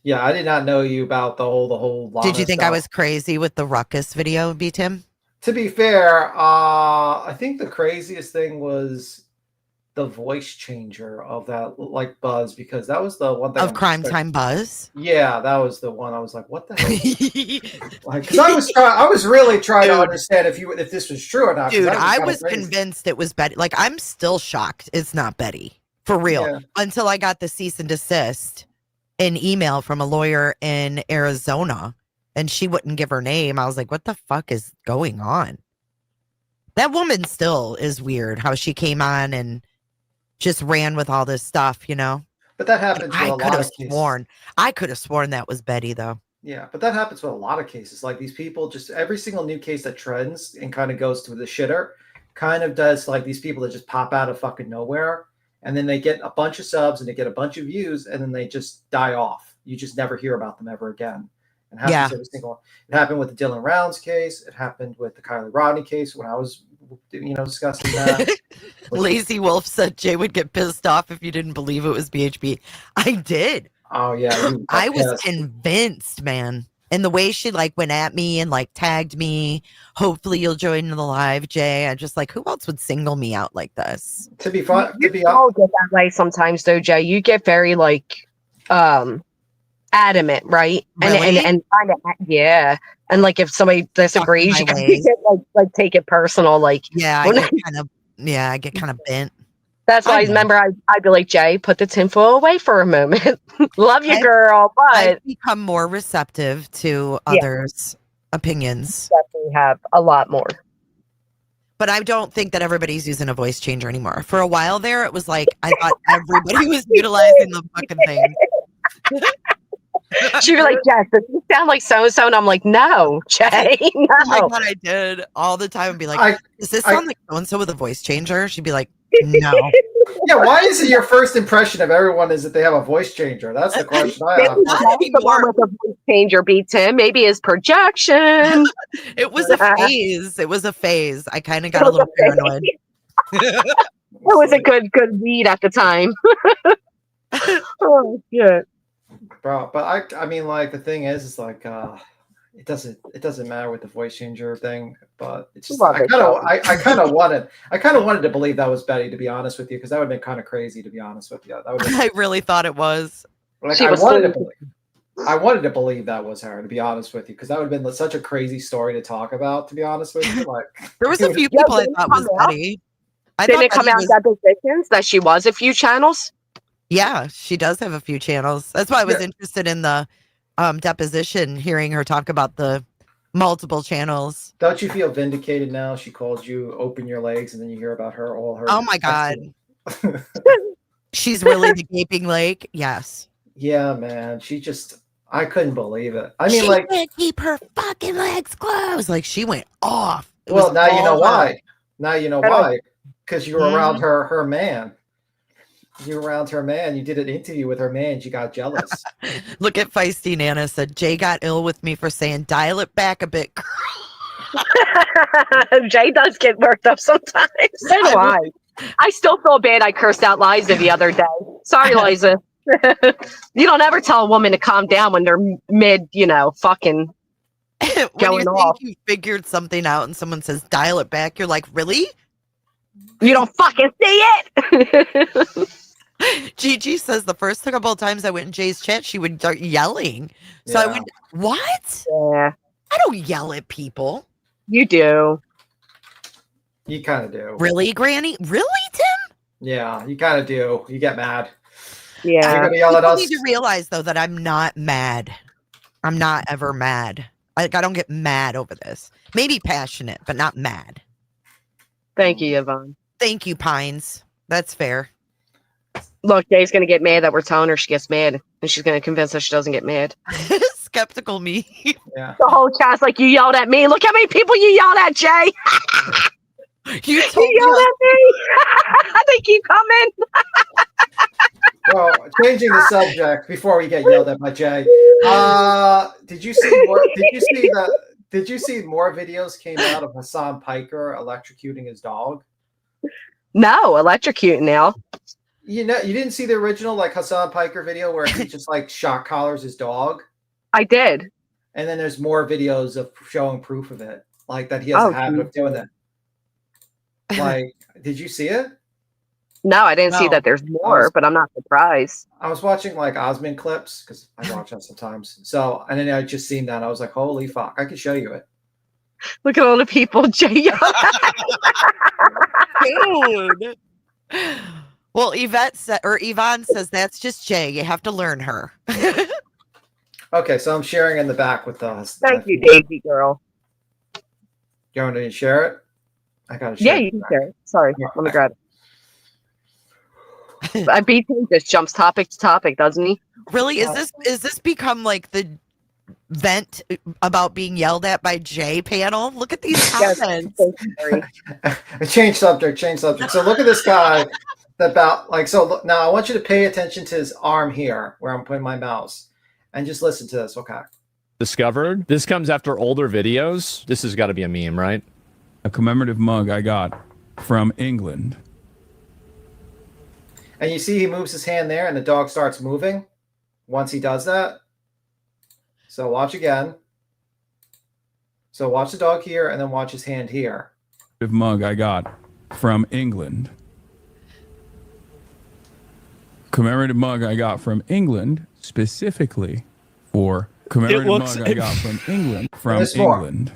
Yeah, I did not know you about the whole lot Did you of think I stuff. was crazy with the ruckus video, B Tim? To be fair, I think the craziest thing was the voice changer of that like buzz, because that was the one thing Of Crime Time Buzz? Yeah, that was the one. I was like, what the hell? Like, because I was really trying to understand if this was true or not. Dude, I was convinced it was Betty. Like, I'm still shocked it's not Betty. For real. Yeah. Until I got the cease and desist in email from a lawyer in Arizona, and she wouldn't give her name. I was like, what the fuck is going on? That woman still is weird how she came on and just ran with all this stuff, you know? But that happens with a lot of cases. I could have sworn that was Betty, though. Yeah, but that happens with a lot of cases. Like these people, just every single new case that trends and kind of goes to the shitter, kind of does like these people that just pop out of fucking nowhere, and then they get a bunch of subs and they get a bunch of views, and then they just die off. You just never hear about them ever again. It happens every single one. It happened with the Dylan Rounds case. It happened with the Kylie Rodney case when I was, discussing that. Lazy Wolf said Jay would get pissed off if you didn't believe it was BHB. I did. Oh yeah, I was convinced, man. And the way she like went at me and like tagged me, hopefully you'll join the live, Jay. I just like, who else would single me out like this? To be fun, You all get that way sometimes, though, Jay. You get very like, adamant, right? Really? And kind of, yeah. And like if somebody disagrees, you get like take it personal. Like I get kind of bent. That's why I remember I'd be like, Jay, put the tinfoil away for a moment. Love you, girl, but I've become more receptive to others' opinions. Definitely have a lot more. But I don't think that everybody's using a voice changer anymore. For a while there, it was like I thought everybody was utilizing the fucking thing. She'd be like, Jess, does you sound like so-and-so? And I'm like, no, Jay, no. Oh my God, I did all the time and be like, does this sound like so-and-so with a voice changer? She'd be like, no. Yeah, why is it your first impression of everyone is that they have a voice changer? That's the question I have. The one with the voice changer beats him. Maybe his projection. It was a phase. It was a phase. I kind of got a little paranoid. It was a good read at the time. Oh, shit. Bro, but I mean, like the thing is like it doesn't matter with the voice changer thing, but it's just I kind of wanted to believe that was Betty, to be honest with you, because that would have been kind of crazy, to be honest with you. I really thought it was. Like I wanted to believe that was her, to be honest with you, because that would have been such a crazy story to talk about, to be honest with you. Like there was a few people I thought was Betty. Didn't it come out depositions that she was a few channels? Yeah, she does have a few channels. That's why I was interested in the deposition, hearing her talk about the multiple channels. Don't you feel vindicated now? She called you open your legs, and then you hear about her, all her. Oh my God. She's really the gaping leg. Yes. Yeah, man. She just, I couldn't believe it. I mean, she like, can't keep her fucking legs closed. Like she went off. It well, was now you know all her. why. Now you know I don't- why. Because you were around her man. You were around her man. You did an interview with her man. She got jealous. Look at Feisty Nana said, Jay got ill with me for saying, dial it back a bit. Jay does get worked up sometimes. So do I. I still feel bad I cursed out Liza the other day. Sorry, Liza. You don't ever tell a woman to calm down when they're mid, fucking When going you off. think you figured something out and someone says, dial it back, you're like, really? You don't fucking see it. Gigi says the first couple of times I went in Jay's chat, she would start yelling. So I Yeah. went, what? Yeah, I don't yell at people. you do. You kind of do. Really, Granny? Really, Tim? Yeah, you kind of do. You get mad. Yeah. You're gonna yell at People us. need to realize though that I'm not mad. I'm not ever mad. Like I don't get mad over this. Maybe passionate, but not mad. Thank you, Yvonne. Thank you, Pines. That's fair. Look, Jay's gonna get mad that we're telling her she gets mad, and she's gonna convince us she doesn't get mad. Skeptical me. Yeah. The whole chat's like, you yelled at me. Look how many people you yelled at, Jay. You told You yelled me. at me. They keep coming. Well, changing the subject before we get yelled at by Jay. Did you see more? Did you see more videos came out of Hassan Piker electrocuting his dog? No, electrocuting now. You didn't see the original like Hassan Piker video where he just like shock collars his dog, I did. and then there's more videos of showing proof of it, like that he has a habit of doing that. Like, did you see it? No, I didn't see No. that there's more, but I'm not surprised. I was watching like Osmond clips because I watch that sometimes. So, and then I just seen that. I was like, holy fuck, I could show you it. Look at all the people Jay yelled at. Dude. Well, Yvonne says that's just Jay. You have to learn her. Okay, so I'm sharing in the back with us. Thank you, Daisy girl. You want to share it? I gotta share. Yeah, it you can back. share it. Sorry, let me grab it. BT just jumps topic to topic, doesn't he? Really? Is this become like the vent about being yelled at by Jay panel? Look at these Yes. comments. Change subject. So look at this guy. So now I want you to pay attention to his arm here, where I'm putting my mouse, and just listen to this. Okay. Discovered. This comes after older videos. This has got to be a meme, right? A commemorative mug I got from England. And you see he moves his hand there, and the dog starts moving once he does that. So watch again. So watch the dog here, and then watch his hand here. Mug I got from England. Commemorative mug I got from England specifically for commemorative mug I got from England. From There's more. England.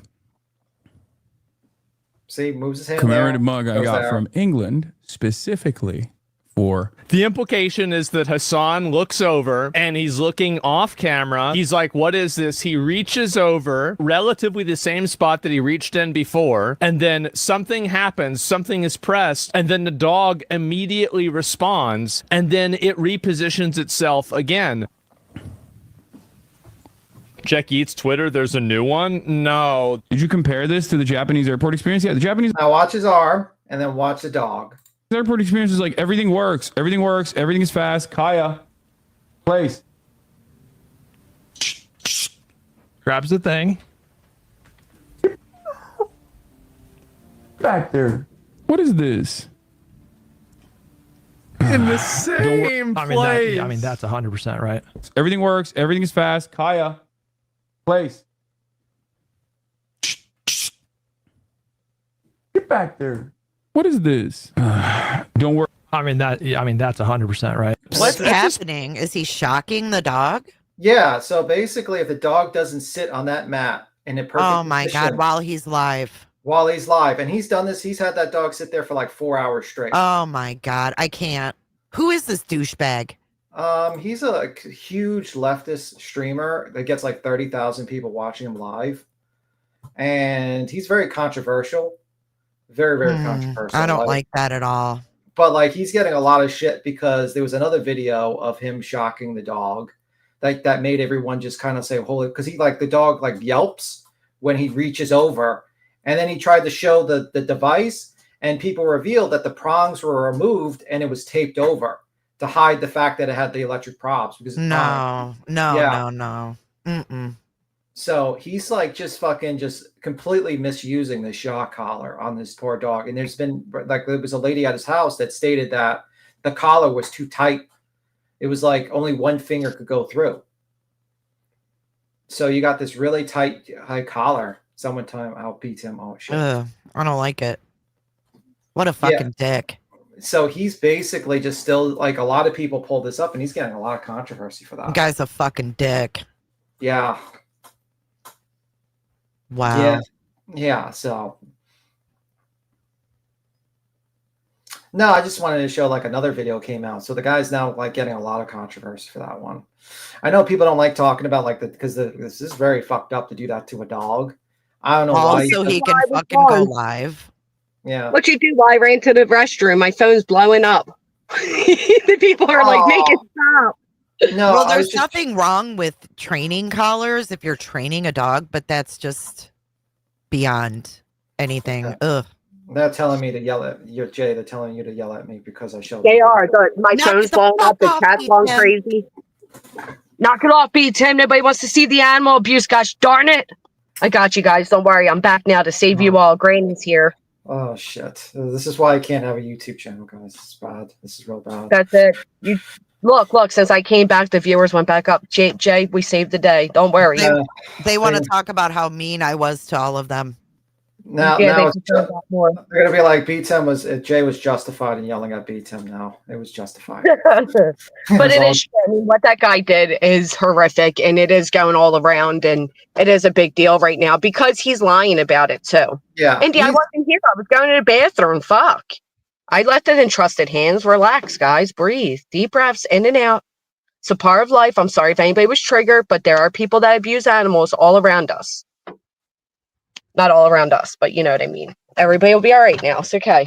See, moves his hand Commemorative there, mug I goes got there. from England specifically for. The implication is that Hassan looks over and he's looking off camera. He's like, what is this? He reaches over relatively the same spot that he reached in before. And then something happens, something is pressed, and then the dog immediately responds. And then it repositions itself again. Check Eats Twitter. There's a new one. No. Did you compare this to the Japanese airport experience? Yeah, the Japanese Now watch his arm, and then watch the dog. airport experience is like everything works, everything is fast. Kaya, place. Grabs the thing. Back there. What is this? In the same place. I mean, that's 100% right. Everything works, everything is fast. Kaya, place. Get back there. What is this? Don't worry. I mean, that's 100% right. What's happening? Is he shocking the dog? Yeah, so basically if the dog doesn't sit on that mat in a perfect Oh my position God, while he's live. while he's live, and he's done this, he's had that dog sit there for like 4 hours straight. Oh my God, I can't. Who is this douchebag? He's a huge leftist streamer that gets like 30,000 people watching him live. And he's very controversial. Very, very controversial. I don't like that at all. But like he's getting a lot of shit because there was another video of him shocking the dog. like that made everyone just kind of say, holy, because he like the dog like yelps when he reaches over. And then he tried to show the device, and people revealed that the prongs were removed and it was taped over to hide the fact that it had the electric probs. Because No. Mm-mm. So he's like just fucking just completely misusing the shock collar on this poor dog. And there's been like there was a lady at his house that stated that the collar was too tight. It was like only one finger could go through. So you got this really tight high collar. Someone time I'll beat him. Oh shit. I don't like it. What a fucking dick. So he's basically just still like a lot of people pulled this up and he's getting a lot of controversy for that. The guy's a fucking dick. Yeah. Wow. Yeah. So no, I just wanted to show like another video came out. So the guy's now like getting a lot of controversy for that one. I know people don't like talking about like because this is very fucked up to do that to a dog. I don't know why. Also, he can fucking go live. Yeah. What you do while I ran to the restroom? My phone's blowing up. The people are like, make it stop. No, Well, there's nothing wrong with training collars if you're training a dog, but that's just beyond anything. Ugh. They're telling me to yell at you, Jay. They're telling you to yell at me because I showed. They are. My phone's blowing up. The chat's going crazy. Knock it off, B. Tim. Nobody wants to see the animal abuse. Gosh darn it. I got you guys. Don't worry. I'm back now to save you all. Granny's here. Oh, shit. This is why I can't have a YouTube channel, guys. This is bad. This is real bad. That's it. You look. Since I came back, the viewers went back up. Jay, we saved the day. Don't worry. They want to talk about how mean I was to all of them. Now they're going to be like, Jay was justified in yelling at B-Tim now. It was justified. But it is, I mean, what that guy did is horrific, and it is going all around, and it is a big deal right now because he's lying about it too. Yeah. Indy, I wasn't here. I was going to the bathroom. Fuck. I left it in trusted hands. Relax, guys. Breathe. Deep breaths in and out. It's a part of life. I'm sorry if anybody was triggered, but there are people that abuse animals all around us. Not all around us, but you know what I mean. Everybody will be all right now. It's okay.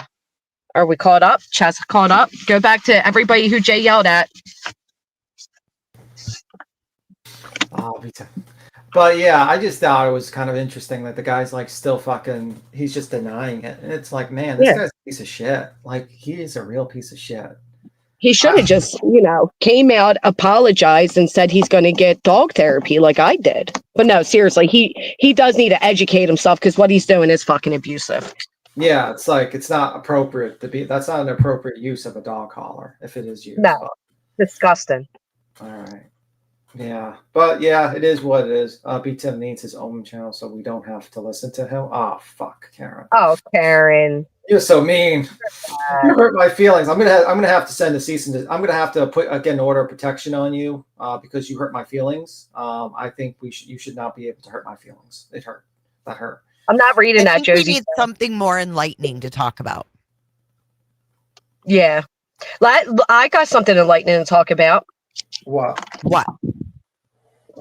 Are we caught up? Chat's caught up. Go back to everybody who Jay yelled at. Oh, but yeah, I just thought it was kind of interesting that the guy's like still fucking, he's just denying it. And it's like, man, this guy's a piece of shit. Like, he is a real piece of shit. He should have just, came out, apologized, and said he's going to get dog therapy like I did. But no, seriously, he does need to educate himself because what he's doing is fucking abusive. Yeah, it's like, it's not appropriate to be, that's not an appropriate use of a dog collar if it is used. No, disgusting. All right. Yeah, but yeah, it is what it is. B-Tim needs his own channel, so we don't have to listen to him. Oh, fuck, Karen. Oh, Karen. You're so mean. You hurt my feelings. I'm gonna have to send a cease and I'm gonna have to get an order of protection on you because you hurt my feelings. I think you should not be able to hurt my feelings. It hurt. That hurt. I'm not reading that, Josie. We need something more enlightening to talk about. Yeah, I got something enlightening to talk about. What?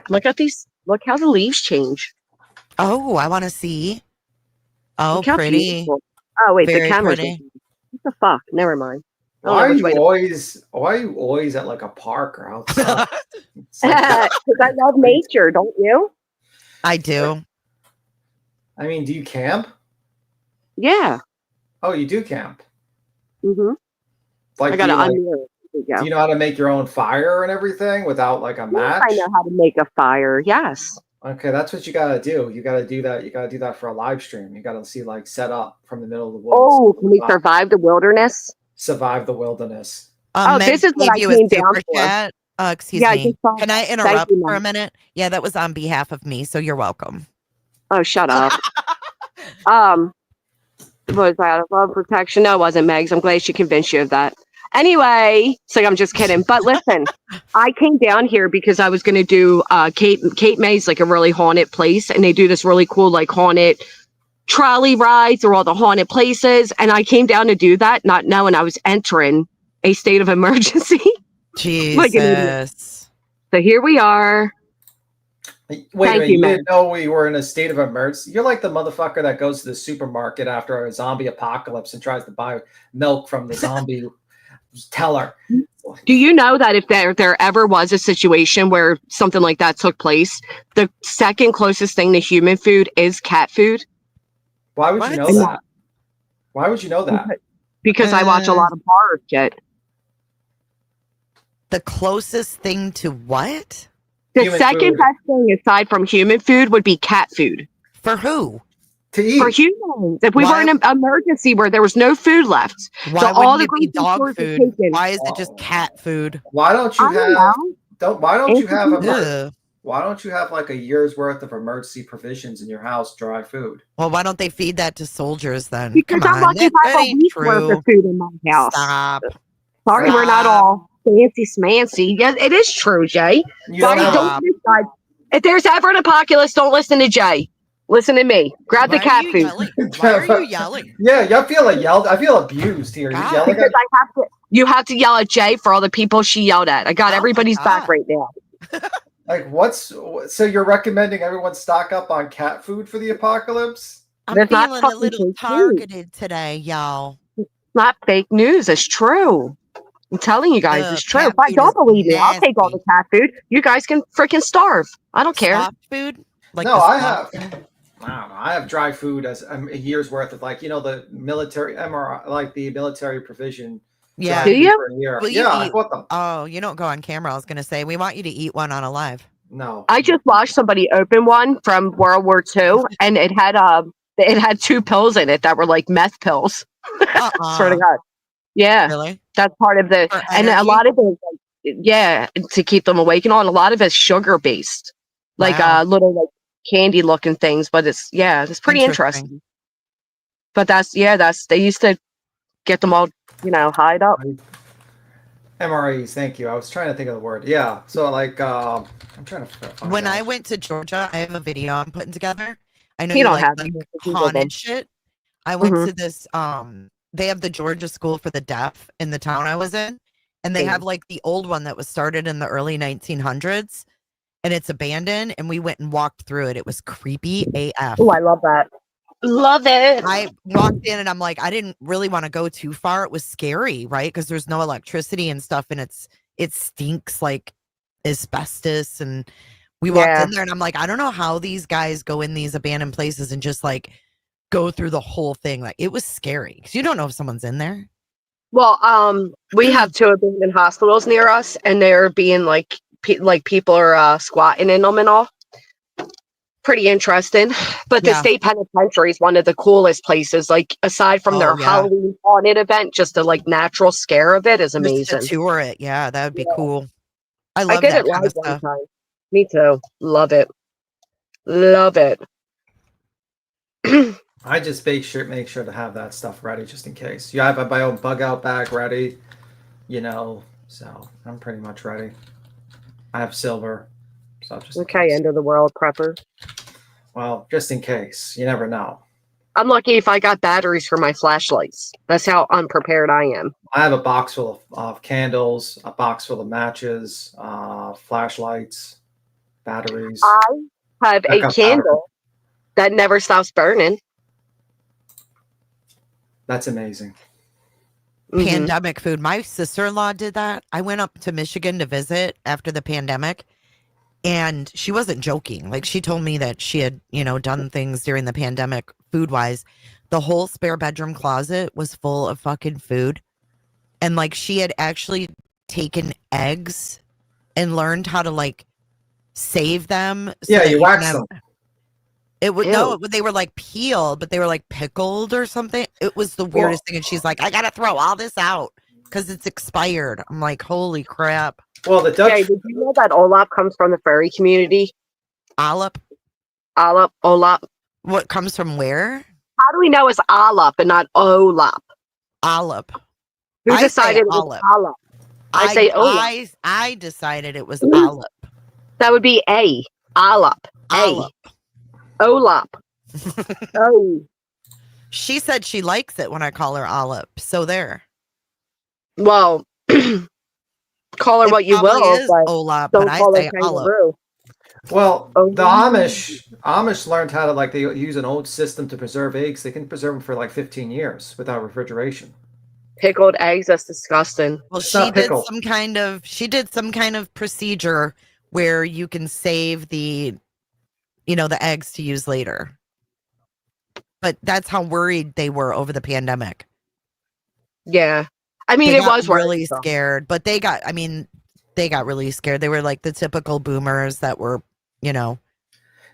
Look at these. Look how the leaves change. Oh, I want to see. Oh, pretty. Beautiful. Oh wait, Very the camera's pretty. What the fuck? Never mind. Why are you always at like a park or outside? Because I love nature, don't you? I do. I mean, do you camp? Yeah. Oh, you do camp. Mm-hmm. Like, I got to do you know how to make your own fire and everything without like a match? I know how to make a fire. Yes. Okay, that's what you gotta do. You gotta do that. You gotta do that for a live stream. You gotta see like set up from the middle of the woods. Oh, can we survive the wilderness? Survive the wilderness. This is what I came down for. Excuse me. Can I interrupt for a minute? Yeah, that was on behalf of me, so you're welcome. Oh, shut up. Was that love protection? No, it wasn't, Megs. I'm glad she convinced you of that. Anyway, so I'm just kidding. But listen, I came down here because I was going to do Cape May's like a really haunted place. And they do this really cool like haunted trolley ride through all the haunted places. And I came down to do that, not knowing I was entering a state of emergency. Jesus. So here we are. Wait, you didn't know we were in a state of emergency? You're like the motherfucker that goes to the supermarket after a zombie apocalypse and tries to buy milk from the zombie teller. Do you know that if there ever was a situation where something like that took place, the second closest thing to human food is cat food? Why would you know What? that? Why would you know that? Because I watch a lot of horror shit. The closest thing to what? The Human second food. best thing aside from human food would be cat food. For who? To eat. For humans. If we Why- were in an emergency where there was no food left, Why all wouldn't the it be grocery dog stores are food? taken. Why is it just cat food? Why don't you I don't have? know. Why don't you have Ugh. Why don't you have like a year's worth of emergency provisions in your house, dry food? Well, why don't they feed that to soldiers then? Because Come I'm on, lucky if that I have a ain't week's worth true. of food in my house. Stop. Sorry, we're not Stop. all fancy smancy. Yes, it is true, Jay. You don't Sorry, have. Stop. don't. If there's ever an apocalypse, don't listen to Jay. Listen to me. Grab Why the cat are you food. yelling? Why are you yelling? Yeah, I feel yelled. I feel abused here. You're God. yelling Because at. I have to. You have to yell at Jay for all the people she yelled at. I got Oh my everybody's back God. right now. Like, so you're recommending everyone stock up on cat food for the apocalypse? I'm That's not feeling a fucking little fake news. targeted today, y'all. Not fake news. It's true. I'm telling you guys, Ugh, it's true. cat If I food don't is believe you, I'll take all nasty. the cat food. You guys can freaking starve. I don't care. Soft food? Like No, the I soft have. food? I don't know. I have dry food as a year's worth of, like, the military MRI, like the military provision. Yeah. Do dry food you? For a year. Will you Yeah, I eat? bought them. Oh, you don't go on camera. I was gonna say we want you to eat one on a live. No. I just watched somebody open one from World War II, and it had 2 pills in it that were like meth pills. Swear to God. Yeah, Really? that's part of the, For and a energy? lot of it, yeah, to keep them awake and all. And a lot of it's sugar based, like Wow. little like candy looking things. But it's pretty interesting. But that's they used to get them all, hide up. MREs, thank you. I was trying to think of the word. Yeah. So, like, I'm trying to find When out. I went to Georgia, I have a video I'm putting together. I know You you don't like have like them. Google them. haunted shit. I went Mhm. to this they have the Georgia School for the Deaf in the town I was in, and they have like the old one that was started in the early 1900s, and it's abandoned, and we went and walked through it. It was creepy AF. Oh, I love that. Love it. I walked in and I'm like, I didn't really want to go too far. It was scary, right? Because there's no electricity and stuff, and it stinks like asbestos. And we walked in there and I'm like, I don't know how these guys go in these abandoned places and just like go through the whole thing. Like, it was scary because you don't know if someone's in there. Well, we have 2 abandoned hospitals near us, and they're being like people are squatting in them and all. Pretty interesting. But the Yeah. state penitentiary is one of the coolest places. Like, aside from their Oh, yeah. Halloween haunted event, just the like natural scare of it is Just amazing. to tour it. Yeah, that would be cool. I I love did that it kind live of one stuff. time. Me too. Love it. Love it. I just make sure to have that stuff ready just in case. Yeah, I have my own bug out bag ready, so I'm pretty much ready. I have silver, so just in Okay, case. end of the world prepper. Well, just in case. You never know. I'm lucky if I got batteries for my flashlights. That's how unprepared I am. I have a box full of candles, a box full of matches, flashlights, batteries. I have a Backup candle that never stops burning. That's amazing. Mhm. Pandemic food. My sister-in-law did that. I went up to Michigan to visit after the pandemic, and she wasn't joking. Like, she told me that she had, done things during the pandemic food-wise. The whole spare bedroom closet was full of fucking food. And like, she had actually taken eggs and learned how to like save them. Yeah, that you can wax have- them. It would Ew. they were like peeled, but they were like pickled or something. It was the weirdest thing. And she's like, I gotta throw all this out because it's expired. I'm like, holy crap. Well, the Dutch. Okay, did you know that Olap comes from the furry community? Olap? Olap. What comes from where? How do we know it's Olap and not Olap? Olap. Who I say decided it was Olap. Olap? I say Olap. I decided it was Olap. That would be A. Olap. Olap. Olap. Oh. She said she likes it when I call her Olap. So there. Well, call her It what you probably will, is but Olap, don't but I call her say Olap. kangaroo. Well, Oh. the Amish learned how to, they use an old system to preserve eggs. They can preserve them for like 15 years without refrigeration. Pickled eggs, that's disgusting. Well, It's not pickled. she did some kind of procedure where you can save the eggs to use later. But that's how worried they were over the pandemic. Yeah. I mean, They it got was really worrisome. scared, but they got really scared. They were like the typical boomers that were, Yeah,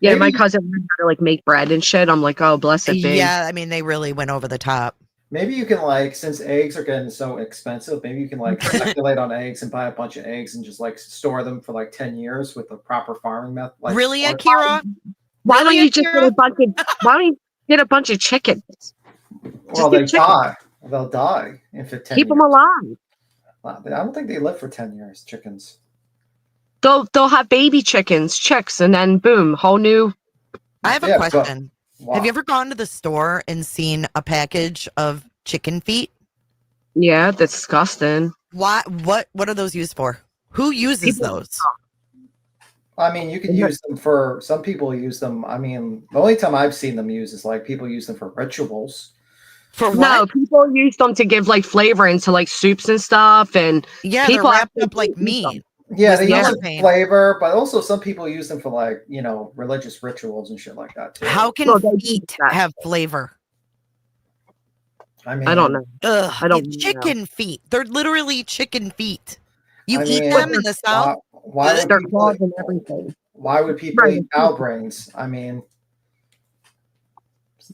Maybe- my cousin learned how to like make bread and shit. I'm like, oh, bless it, babe. yeah, I mean, they really went over the top. Maybe you can like, since eggs are getting so expensive, maybe you can like speculate on eggs and buy a bunch of eggs and just like store them for like 10 years with the proper farming method. Like, Really, or- Akira? Why don't Really, you just get Akira? why don't you get a bunch of chickens? Well, get they chicken. die. They'll die in 10 Keep years. them alive. I don't think they live for 10 years, chickens. They'll have baby chicks, and then boom, whole new. I have a Yeah, but- question. Wow. Have you ever gone to the store and seen a package of chicken feet? Yeah, disgusting. What are those used for? Who uses People- those? I mean, you can use them for, some people use them. I mean, the only time I've seen them used is like people use them for rituals. For what? No, people use them to give like flavor into like soups and stuff, and Yeah, people they're wrapped actually up like do eat them. meat. Yeah, With they use it cellophane. for flavor, but also some people use them for like, religious rituals and shit like that too. How can Well, they do feet that. have flavor? I mean, I don't know. Ugh, I don't it's know. chicken feet. They're literally chicken feet. You I eat mean, them in the south? Why would Their people, claws and everything. why would people Right. eat cow brains? I mean,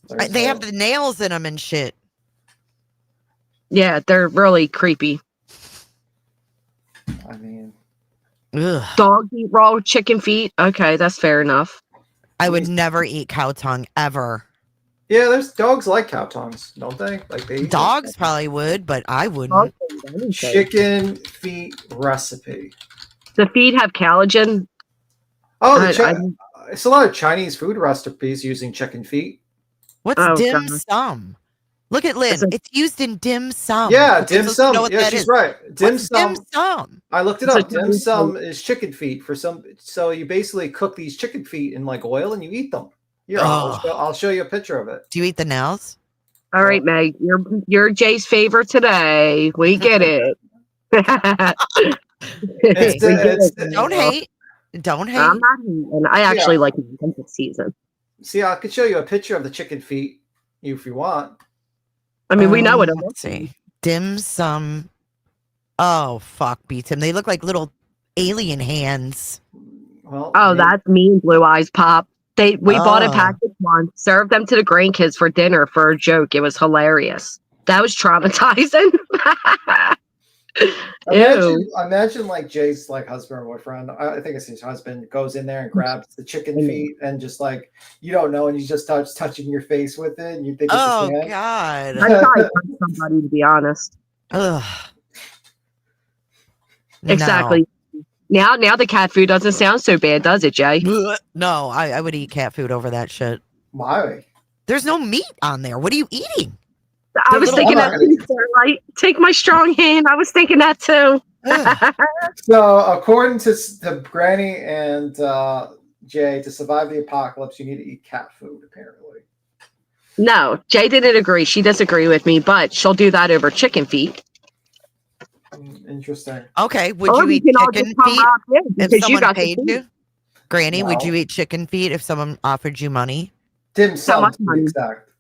there's They no- have the nails in them and shit. Yeah, they're really creepy. I mean, Ugh. Dogs eat raw chicken feet. Okay, that's fair enough. I would never eat cow tongue ever. yeah, there's dogs like cow tongues, don't they? Like they eat Dogs those. probably would, but I Dogs wouldn't. eat anything. Chicken feet recipe. The feet have collagen. Oh, it's a lot of Chinese food recipes using chicken feet. What's Oh, dim God. sum? Look at Lynn. It's a- It's used in dim sum. Yeah, You're dim supposed to sum. know what Yeah, that she's is. right. Dim What's sum. dim sum? I looked it It's up. a Dim Chinese sum is chicken feet for some. So you basically cook these chicken feet in like oil and you eat them. Here, Ugh. I'll show you a picture of it. Do you eat the nails? All right, Meg, you're Jay's favorite today. We get it. It's- We get it's- it. Don't hate. Don't hate. I'm not hating. I actually like it this season. See, I could show you a picture of the chicken feet if you want. I mean, we know what it Let's looks see. like. Dim sum. Oh, fuck, beats him. They look like little alien hands. Well, Oh, maybe- that's mean, Blue Eyes Pop. We bought a Oh. package once, served them to the grandkids for dinner for a joke. It was hilarious. That was traumatizing. Ew. Imagine like Jay's like husband or boyfriend. I think it's his husband goes in there and grabs the chicken feet and just like you don't know, and you just starts touching your face with it, and you think it's Oh, his hand. God. I'd probably punch somebody, to be honest. Ugh. Exactly. Now the cat food doesn't sound so bad, does it, Jay? No, no, I would eat cat food over that shit. Why? There's no meat on there. What are you eating? I was little thinking that hungry. too, sir, right? Take my strong hand. I was thinking that too. Ugh. So, according to Granny and Jay, to survive the apocalypse, you need to eat cat food. Apparently, No, Jay didn't agree. She disagreed with me, but she'll do that over chicken feet. Interesting. Okay, would Or you we eat can all chicken just come feet out here if because you someone got the paid food. you? Granny, would No. you eat chicken feet if someone offered you money? Dim sum, much to be money? exact.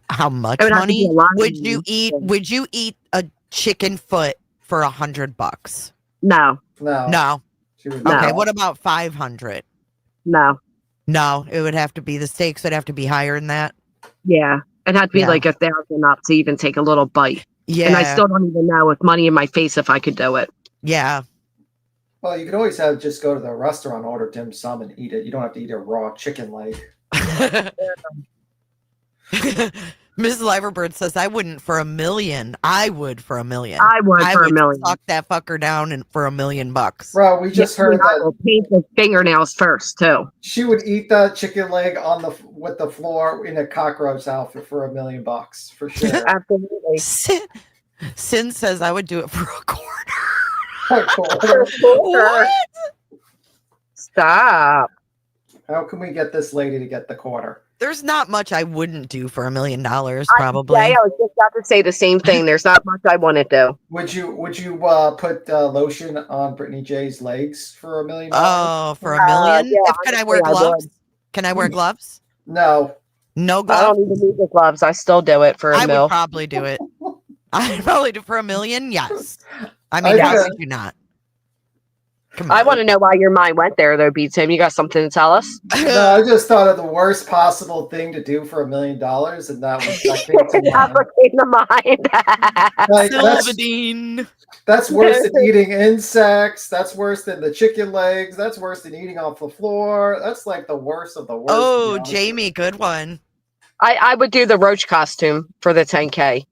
How much It would have to be money a lot of would money. you eat? Would you eat a chicken foot for $100? No, No. She would No. Okay, not. what about 500? no. No, it would have to be, the stakes would have to be higher than that. Yeah. It'd have to be Yeah. like 1,000 up to even take a little bite. Yeah. And I still don't even know with money in my face if I could do it. Yeah. Well, you could always just go to the restaurant, order dim sum, and eat it. You don't have to eat a raw chicken leg. Mrs. Liverbird says, I wouldn't for $1 million. I would for $1 million. I would for $1 million. suck that fucker down and for $1 million bucks. Bro, we just heard I that will paint the fingernails first too. she would eat that chicken leg with the floor in a cockroach outfit for $1 million for sure. Absolutely. Sin says I would do it for a quarter. Stop. How can we get this lady to get the quarter? There's not much I wouldn't do for $1 million, Yeah, probably. I was just about to say the same thing. There's not much I wouldn't do. Would you put lotion on Brittany J's legs for $1 million? Oh, for $1 million? Yeah, Can I wear honestly, I would. gloves? Can I wear gloves? No. No I gloves? don't even need the gloves. I still do it for a I would mil. probably do it. I'd probably do for $1 million. Yes. I I mean, how think could you not? Come I on. want to know why your mind went there, though, B Tim. You got something to tell us? No, I just thought of the worst possible thing to do for $1 million, and that was that came to That's mind. what came to mind. Like, Sylvadine. that's worse than eating insects. That's worse than the chicken legs. That's worse than eating off the floor. That's like the worst of the worst. Oh, to be honest with you. Jamie, good one. I would do the roach costume for the 10K.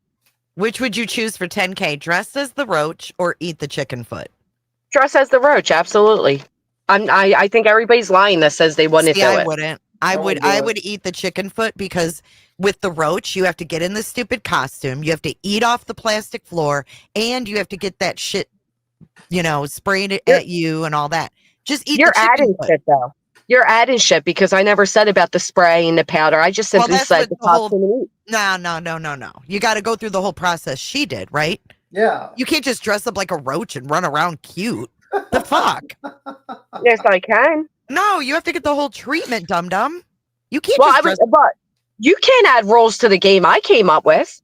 Which would you choose for 10K? Dress as the roach or eat the chicken foot? Dress as the roach, absolutely. I think everybody's lying that says they wouldn't See, do I it. wouldn't. I wouldn't would. do I it. would eat the chicken foot because with the roach, you have to get in the stupid costume. You have to eat off the plastic floor, and you have to get that shit, sprayed at you and all that. Just eat You're the chicken adding foot. shit, though. You're adding shit because I never said about the spray and the powder. I just Well, simply that's said what the the whole- costume and eat. No. You got to go through the whole process she did, right? Yeah. You can't just dress up like a roach and run around cute. The fuck? Yes, I can. No, you have to get the whole treatment, dum dum. You can't Well, just dress. but you can't add rules to the game I came up with.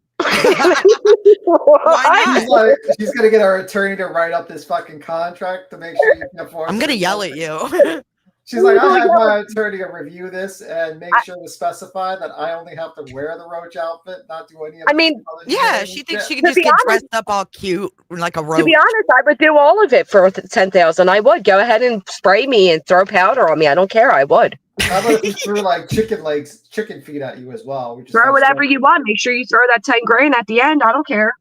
Why not? She's gonna get our attorney to write up this fucking contract to make sure you can afford. I'm gonna yell at you. She's like, I had my attorney to review this and make sure to specify that I only have to wear the roach outfit, not do any of. I mean, Yeah, she thinks she can To just be get honest- dressed up all cute like a roach. To be honest, I would do all of it for 10,000. I would go ahead and spray me and throw powder on me. I don't care. I would How about if we threw like chicken feet at you as well? We just throw have whatever some- you want. Make sure you throw that 10 grand at the end. I don't care.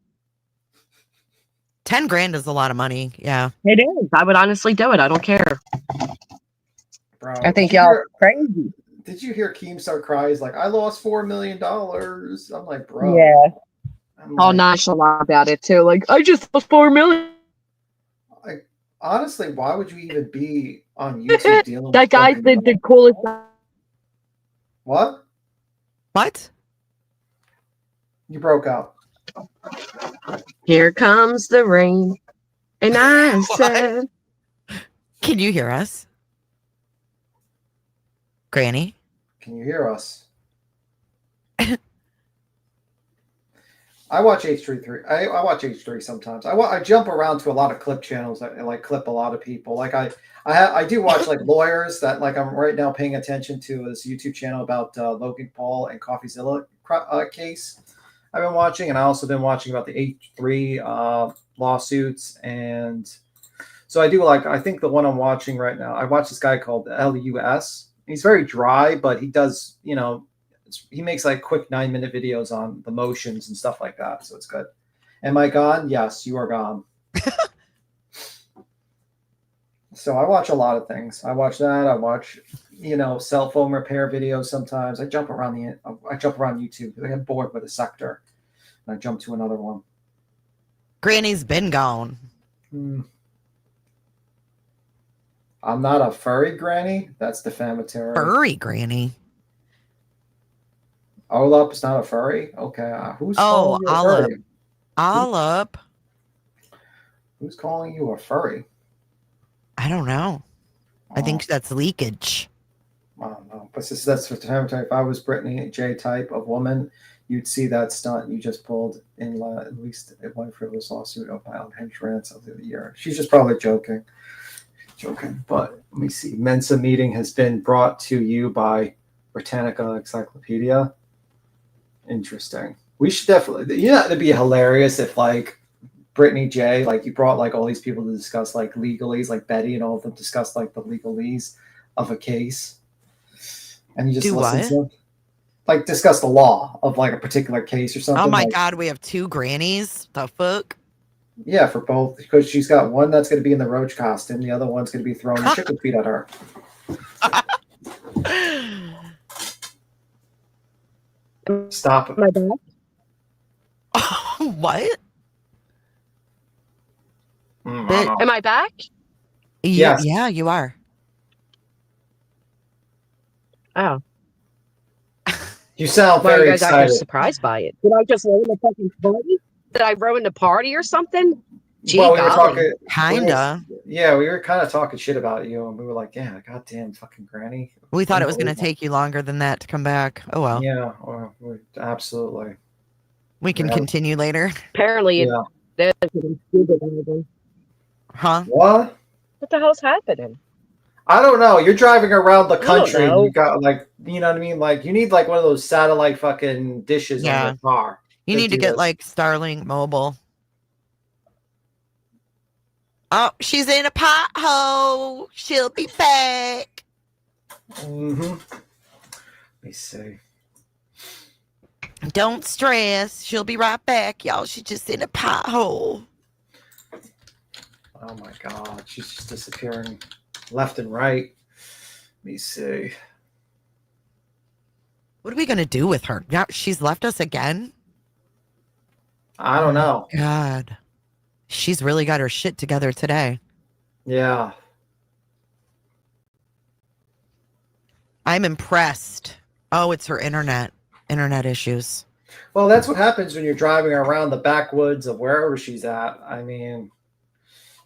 10 grand is a lot of money. Yeah. It is. I would honestly do it. I don't care. Bro, I think did you y'all hear- crazy. Did you hear Keem start crying? He's like, I lost $4 million. I'm like, bro. Yeah. I'm All like, nonchalant about it too. Like, I just lost 4 million. honestly, why would you even be on YouTube dealing with That guy's fucking- the coolest. What? What? You broke out. Here comes the rain. And I What? said, Can you hear us? Granny? Can you hear us? I watch H3. I watch H3 sometimes. I jump around to a lot of clip channels that like clip a lot of people. Like I do watch like lawyers that like I'm right now paying attention to this YouTube channel about Logan Paul and CoffeeZilla case. I've been watching, and I also been watching about the H3 lawsuits, and so I do like. I think the one I'm watching right now. I watch this guy called LUS. He's very dry, but he does, he makes like quick 9-minute videos on the motions and stuff like that. So it's good. Am I gone? Yes, you are gone. So I watch a lot of things. I watch that. I watch, cell phone repair videos sometimes. I jump around YouTube. I get bored with a sector, and I jump to another one. Granny's been gone. I'm not a furry granny. That's defamatory. Furry Granny. Olap is not a furry? Okay. Who's Oh, calling you a Olap. furry? All up. Who's calling you a furry? I don't know. I think that's leakage. I don't know. But that's for defamatory. If I was Brittany J type of woman, you'd see that stunt you just pulled in at least one frivolous lawsuit of my unhinged rants of the year. She's just probably joking. But let me see. Mensa meeting has been brought to you by Britannica Encyclopedia. Interesting. We should definitely, it'd be hilarious if like Brittany J, like you brought like all these people to discuss like legalese, like Betty and all of them discuss like the legalese of a case. And you just Do listen what? to them. Like discuss the law of like a particular case or something. Oh my like, God, we have 2 grannies. The fuck? Yeah, for both, because she's got one that's going to be in the roach costume, the other one's going to be throwing chicken feet at her. Stop it. my back. What? Am I back? Yes. Yeah, you are. Oh. You sound Why are you very guys acting excited. surprised by it? Did I just ruin the fucking party? Did I ruin the party or something? Gee, Well, we were golly. talking. Kinda. Yeah, we were kind of talking shit about you, and we were like, "Yeah, goddamn, fucking granny." We thought it was going to Unbelievable. take you longer than that to come back. Oh well. Yeah, well, absolutely. We can Yeah. continue later. Apparently, Yeah. it's stupid. What Huh? What? the hell's happening? I don't know. You're driving around the I don't country, and know. you got like, you know what I mean? Like, you need like one of those satellite fucking dishes on Yeah. your car. You need to do get this. like Starlink mobile. Oh, she's in a pothole. She'll be back. Mm-hmm. Let me see. Don't stress. She'll be right back, y'all. She's just in a pothole. Oh my god, she's just disappearing left and right. Let me see. What are we gonna do with her? Now she's left us again. I don't know. God, she's really got her shit together today. Yeah. I'm impressed. Oh, it's her internet issues. Well, that's what happens when you're driving around the backwoods of wherever she's at. I mean,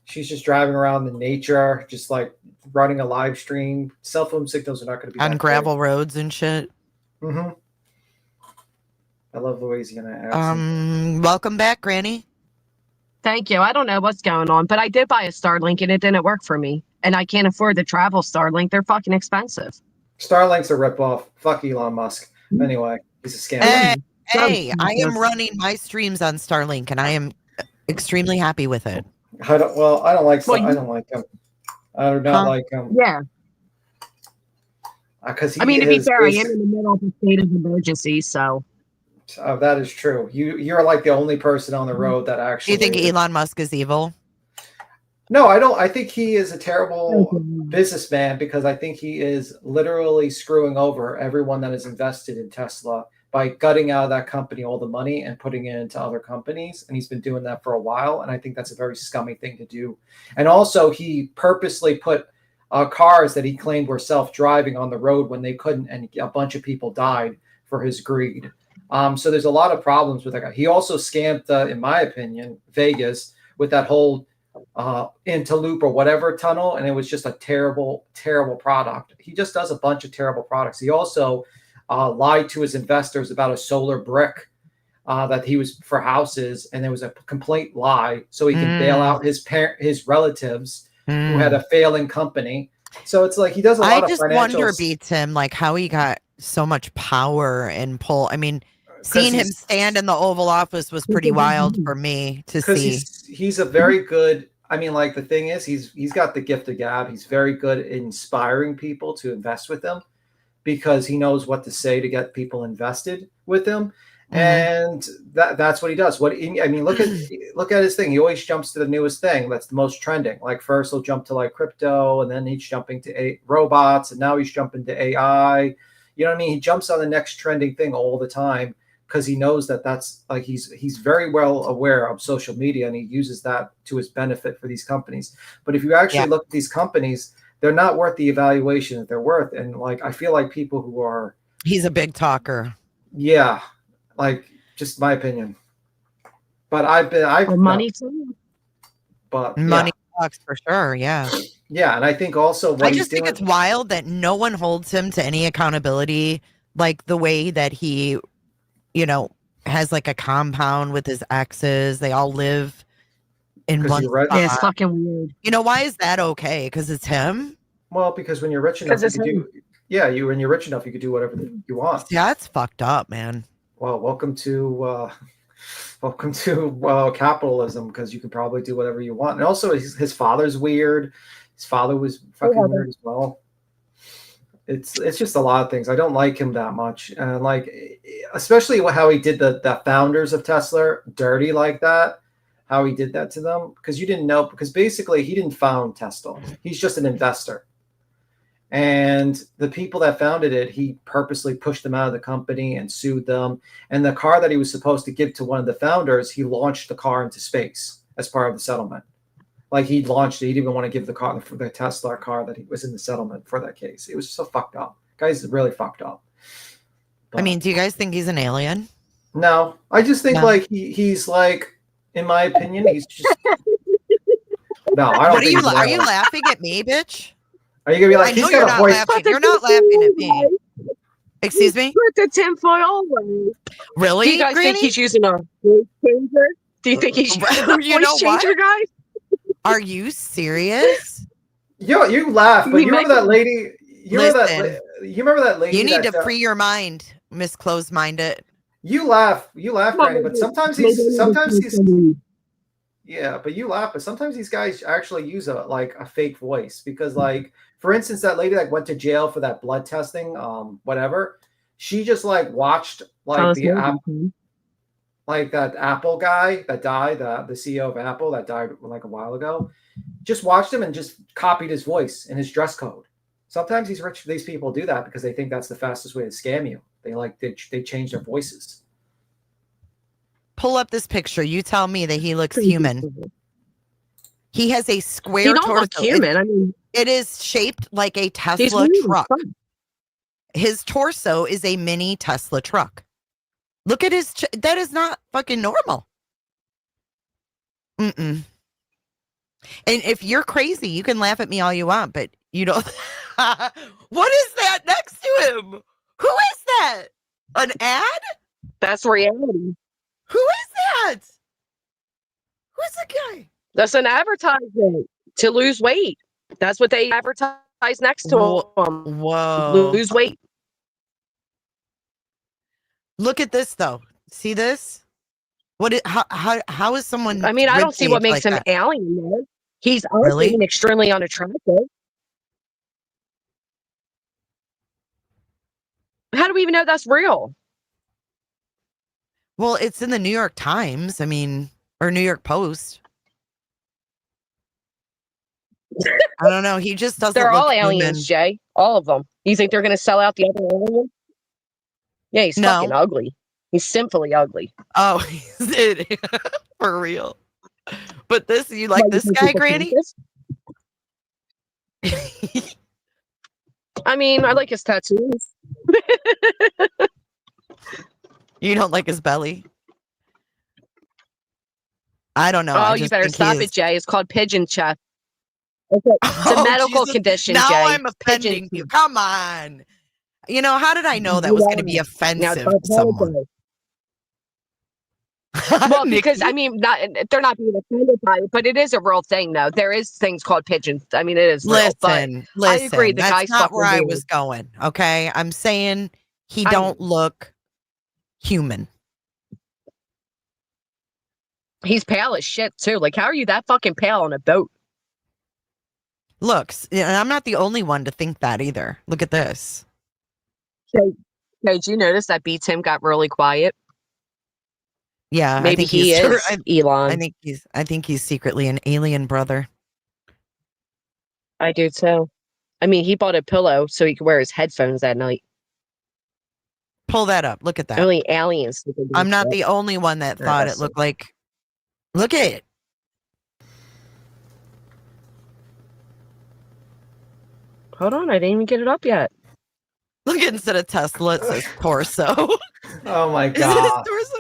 she's just driving around in nature, just like running a live stream. Cell phone signals are not going to be On that gravel roads and shit. great. Mm-hmm. I love Louisiana accent. Welcome back, Granny. Thank you. I don't know what's going on, but I did buy a Starlink and it didn't work for me. And I can't afford the travel Starlink. They're fucking expensive. Starlink's a ripoff. Fuck Elon Musk. Anyway, he's a scammer. Hey, I am running my streams on Starlink, and I am extremely happy with it. I don't like. Well, I don't like him. I do not like him. Yeah. Because I mean, to be fair, I am in the middle of a state of emergency, so. That is true. You're like the only person on the road that Do actually. you think Elon Musk is evil? No, I don't. I think he is a terrible businessman because I think he is literally screwing over everyone that is invested in Tesla by gutting out of that company all the money and putting it into other companies. And he's been doing that for a while. And I think that's a very scummy thing to do. And also, he purposely put cars that he claimed were self-driving on the road when they couldn't, and a bunch of people died for his greed. So there's a lot of problems with that guy. He also scammed, in my opinion, Vegas with that whole into loop or whatever tunnel, and it was just a terrible product. He just does a bunch of terrible products. He also lied to his investors about a solar brick that he was for houses, and it was a complete lie so he can bail out his relatives who had a failing company. So it's like he does a lot of financial. I just wonder, beats him, like how he got so much power and pull. I mean, seeing him stand in the Oval Office was pretty wild for me to see. He's a very good. I mean, like the thing is, he's got the gift of gab. He's very good at inspiring people to invest with him because he knows what to say to get people invested with him, and that's what he does. Look at his thing. He always jumps to the newest thing that's the most trending. Like first he'll jump to like crypto, and then he's jumping to robots, and now he's jumping to AI. You know what I mean? He jumps on the next trending thing all the time because he knows that's like he's very well aware of social media, and he uses that to his benefit for these companies. But if you actually look at these companies, they're not worth the evaluation that they're worth. And like I feel like people who are he's a big talker. Yeah, like just my opinion. But I've money too. But money talks for sure. Yeah. Yeah, and I think also what I just think it's wild that no one holds him to any accountability, like the way that he, has like a compound with his exes. They all live in one spot. Yeah, it's fucking weird. Why is that okay? Because it's him? Well, because when you're rich enough, when you're rich enough, you can do whatever you want. Yeah, that's fucked up, man. Well, welcome to capitalism, because you can probably do whatever you want. And also, his father's weird. His father was fucking weird as well. It's just a lot of things. I don't like him that much, and like especially how he did the founders of Tesla dirty like that. How he did that to them, because you didn't know, because basically he didn't found Tesla. He's just an investor, and the people that founded it, he purposely pushed them out of the company and sued them. And the car that he was supposed to give to one of the founders, he launched the car into space as part of the settlement. Like he launched it. He didn't even want to give the car for the Tesla car that he was in the settlement for that case. It was so fucked up. Guy's really fucked up. I mean, do you guys think he's an alien? No, I just think No. like he's like, in my opinion, he's just. No, I don't What are think you? he's an Are you alien. laughing at me, bitch? Are you gonna be like, I he's know you're got a not voice? laughing. You're not laughing at me. Excuse me? Put the tinfoil away. Really? Do you guys Granny? think he's using a voice changer? Do you think he's using a You know voice changer, what? guys? Are you serious? You laugh, but We you might remember that lady? You remember Listen. you remember that lady? You need that, to free your mind, Miss Closed-Minded. You laugh, Granny, but sometimes he's yeah, but you laugh, but sometimes these guys actually use a fake voice because, like, for instance, that lady that went to jail for that blood testing, whatever, she just like watched like like that Apple guy that died, the CEO of Apple that died like a while ago, just watched him and just copied his voice and his dress code. Sometimes these people do that because they think that's the fastest way to scam you. They change their voices. Pull up this picture. You tell me that he looks human. He has a square He don't torso. look human. I mean, It is shaped like a he's Tesla really truck. fun. His torso is a mini Tesla truck. Look at his. That is not fucking normal. Mm-mm. And if you're crazy, you can laugh at me all you want, but you don't. What is that next to him? Who is that? An ad? That's reality. Who is that? Who's the guy? That's an advertisement to lose weight. That's what they advertise next to him. Whoa. Lose weight. Look at this though. See this? How is someone? I mean, I don't see what makes him that? alien there. He's ugly Really? and extremely unattractive. How do we even know that's real? Well, it's in the New York Times. I mean, or New York Post. I don't know. He just doesn't. They're all look aliens, human. Jay. All of them. You think they're going to sell out the other alien? Yeah, he's No. fucking ugly. He's sinfully ugly. Oh, he's it for real. But this, you like Why, you this think guy, he's a Granny? penis? I mean, I like his tattoos. You don't like his belly? I don't know. Oh, I you just better think stop he it, is- Jay. It's called pigeon chest. It's a Oh, medical Jesus. condition, Now Jay. I'm offending you. Come on. You know, how did I know that You was going to be are. Now, offensive don't to someone? apologize. Well, because Nikki? I mean, they're not being offended by it, but it is a real thing, though. There is things called pigeons. I mean, it is real. But Listen, I agree, the that's guy's not where fucking I weird. was going. Okay, I'm saying he I don't know. look human. He's pale as shit too. Like, how are you that fucking pale on a boat? Looks, and I'm not the only one to think that either. Look at this. So, did you notice that B Tim got really quiet? Yeah, Maybe I think he is Elon. I think he's secretly an alien brother. I do too. I mean, he bought a pillow so he could wear his headphones at night. Pull that up. Look at that. Only aliens. Can do I'm not that. the only one that Yeah, thought that's it looked like. Look at it. Hold on, I didn't even get it up yet. Look, instead of Tesla, it says torso. Oh my Is it his god! torso?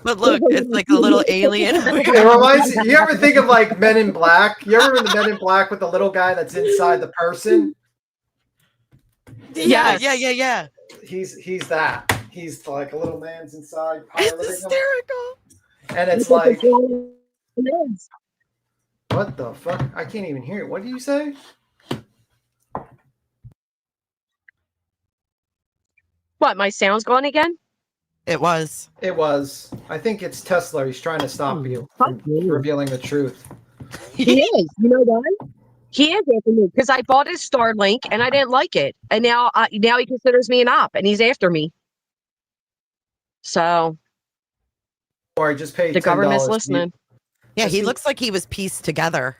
But look, it's like a little alien. It reminds you. You ever think of like Men in Black? You ever remember the Men in Black with the little guy that's inside the person? Yeah, Yes. yeah. He's that. He's like a little man's inside It's piloting him, hysterical. and it's like, what the fuck? I can't even hear it. What do you say? What? My sound's gone again? It was. It was. I think it's Tesla. He's trying to stop you from Fuck you. revealing the truth. He is. You know why? He is after me because I bought his Starlink and I didn't like it, and now he considers me an op and he's after me. So Or I just paid the government's $10. listening. Yeah, he See- looks like he was pieced together.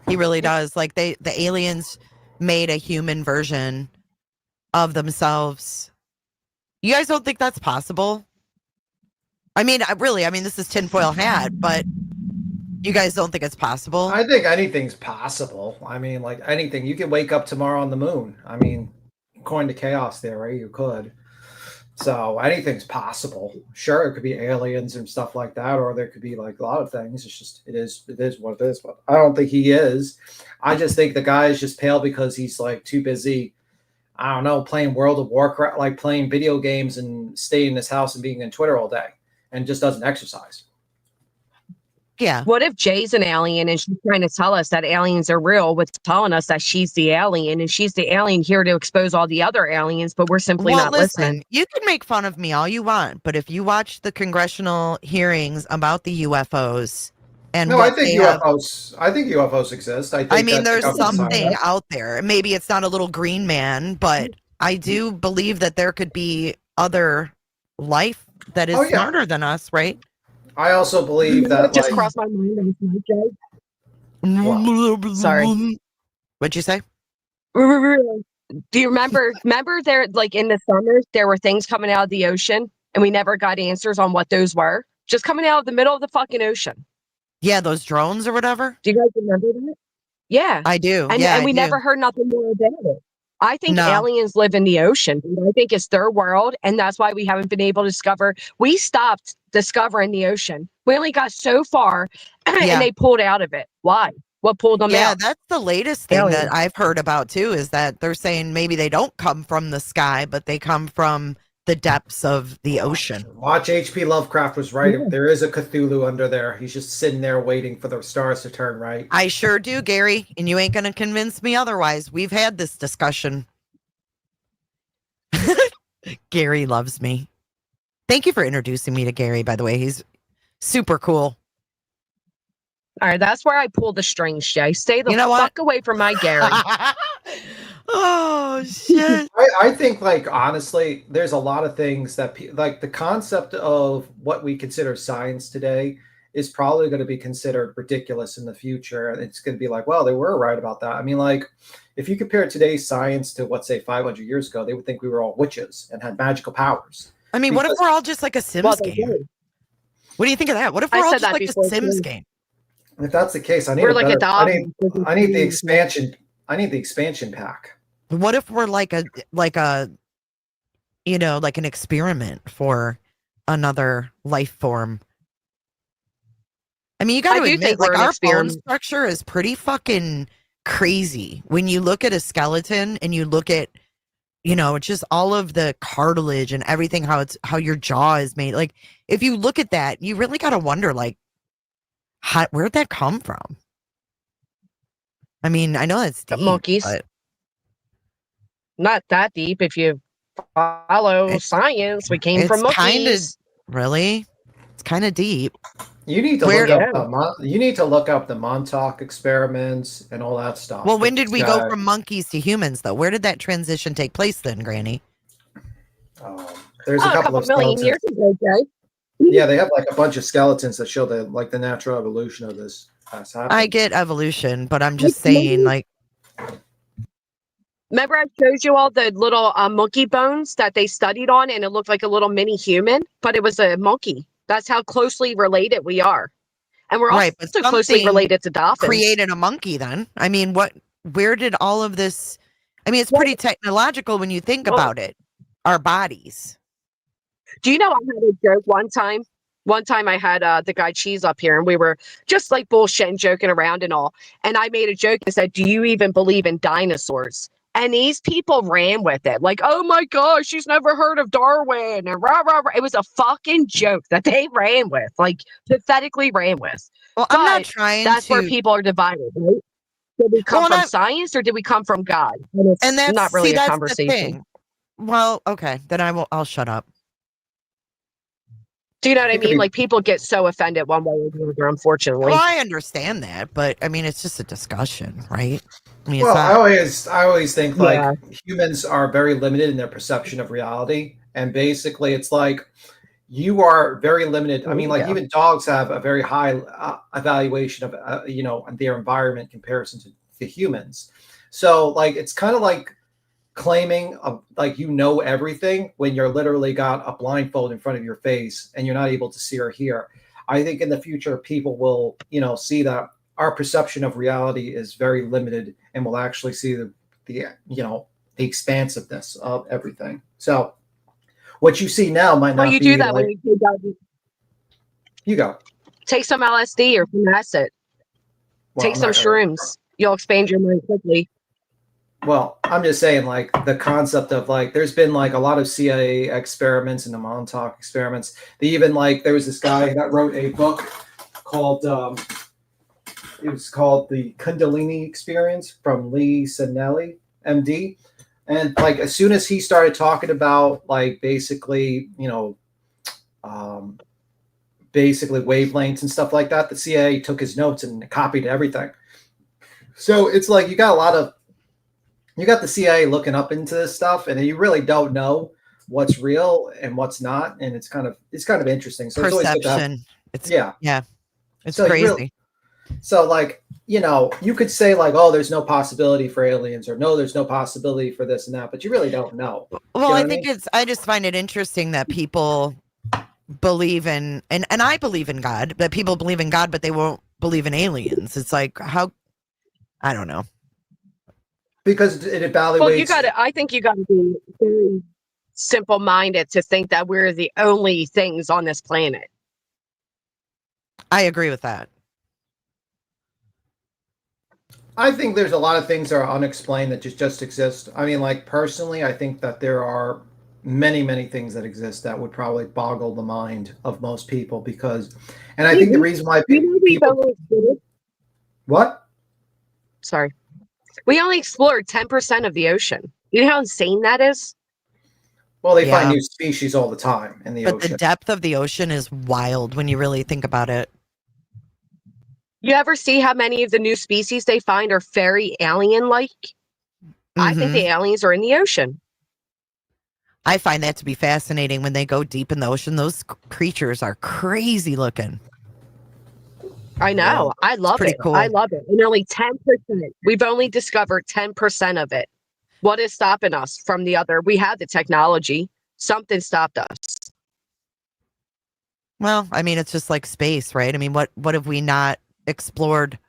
He really does. Like the aliens made a human version of themselves. You guys don't think that's possible? I mean, this is tinfoil hat, but you guys don't think it's possible? I think anything's possible. I mean, like anything. You could wake up tomorrow on the moon. I mean, according to chaos theory, you could. So anything's possible. Sure, it could be aliens and stuff like that, or there could be like a lot of things. It's just it is what it is. But I don't think he is. I just think the guy is just pale because he's like too busy. I don't know, playing World of Warcraft, like playing video games and staying in his house and being in Twitter all day, and just doesn't exercise. Yeah. What if Jay's an alien and she's trying to tell us that aliens are real with telling us that she's the alien and she's the alien here to expose all the other aliens, but we're simply Well, not listen, listening? you can make fun of me all you want, but if you watch the congressional hearings about the UFOs and No, I what think they have, UFOs. I think UFOs exist. I think I mean, that the there's government's hiding something it. out there. Maybe it's not a little green man, but I do believe that there could be other life that is Oh, yeah. smarter than us, right? I also believe That that just like crossed my mind last night, Jay. Sorry. What'd you say? Do you remember there, like in the summers, there were things coming out of the ocean and we never got answers on what those were? Just coming out of the middle of the fucking ocean. Yeah, those drones or whatever. Do you guys remember that? Yeah. I do. And Yeah, and I we do. never heard nothing more about it. I think No. aliens live in the ocean. I think it's their world, and that's why we haven't been able to discover. We stopped discovering the ocean. We only got so far, Yeah. and they pulled out of it. Why? What pulled them Yeah, out? that's the latest thing Aliens. that I've heard about too, is that they're saying maybe they don't come from the sky, but they come from the depths of the ocean. watch H.P. Lovecraft was right. Yeah. There is a Cthulhu under there. He's just sitting there waiting for the stars to turn right. I sure do, Gary, and you ain't going to convince me otherwise. We've had this discussion. Gary loves me. Thank you for introducing me to Gary, by the way. He's super cool. All right, that's where I pull the strings, Jay. Stay the You know what? fuck away from my Gary. Oh, shit. I think, like, honestly, there's a lot of things that, like, the concept of what we consider science today is probably going to be considered ridiculous in the future. And it's going to be like, well, they were right about that. I mean, like, if you compare today's science to, let's say, 500 years ago, they would think we were all witches and had magical powers. I mean, what if Because- we're all just like a Sims Well, they game? do. What do you think of that? What if I we're all said just that like before, a Sims too. game? If that's the case, I need We're a like a better, dog. I need the expansion. I need the expansion pack. What if we're like a like an experiment for another life form? I mean, you got I to do admit, think like we're an our bone experiment. structure is pretty fucking crazy. When you look at a skeleton and you look at, it's just all of the cartilage and everything, how your jaw is made. Like, if you look at that, you really got to wonder, like, where'd that come from? I mean, I know that's The deep, monkeys. but Not that deep. If you follow It's- science, we came it's from kinda- monkeys. really, it's kind of deep. You need to Where- look up the Montauk experiments and all that stuff. Well, when did we go Yeah. from monkeys to humans, though? Where did that transition take place then, Granny? There's a couple of million skeletons. years ago, Jay. Yeah, they have like a bunch of skeletons that show the natural evolution of this. Has happened. I get evolution, but I'm just saying, like, Remember I showed you all the little monkey bones that they studied on, and it looked like a little mini human, but it was a monkey. That's how closely related we are. And we're Right, but also closely something related to dolphins. created a monkey then. I mean, where did all of this, I mean, it's pretty technological when you think about it. Our bodies. Do you know I had a joke one time? One time I had the guy Cheese up here, and we were just like bullshitting, joking around and all. And I made a joke and said, "Do you even believe in dinosaurs?" And these people ran with it. Like, "Oh my gosh, she's never heard of Darwin." And rah, rah, rah. It was a fucking joke that they ran with, like pathetically ran with. Well, I'm not But trying that's to. where people are divided, right? Did we come Well, from and science or did we come from God? And it's and that's not really a that's conversation. the thing. Well, okay, then I'll shut up. Do you know what I It could mean? be- Like people get so offended one way or the other, unfortunately. Well, I understand that, but I mean, it's just a discussion, right? I mean, Well, it's not. I always think Yeah. like humans are very limited in their perception of reality, and basically, it's like you are very limited. I mean, like Yeah. even dogs have a very high evaluation of their environment in comparison to humans. So, like, it's kind of like claiming like everything when you're literally got a blindfold in front of your face and you're not able to see or hear. I think in the future people will see that our perception of reality is very limited and will actually see the expansiveness of everything. So What you see now might Well, not you be do that like, when you you go. take some LSD or some acid. Well, Take I'm some not gonna- shrooms. You'll expand your mind quickly. Well, I'm just saying, like, the concept of, like, there's been, like, a lot of CIA experiments and the Montauk experiments. They even, like, there was this guy that wrote a book called, it was called The Kundalini Experience from Lee Sanelli, MD. And, like, as soon as he started talking about, like, basically, basically wavelengths and stuff like that, the CIA took his notes and copied everything. So it's like you got the CIA looking up into this stuff, and you really don't know what's real and what's not, and it's kind of interesting. So it's always good to have, Perception. It's yeah. it's So crazy. like, you could say like, oh, there's no possibility for aliens, or no, there's no possibility for this and that, but you really don't know. Well, I think I just find it interesting that people believe in, and I believe in God, but people believe in God, but they won't believe in aliens. It's like, how, I don't know. Because it evaluates. Well, I think you gotta be very simple-minded to think that we're the only things on this planet. I agree with that. I think there's a lot of things that are unexplained that just exist. I mean, like, personally, I think that there are many, many things that exist that would probably boggle the mind of most people and I think the reason why people. What? Sorry. We only explored 10% of the ocean. You know how insane that is? Well, they find new species all the time in the ocean. But the depth of the ocean is wild when you really think about it. You ever see how many of the new species they find are very alien-like? I think the aliens are in the ocean. I find that to be fascinating when they go deep in the ocean. Those creatures are crazy looking. I know. I love it. Cool. I love it. And only 10%. We've only discovered 10% of it. What is stopping us from the other? We have the technology. Something stopped us. Well, I mean, it's just like space, right? I mean, what have we not explored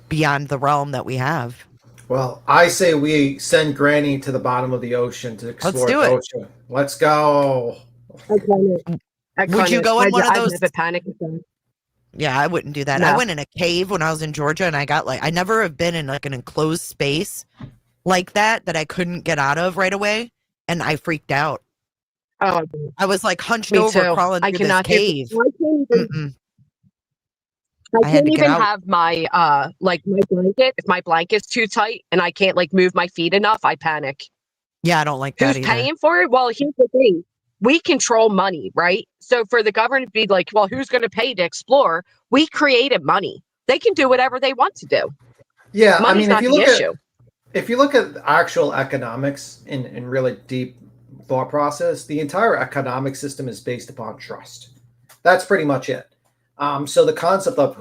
beyond the realm that we have? Well, I say we send Granny to the bottom of the ocean to explore the ocean. Let's go. Would you go in one of those? I'd have a panic attack. Yeah, I wouldn't do that. No. I went in a cave when I was in Georgia, and I never have been in like an enclosed space like that I couldn't get out of right away, and I freaked out. Oh, I was like hunched over, crawling through this cave. I can't even have my my blanket. If my blanket's too tight and I can't like move my feet enough, I panic. Yeah, I don't like that Who's either. paying for it? Well, here's the thing. We control money, right? So for the government to be like, well, who's going to pay to explore? We created money. They can do whatever they want to do. Yeah, money's I mean, not if you look at actual economics in really deep thought process, the entire economic system is based upon trust. That's pretty much it. So the concept of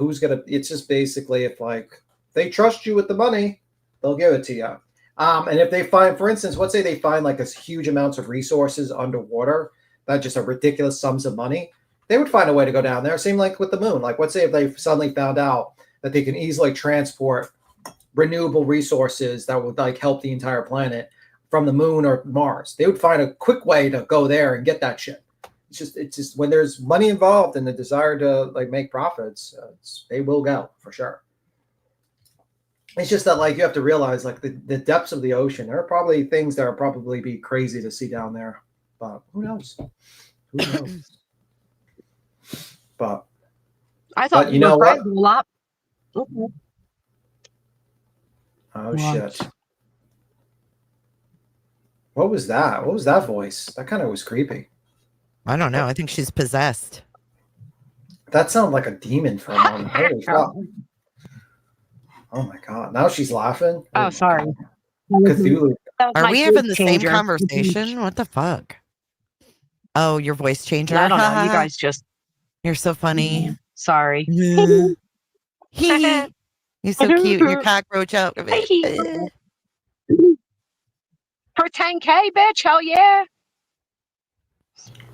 it's just basically if like they trust you with the money, they'll give it to you. And if they find, for instance, let's say they find like this huge amounts of resources underwater, that just a ridiculous sums of money, they would find a way to go down there. Same like with the moon. Like, let's say if they suddenly found out that they can easily transport renewable resources that would like help the entire planet from the moon or Mars, they would find a quick way to go there and get that shit. It's just when there's money involved and the desire to like make profits, they will go for sure. It's just that like you have to realize like the depths of the ocean. There are probably things that are probably be crazy to see down there, but who knows? Who knows? But I thought you know what? A lot. Okay. Oh shit! What was that? What was that voice? That kind of was creepy. I don't know. I think she's possessed. That sounded like a demon for a moment. Holy fuck. Oh my god. Now she's laughing. Oh, sorry. Cthulhu. Are we having the same conversation? What the fuck? Oh, your voice changer. I don't know. You guys just. You're so funny. Sorry. You're so cute. Your cockroach out of it. For 10K, bitch. Hell yeah.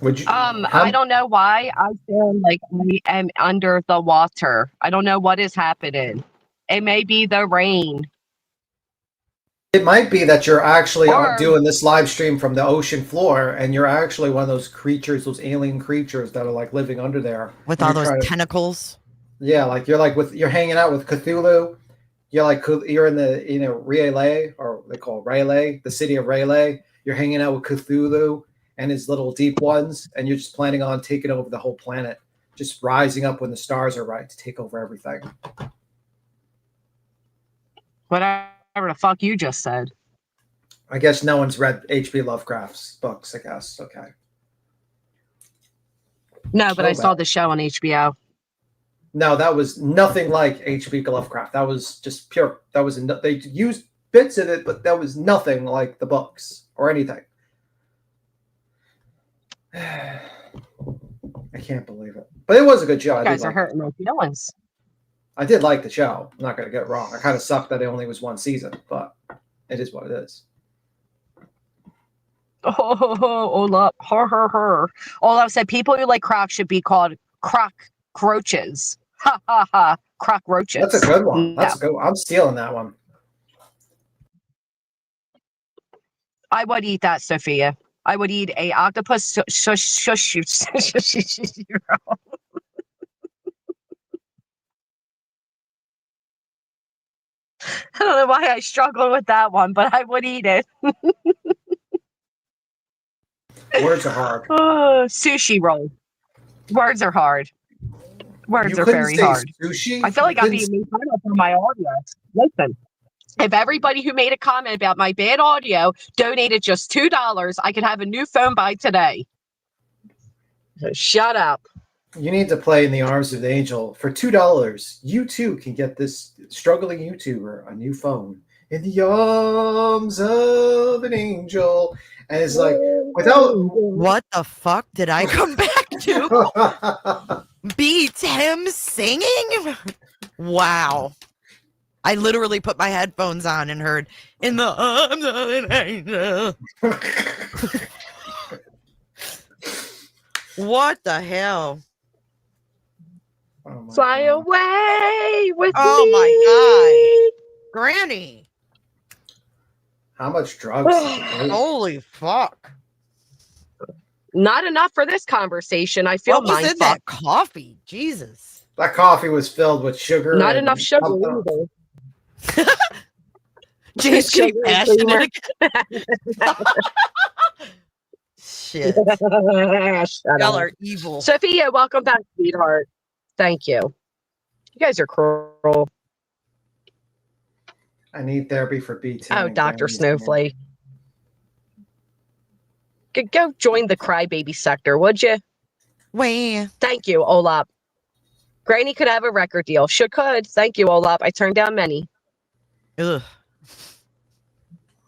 Would you? I don't know why I feel like I am under the water. I don't know what is happening. It may be the rain. It might be that you're actually Or- doing this live stream from the ocean floor, and you're actually one of those creatures, those alien creatures that are like living under there. With And all you're those trying to- tentacles. Yeah, like you're hanging out with Cthulhu. You're in the Rayleigh, or they call it Rayleigh, the city of Rayleigh. You're hanging out with Cthulhu and his little deep ones, and you're just planning on taking over the whole planet, just rising up when the stars are right to take over everything. Whatever the fuck you just said. I guess no one's read H.P. Lovecraft's books, I guess. Okay. No, but I saw bad. the show on HBO. No, that was nothing like H.P. Lovecraft. That was just pure. They used bits of it, but that was nothing like the books or anything. I can't believe it. But it was a good show. You guys are hurting my feelings. I did like the show. I'm not going to get it wrong. I kind of sucked that it only was one season, but it is what it is. Olaf, her. Olaf said people who like crocs should be called crockroaches. Ha ha ha, crockroaches. That's a good one. No. That's a good one. I'm stealing that one. I would eat that, Sophia. I would eat a octopus I don't know why I struggle with that one, but I would eat it. Words are hard. Sushi roll. Words are hard. Words You are couldn't very say hard. Sushi? I feel like You I'm couldn't being made fun of for my audio. Listen, if everybody who made a comment about my bad audio donated just $2, I could have a new phone by today. So shut up. You need to play in the arms of the angel. For $2, you too can get this struggling YouTuber a new phone. In the arms of an angel. And it's like, without. What the fuck did I come back to? Beats him singing? Wow. I literally put my headphones on and heard, in the arms of an angel. What the hell? Oh Fly God. away with me. Oh my God. Granny. How much drugs? Holy fuck. Not enough for this conversation. I feel What was in mindfucked. that coffee? Jesus. That coffee was filled with sugar. Not and enough sugar something else. either. JC Sugar passionate again. Shit. Shut Y'all up. are evil. Sophia, welcome back, sweetheart. Thank you. You guys are cruel. I need therapy for BT. Oh, Dr. Snowflake. Go join the crybaby sector, would you? Wait. Thank you, Olap. Granny could have a record deal. She could. Thank you, Olap. I turned down many. Ugh.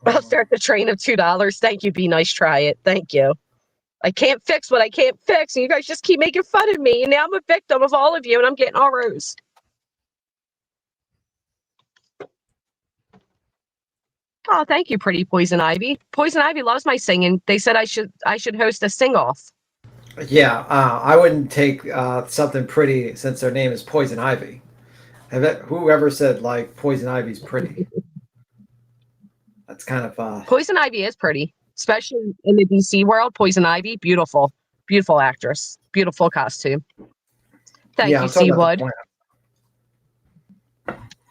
I'll start the train of $2. Thank you. Be nice. Try it. Thank you. I can't fix what I can't fix. And you guys just keep making fun of me. And now I'm a victim of all of you. And I'm getting all rose. Oh, thank you, pretty Poison Ivy. Poison Ivy loves my singing. They said I should host a sing-off. Yeah, I wouldn't take something pretty since their name is Poison Ivy. Whoever said like Poison Ivy's pretty? That's kind of Poison Ivy is pretty, especially in the DC world. Poison Ivy, beautiful, beautiful actress, beautiful costume. Thank yeah, you, I'm talking about Seawood.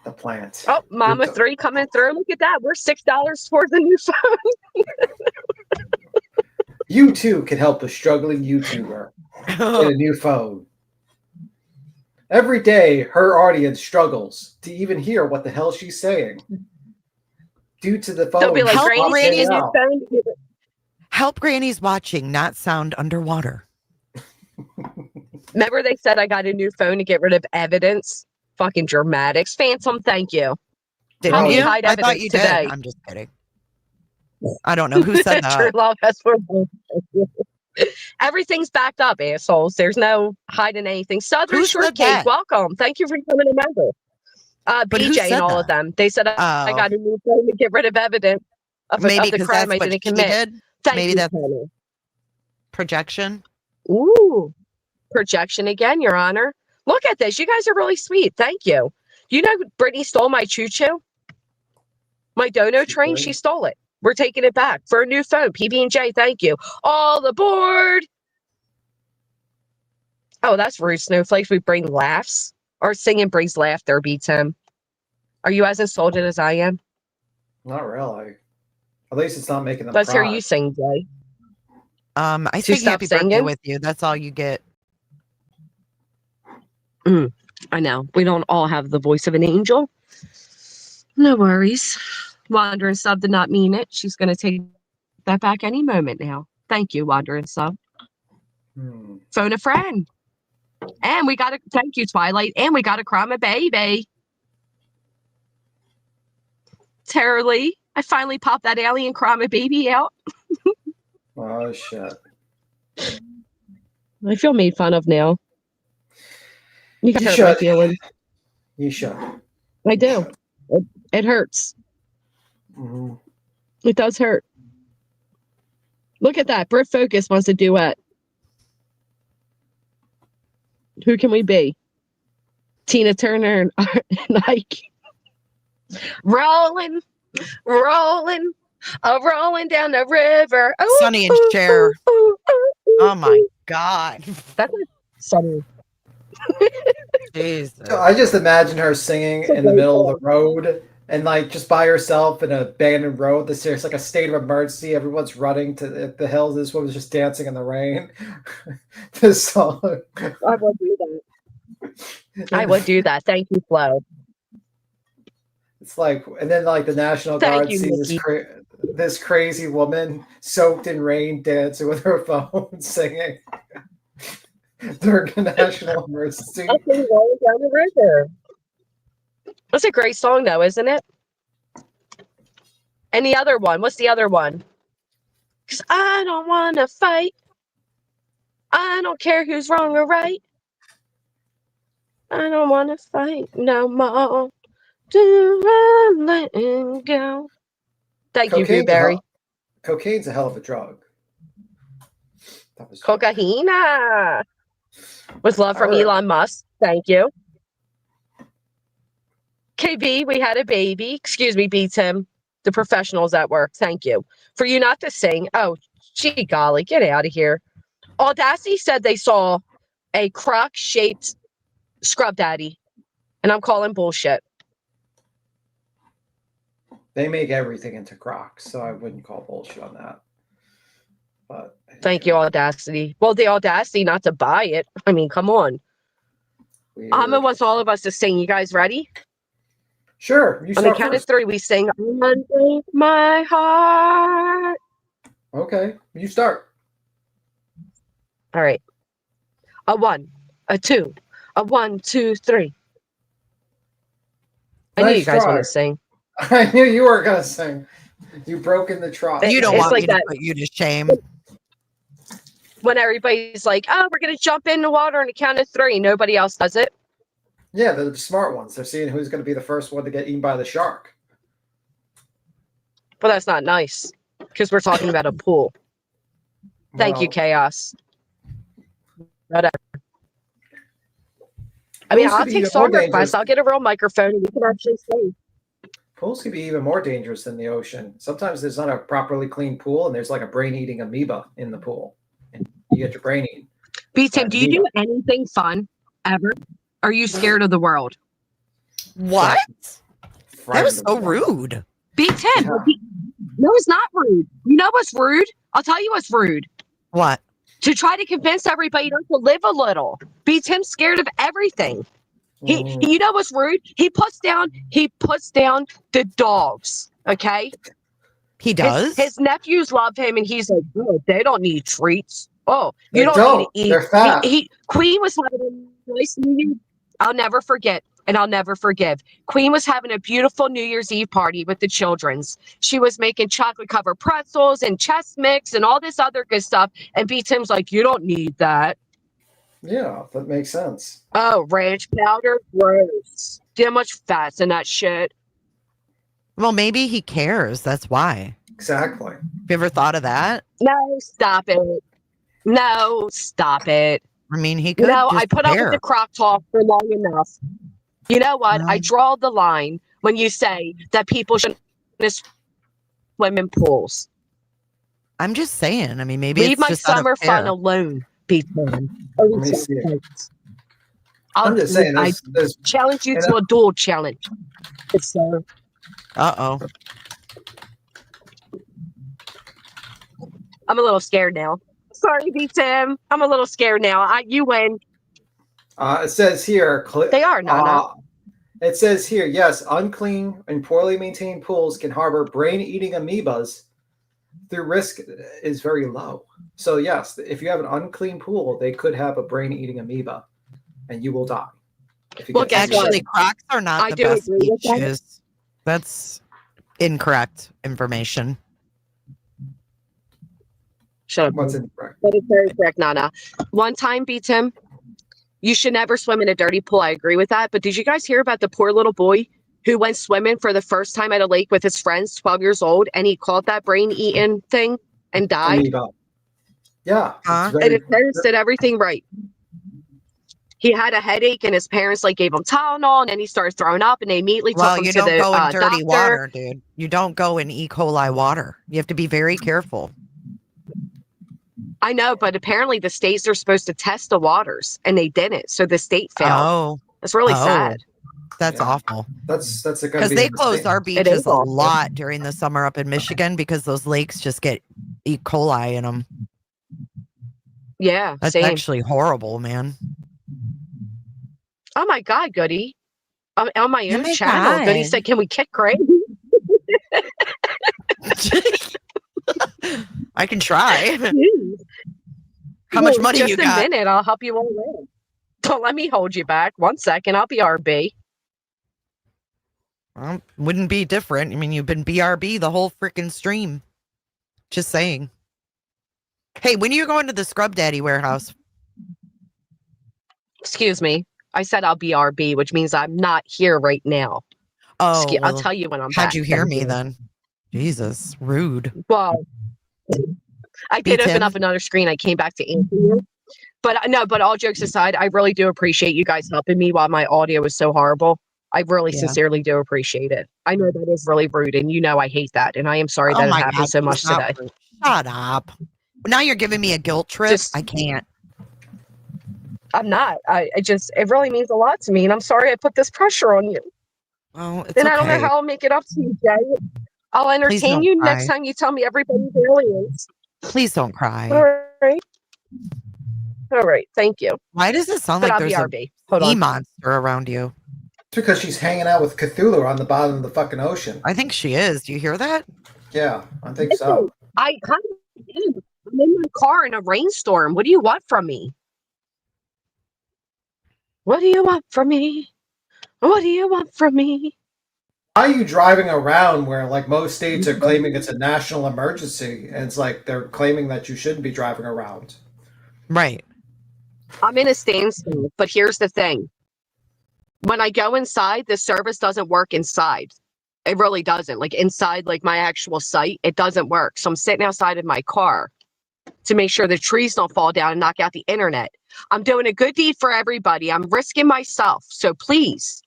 the plant. Oh, Mama 3 coming through. Look at that. We're $6 towards the new phone. You too can help a struggling YouTuber get a new phone. Every day, her audience struggles to even hear what the hell she's saying. Due to the phone. They'll be like, Help Granny's getting a new phone. Help Granny's watching, not sound underwater. Remember they said I got a new phone to get rid of evidence? Fucking dramatics. Phantom, thank you. Didn't How you? we hide I thought evidence you today. did. I'm just kidding. I don't know who said True that. love has everything's backed up, assholes. There's no hiding anything. Southern Who said Shortcake, that? welcome. Thank you for becoming a member. But who BJ said and all of that? them. They said I Oh. got a new phone to get rid of evidence of Maybe the because crime that's I what didn't she commit. did. Thank Maybe you, that's Tony. projection. Ooh, projection again, Your Honor. Look at this. You guys are really sweet. Thank you. You know, Brittany stole my choo-choo. My dono train, she stole it. We're taking it back for a new phone. PB&J, thank you. All aboard. Oh, that's rude, Snowflakes. We bring laughs. Or singing brings laughter, beats him. Are you as insulted as I am? Not really. At least it's not making them Let's cry. hear you sing, Jay. I To sing stop happy birthday singing? with you. That's all you get. I know. We don't all have the voice of an angel. No worries. Wandering Sub did not mean it. She's going to take that back any moment now. Thank you, Wandering Sub. Phone a friend. And we got to thank you, Twilight. And we got to crumb a baby. Terribly. I finally popped that alien crumb a baby out. Oh, shit. I feel made fun of now. You You hurt my should. feelings. You should. I do. It hurts. Mhm. It does hurt. Look at that. Brit Focus wants a duet. Who can we be? Tina Turner and Ike. Rolling, rolling, rolling down the river. Ooh, Sonny and ooh, Cher. ooh, ooh, ooh, Oh my ooh. God. That's like Sonny. Jesus. So I just imagine her singing It's a in the great middle of song. the road and like just by herself in an abandoned road. There's like a state of emergency. Everyone's running to the hills. This woman's just dancing in the rain. This song. I would do that. I would do that. Thank you, Flo. It's like, and then like the National Thank Guard you, sees Nikki. this crazy woman soaked in rain dancing with her phone singing during a national emergency. Okay, rolling down the river. That's a great song, though, isn't it? And the other one. What's the other one? Because I don't want to fight. I don't care who's wrong or right. I don't want to fight no more. Do I letting go? Thank you, Blueberry. Cocaine's a hell of a drug. That was Cocaina. With love from All right. Elon Musk. Thank you. KB, we had a baby. Excuse me, beats him. The professionals at work. Thank you. For you not to sing. Oh, gee golly, get out of here. Audacity said they saw a croc-shaped scrub daddy. And I'm calling bullshit. They make everything into Crocs, so I wouldn't call bullshit on that. But thank you, Audacity. Well, the audacity not to buy it. I mean, come on. Amma wants all of us to sing. You guys ready? Sure. You On the start count first. of three, we sing "Unbreak My Heart." Okay, you start. All right. A 1, a 2, a 1, 2, 3. I knew you guys want to sing. I knew you were gonna sing. You broke in the trot. You don't It's want like me to that. put you to shame. When everybody's like, "Oh, we're gonna jump in the water on the count of 3," nobody else does it. Yeah, they're the smart ones. They're seeing who's going to be the first one to get eaten by the shark. But that's not nice because we're talking about a pool. Thank you, Chaos. Whatever. I mean, Pools I'll could be take even song more requests. dangerous. I'll get a real microphone and we can actually sing. Pools can be even more dangerous than the ocean. Sometimes there's not a properly clean pool, and there's like a brain-eating amoeba in the pool, and you get your brain eaten. B-Tim, do you do anything fun ever? Are you scared of the world? What? That was Frightened so of the world. rude. B-Tim, Yeah. no, it's not rude. You know what's rude? I'll tell you what's rude. What? To try to convince everybody not to live a little. B-Tim's scared of everything. You know what's rude? He puts down the dogs. Okay. He does. His nephews love him, and he's like, "Oh, they don't need treats. Oh, you They don't need to eat." They're fat. Queen was having a nice New Year. I'll never forget, and I'll never forgive. Queen was having a beautiful New Year's Eve party with the children's. She was making chocolate covered pretzels and chest mix and all this other good stuff. And B. Tim's like, "You don't need that." Yeah, that makes sense. Oh, ranch powder, gross. Too much fats in that shit. Well, maybe he cares. That's why. Exactly. Have you ever thought of that? No, stop it. No, stop it. I mean, he could. No, just I put up care. with the crock talk for long enough. You know what? I draw the line when you say that people should This swimming pools. I'm just saying. I mean, maybe Leave it's my just out of summer fun care. alone, B10. Let me see. I'm just saying, there's challenge you you to know- a duel challenge. So, Uh-oh. I'm a little scared now. Sorry, B10. I'm a little scared now. You win. It says here. They are, Nana. It says here, yes, unclean and poorly maintained pools can harbor brain-eating amoebas. The risk is very low. So yes, if you have an unclean pool, they could have a brain-eating amoeba, and you will die. Well, guess what? Actually, Crocs are not I the do best agree beach with that. shoes. That's incorrect information. Shut up. What's incorrect? That is very correct, Nana. One time, B-Tim, you should never swim in a dirty pool. I agree with that. But did you guys hear about the poor little boy who went swimming for the first time at a lake with his friends, 12 years old, and he caught that brain-eating thing and died? Amoeba. Yeah. Huh? And his parents did everything right. He had a headache, and his parents gave him Tylenol, and then he started throwing up, and they immediately took him you to don't the go in dirty doctor. water, dude. You don't go in E. coli water. You have to be very careful. I know, but apparently the states are supposed to test the waters, and they didn't. So the state failed. Oh, That's really sad. that's awful. That's Because they close our It beaches is a awful. lot during the summer up in Michigan because those lakes just get E. coli in them. Yeah, That's same. actually horrible, man. Oh my God, Goody. On my Oh own my channel, God. Goody said, "Can we kick Craig?" I can try. Jeez. How much money Just you a got? minute, I'll help you all win. Don't let me hold you back. 1 second, I'll be RB. Well, wouldn't be different. I mean, you've been BRB the whole freaking stream. Just saying. Hey, when are you going to the Scrub Daddy warehouse? Excuse me. I said I'll be RB, which means I'm not here right now. Oh, I'll well, tell you when I'm back. how'd you hear Thank me you. then? Jesus, rude. Well, I did B10? open up another screen. I came back to answer you. But no, but all jokes aside, I really do appreciate you guys helping me while my audio was so horrible. I really Yeah. sincerely do appreciate it. I know that is really rude, and I hate that. And I am sorry Oh that it my happened God, so it's much not today. rude. Shut up. Now you're giving me a guilt trip. Just- I can't. I'm not. It really means a lot to me. And I'm sorry I put this pressure on you. Oh, it's And okay. I don't know how I'll make it up to you, Jay. I'll entertain don't you cry. next time you tell me everybody's aliens. Please don't cry. All right. All right. Thank you. Why does it sound But like I'll be there's a RB. Hold sea on. monster around you? It's because she's hanging out with Cthulhu on the bottom of the fucking ocean. I think she is. Do you hear that? Yeah, I think so. I kind of am. I'm in my car in a rainstorm. What do you want from me? What do you want from me? What do you want from me? Why are you driving around where, like, most states are claiming it's a national emergency, and it's like they're claiming that you shouldn't be driving around? Right. I'm in a standstill, but here's the thing. When I go inside, the service doesn't work inside. It really doesn't. Like inside, like my actual site, it doesn't work. So I'm sitting outside of my car to make sure the trees don't fall down and knock out the internet. I'm doing a good deed for everybody. I'm risking myself. So please.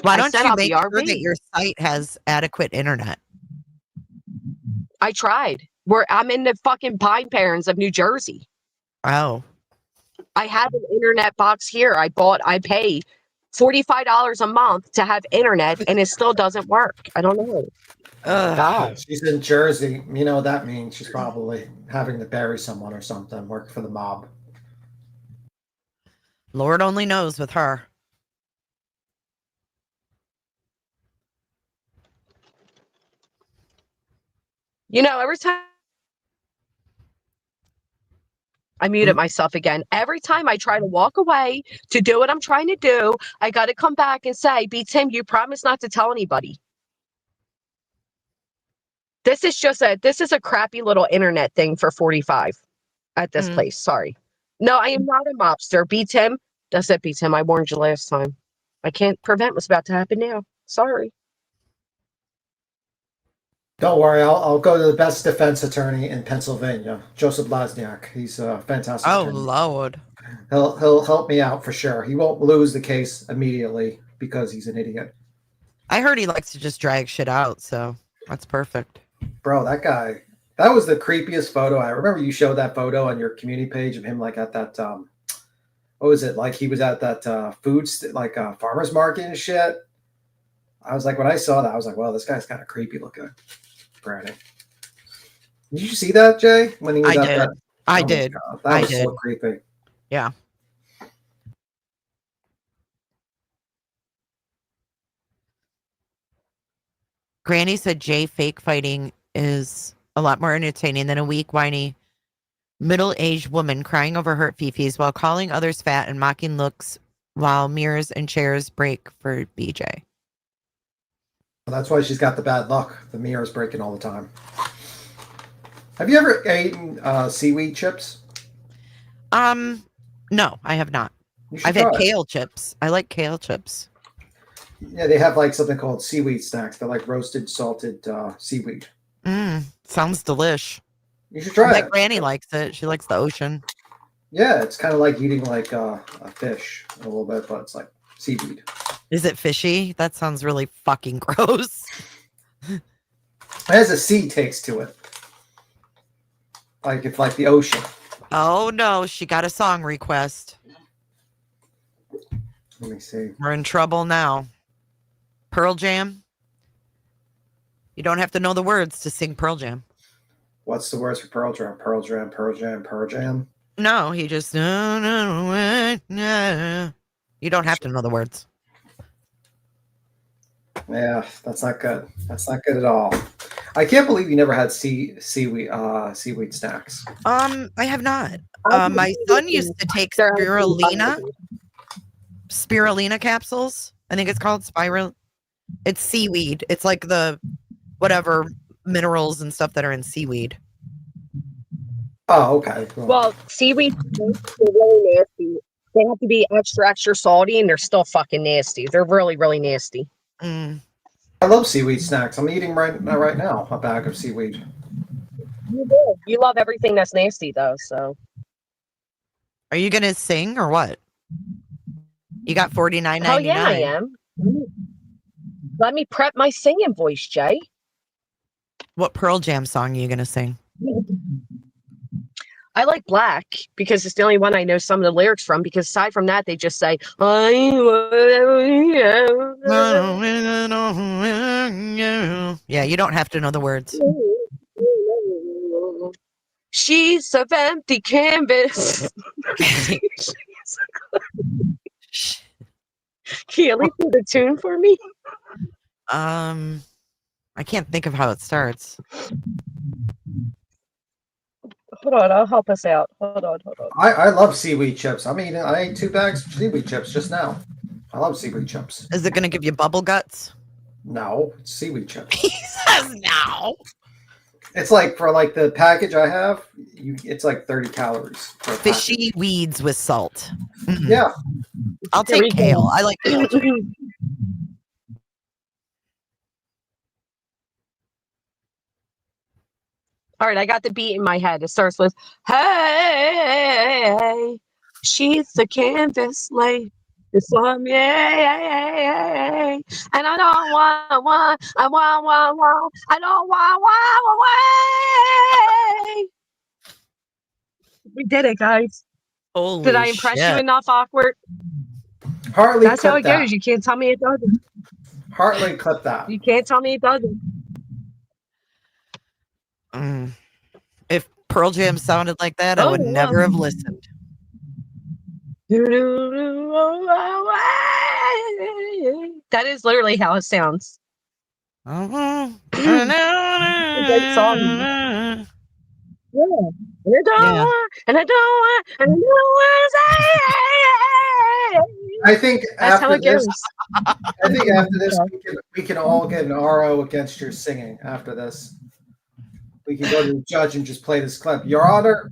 Why I don't said you I'll make be sure RB. that your site has adequate internet? I tried. I'm in the fucking Pine Barrens of New Jersey. Oh. I have an internet box here. I pay $45 a month to have internet, and it still doesn't work. I don't know. God. She's in Jersey. You know what that means? She's probably having to bury someone or something, work for the mob. Lord only knows with her. Every time I muted myself again. Every time I try to walk away to do what I'm trying to do, I got to come back and say, B. Tim, you promised not to tell anybody. This is a crappy little internet thing for 45 at this place. Sorry. No, I am not a mobster. B. Tim, that's it, B. Tim. I warned you last time. I can't prevent what's about to happen now. Sorry. Don't worry, I'll go to the best defense attorney in Pennsylvania, Joseph Lazniak. He's a fantastic. Oh, attorney. Lord. He'll help me out for sure. He won't lose the case immediately because he's an idiot. I heard he likes to just drag shit out, so That's perfect. Bro, that guy, that was the creepiest photo. I remember you showed that photo on your community page of him like at that what was it? Like he was at that farmer's market and shit. I was like, when I saw that, I was like, well, this guy's kind of creepy looking. Brandon. Did you see that, Jay? When he was I at did. that? I Oh did. God, that I was did. so creepy. Yeah. Granny said Jay fake fighting is a lot more entertaining than a weak, whiny, middle-aged woman crying over hurt fifis while calling others fat and mocking looks while mirrors and chairs break for BJ. Well, that's why she's got the bad luck. The mirror's breaking all the time. Have you ever eaten seaweed chips? No, I have not. You should I've had try it. kale chips. I like kale chips. Yeah, they have like something called seaweed snacks. They're like roasted, salted seaweed. Sounds delish. You should try My it. granny likes it. She likes the ocean. Yeah, it's kind of like eating like a fish a little bit, but it's like seaweed. Is it fishy? That sounds really fucking gross. It has a sea taste to it. Like it's like the ocean. Oh no, she got a song request. Let me see. We're in trouble now. Pearl Jam. You don't have to know the words to sing Pearl Jam. What's the words for Pearl Jam? Pearl Jam, Pearl Jam, Pearl Jam. No, he just. You don't have to know the words. Yeah, that's not good. That's not good at all. I can't believe you never had seaweed snacks. I have not. My son used to take spirulina capsules. I think it's called spiral. It's seaweed. It's like the whatever minerals and stuff that are in seaweed. Oh, okay. Cool. Well, seaweed, they're really nasty. They have to be extra, extra salty, and they're still fucking nasty. They're really, really nasty. Mm. I love seaweed snacks. I'm eating right now a bag of seaweed. You do. You love everything that's nasty, though. So, Are you gonna sing or what? You got $49.99. hell yeah, I am. Let me prep my singing voice, Jay. What Pearl Jam song are you gonna sing? I like Black because it's the only one I know some of the lyrics from. Because aside from that, they just say, Yeah, you don't have to know the words. She's of empty canvas. Can you at least do the tune for me? I can't think of how it starts. Hold on, I'll help us out. Hold on. I love seaweed chips. I ate 2 bags of seaweed chips just now. I love seaweed chips. Is it gonna give you bubble guts? No, it's seaweed chips. He says no. It's like for like the package I have, it's like 30 calories. Per Fishy package. weeds with salt. Mhm. Yeah. I'll Here we take go. kale. I like kale. All right, I got the beat in my head. It starts with, hey, she's the canvas lady. It's from, yeah, and I don't want, I want, I don't want away. We did it, guys. Holy Did I impress you shit. enough, awkward? Hartley That's how it clip that. goes. You can't tell me it doesn't. Hartley clip that. You can't tell me it doesn't. If Pearl Jam sounded like that, I would never have listened. That is literally how it sounds. Uh-huh. It's a great song. Yeah. And I don't want, and I don't want, and I don't want to say. I think That's how after it this, goes. we can all get an RO against your singing. After this, we can go to the judge and just play this clip. Your Honor,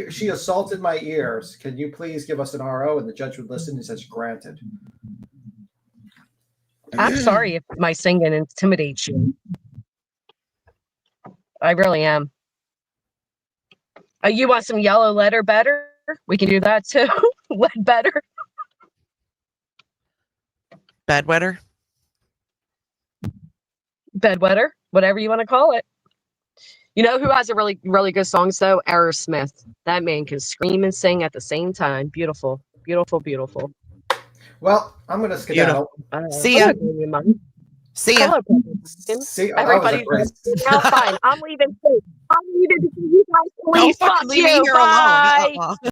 she assaulted my ears. Can you please give us an RO? And the judge would listen and says, granted. I'm sorry if my singing intimidates you. I really am. You want some yellow letter better? We can do that too. Lead better. Bedwetter? Bedwetter. whatever you want to call it. You know who has a really, really good songs though? Aerosmith. That man can scream and sing at the same time. Beautiful, beautiful, beautiful. Well, I'm gonna skedaddle. See ya. See ya. Hello, See, everybody. Now, fine. I'm leaving too. I'm leaving because you guys can Don't leave. fucking Fuck leave me you. here Bye. alone.